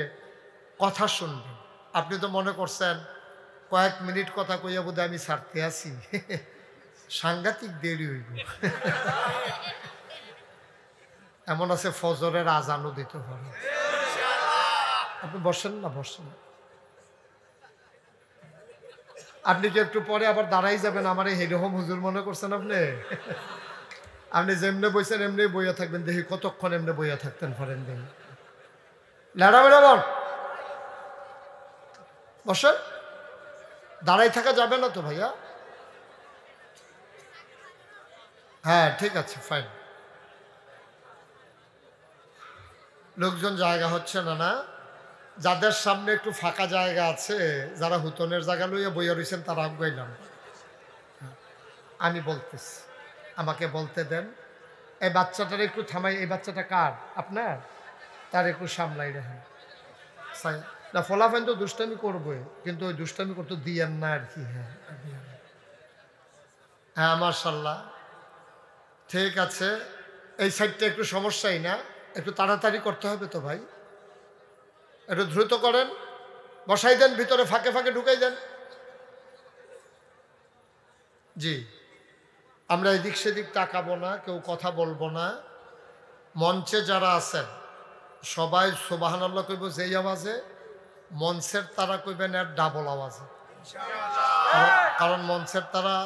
কথা শুনবেন। আপনি তো মনে করছেন কয়েক মিনিট কথা কইয়া বোধ আমি ছাড়তে আসি, সাংঘাতিক দেরি হইব। এমন আছে ফজরের আজানও দিতে পারে। আপনি বসেন না, বসেন। আপনি কি একটু পরে আবার দাঁড়াই যাবেন? আমার এই হেরহম হুজুর মনে করছেন আপনি? আপনি যেমনে বইছেন এমনি বইয়া থাকবেন। দেখি কতক্ষণ এমনি বইয়া থাকতেন পারেন। দিন লেড়া বেড়া বল, বসেন। দাঁড়াই থাকা যাবে না তো ভাইয়া? হ্যাঁ ঠিক আছে, ফাইন। লোকজন জায়গা হচ্ছে না না? যাদের সামনে একটু ফাঁকা জায়গা আছে, যারা হুতনের জায়গা লইয়া বইয়া রয়েছেন, তারা আগাইলাম। আমি বলতেছি, আমাকে বলতে দেন। এই বাচ্চাটার একটু থামাই। এই বাচ্চাটা কার? আপনার? তার একটু সামলাই রাখেন। না, ফলাফাইন তো দুষ্টামি করবোই, কিন্তু ওই দুষ্টামি করতে দিয়েন না আর কি। হ্যাঁ হ্যাঁ, মাশাআল্লাহ, ঠিক আছে। এই সাইডটা একটু সমস্যাই না, একটু তাড়াতাড়ি করতে হবে তো ভাই, একটু দ্রুত করেন। বসাই দেন ভিতরে, ফাঁকে ফাঁকে ঢুকাই দেন। জি, আমরা এদিক সেদিক তাকাবো না, কেউ কথা বলবো না। মঞ্চে যারা আছেন সবাই সুবহানাল্লাহ কইব যেই আওয়াজে, মঞ্চের তারা কইবেন এর ডাবল আওয়াজে। কারণ মঞ্চের তারা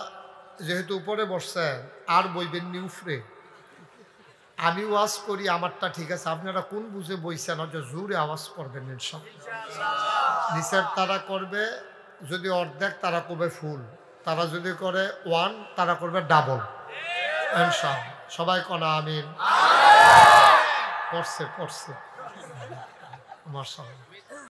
যেহেতু উপরে বসছেন, আর বইবেন নি উফরে। আমি ওয়াজ করি আমারটা ঠিক আছে, আপনারা কোন বুঝে বইছেন, হয়তো জোরে আওয়াজ করবেন ইনশাআল্লাহ। নিচের তারা করবে যদি অর্ধেক, তারা করবে ফুল। তারা যদি করে 1, তারা করবে ডাবল ইনশাআল্লাহ। সবাই কোনা আমিন। পড়ছে মাশাআল্লাহ।